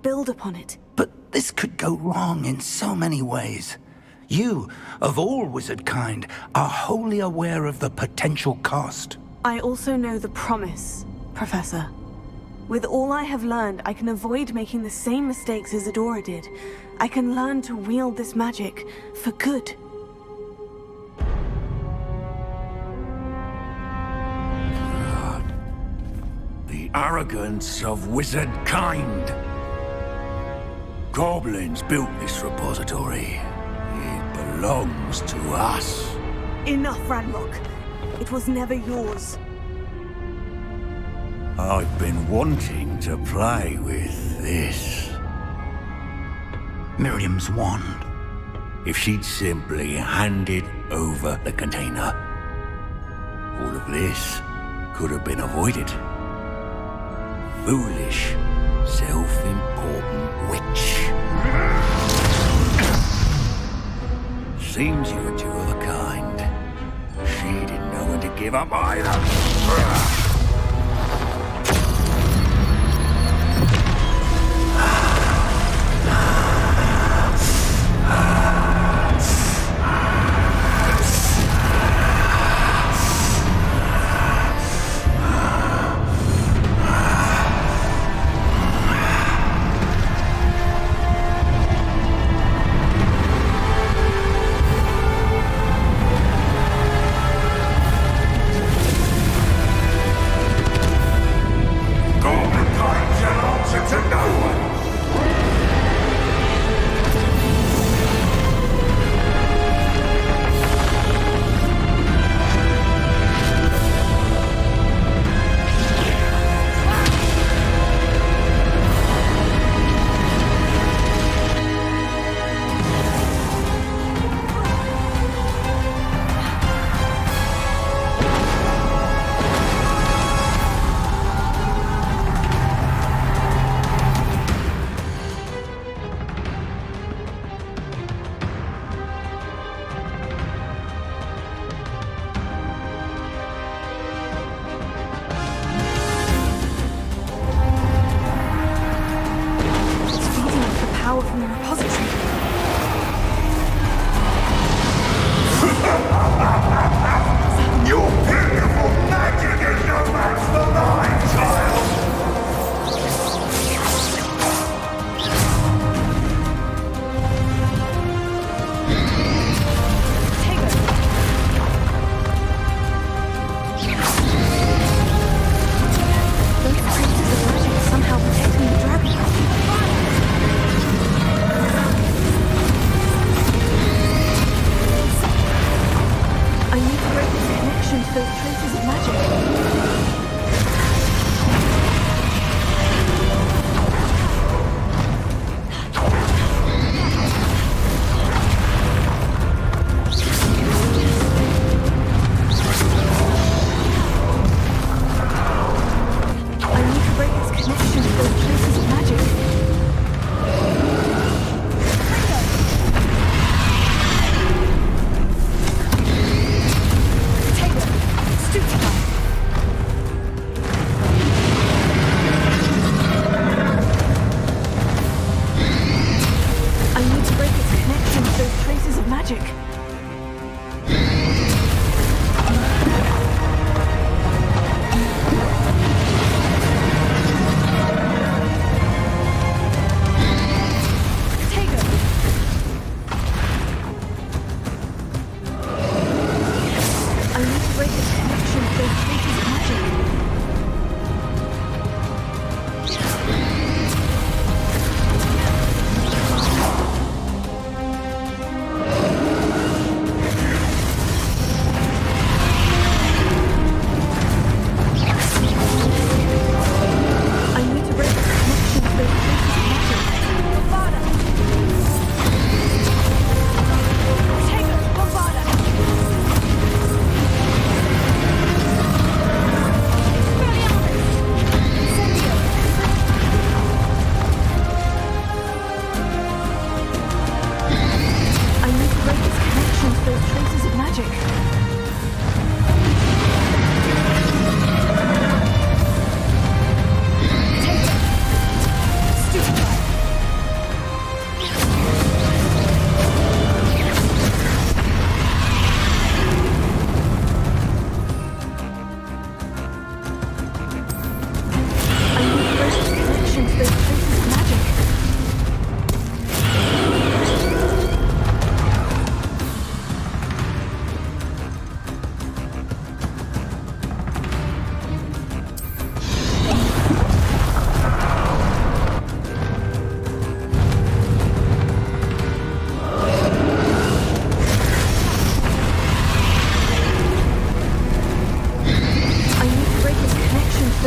build upon it. But this could go wrong in so many ways. You, of all wizard kind, are wholly aware of the potential cost. I also know the promise, Professor. With all I have learned, I can avoid making the same mistakes Isadora did. I can learn to wield this magic for good. The arrogance of wizard kind. Goblins built this repository. It belongs to us. Enough, Ranrock. It was never yours. I've been wanting to play with this. Miriam's wand. If she'd simply handed over the container, all of this could have been avoided. Foolish, self-important witch. Seems you were two of a kind. She didn't know when to give up either.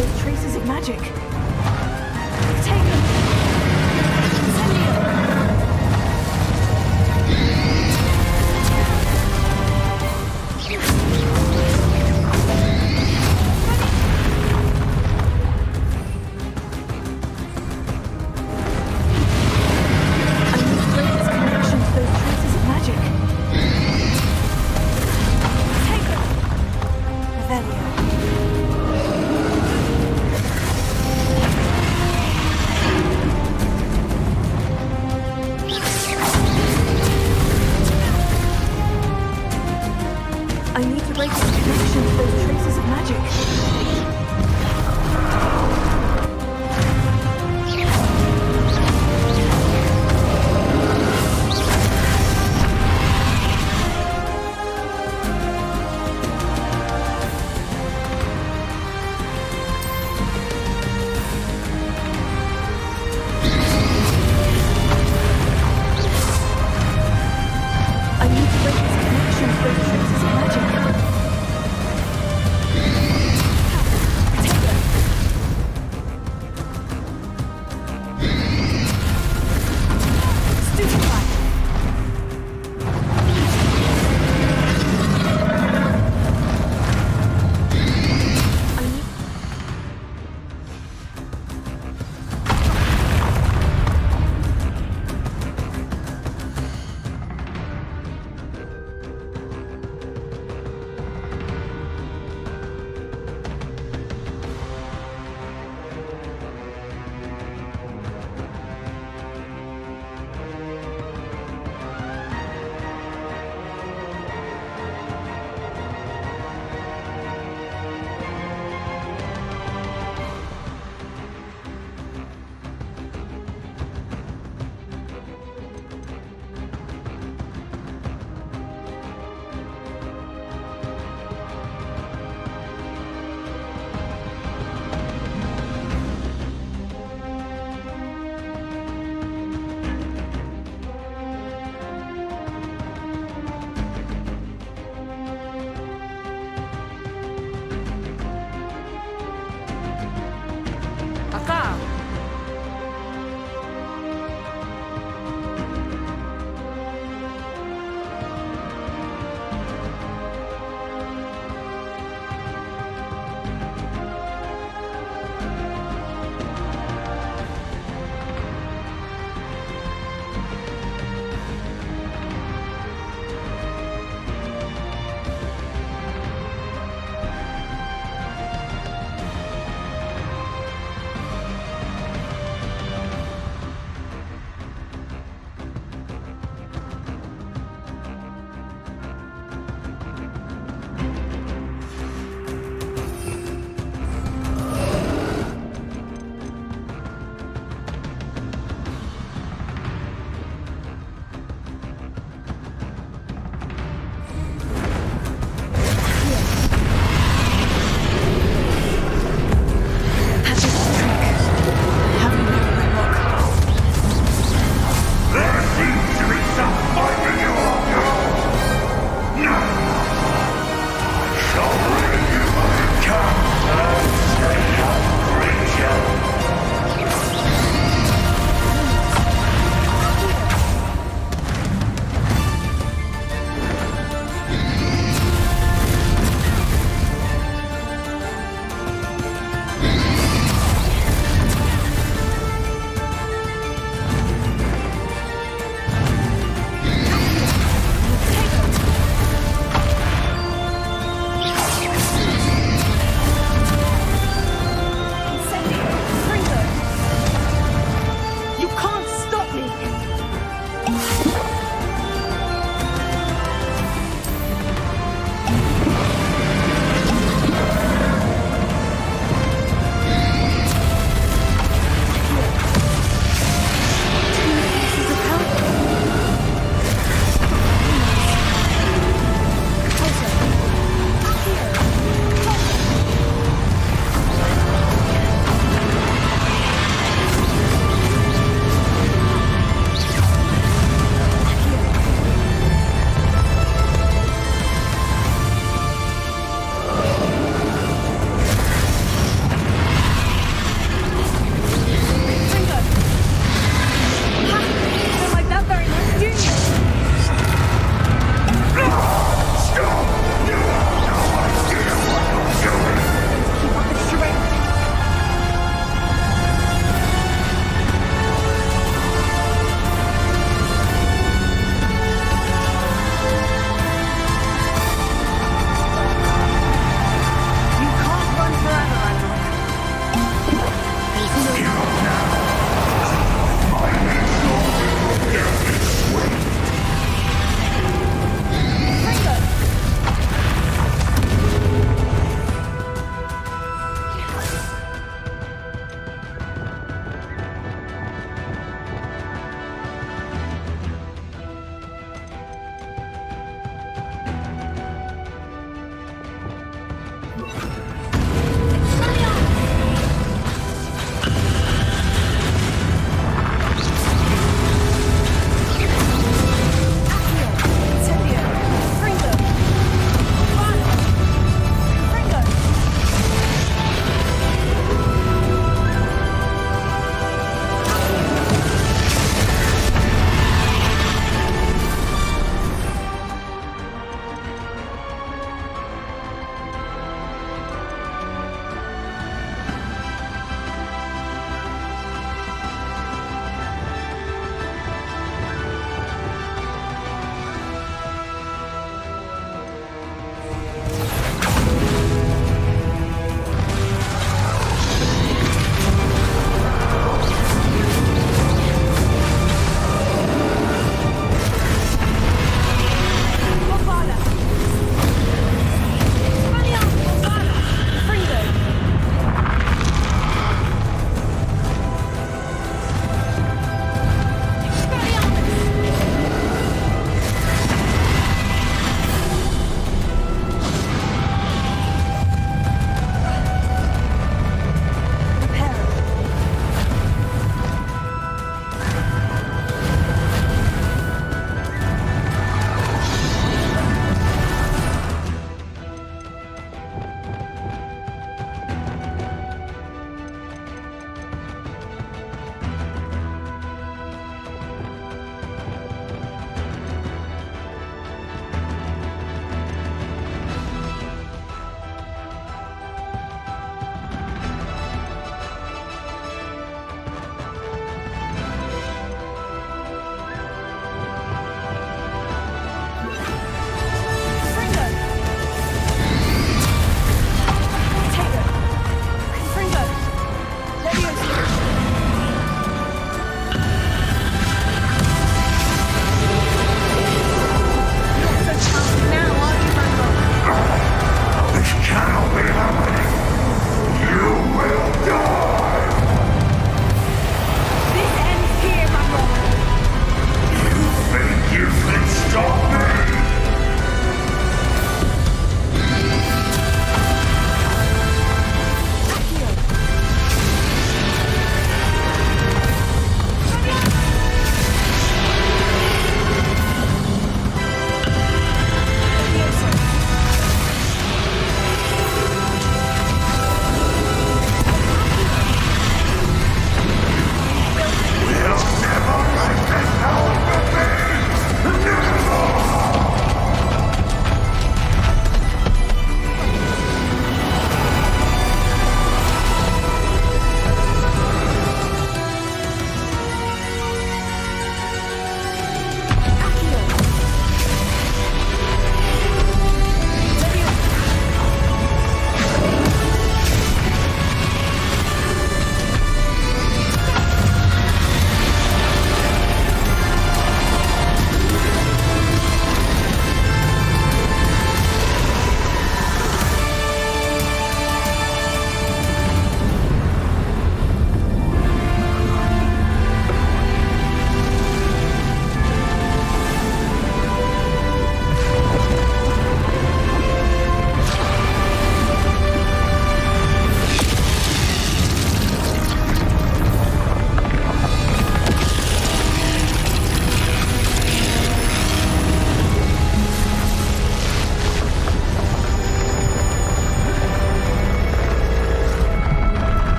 those traces of magic. Take them.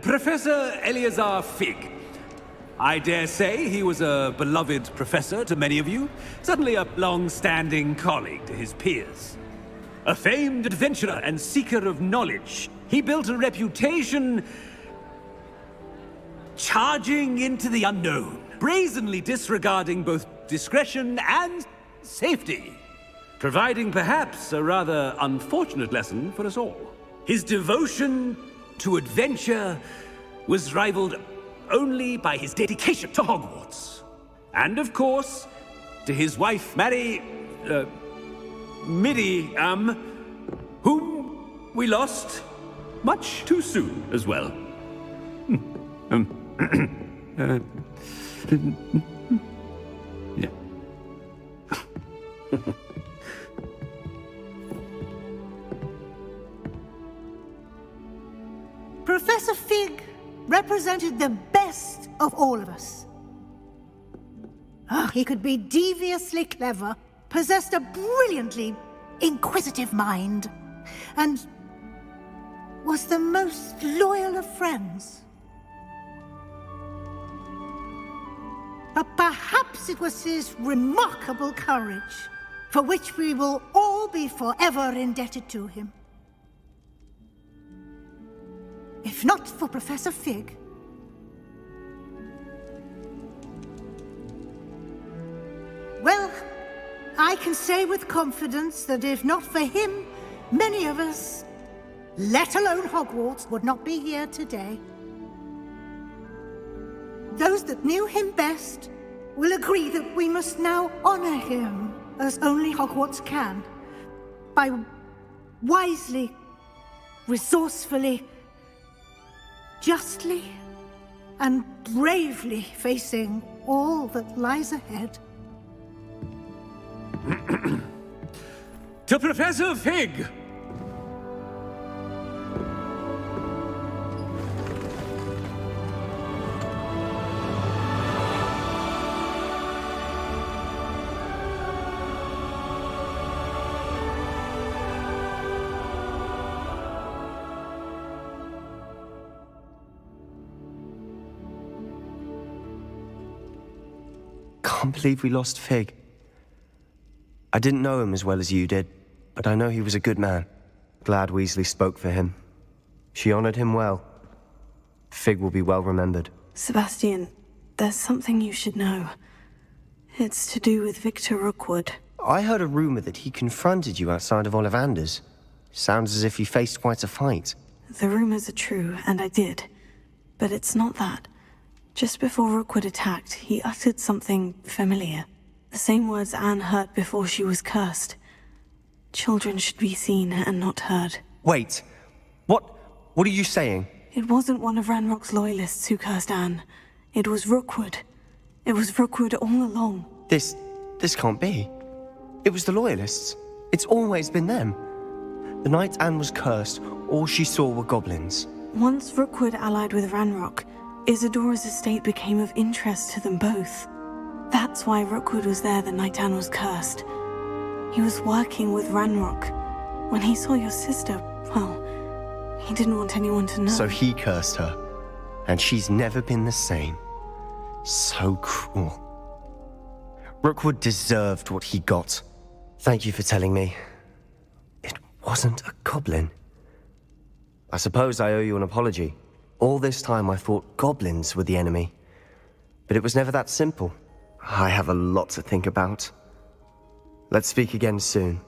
Professor Eleazar Fig. I dare say he was a beloved professor to many of you, certainly a long-standing colleague to his peers. A famed adventurer and seeker of knowledge, he built a reputation charging into the unknown, brazenly disregarding both discretion and safety, providing perhaps a rather unfortunate lesson for us all. His devotion to adventure was rivaled only by his dedication to Hogwarts. And of course, to his wife, Midi, whom we lost much too soon as well. Yeah. Professor Fig represented the best of all of us. He could be deviously clever, possessed a brilliantly inquisitive mind, and was the most loyal of friends. But perhaps it was his remarkable courage, for which we will all be forever indebted to him. If not for Professor Fig, well, I can say with confidence that if not for him, many of us, let alone Hogwarts, would not be here today. Those that knew him best will agree that we must now honor him as only Hogwarts can, by wisely, resourcefully, justly, and bravely facing all that lies ahead. To Professor Fig! Can't believe we lost Fig. I didn't know him as well as you did, but I know he was a good man. Glad Weasley spoke for him. She honored him well. Fig will be well remembered. Sebastian, there's something you should know. It's to do with Victor Rookwood. I heard a rumor that he confronted you outside of Ollivander's. Sounds as if you faced quite a fight. The rumors are true, and I did. But it's not that. Just before Rookwood attacked, he uttered something familiar. The same words Anne heard before she was cursed. Children should be seen and not heard. Wait. What are you saying? It wasn't one of Ranrock's loyalists who cursed Anne. It was Rookwood. It was Rookwood all along. This can't be. It was the loyalists. It's always been them. The night Anne was cursed, all she saw were goblins. Once Rookwood allied with Ranrock, Isadora's estate became of interest to them both. That's why Rookwood was there the night Anne was cursed. He was working with Ranrock. When he saw your sister, well, he didn't want anyone to know. So he cursed her, and she's never been the same. So cruel. Rookwood deserved what he got. Thank you for telling me. It wasn't a goblin. I suppose I owe you an apology. All this time I thought goblins were the enemy. But it was never that simple. I have a lot to think about. Let's speak again soon.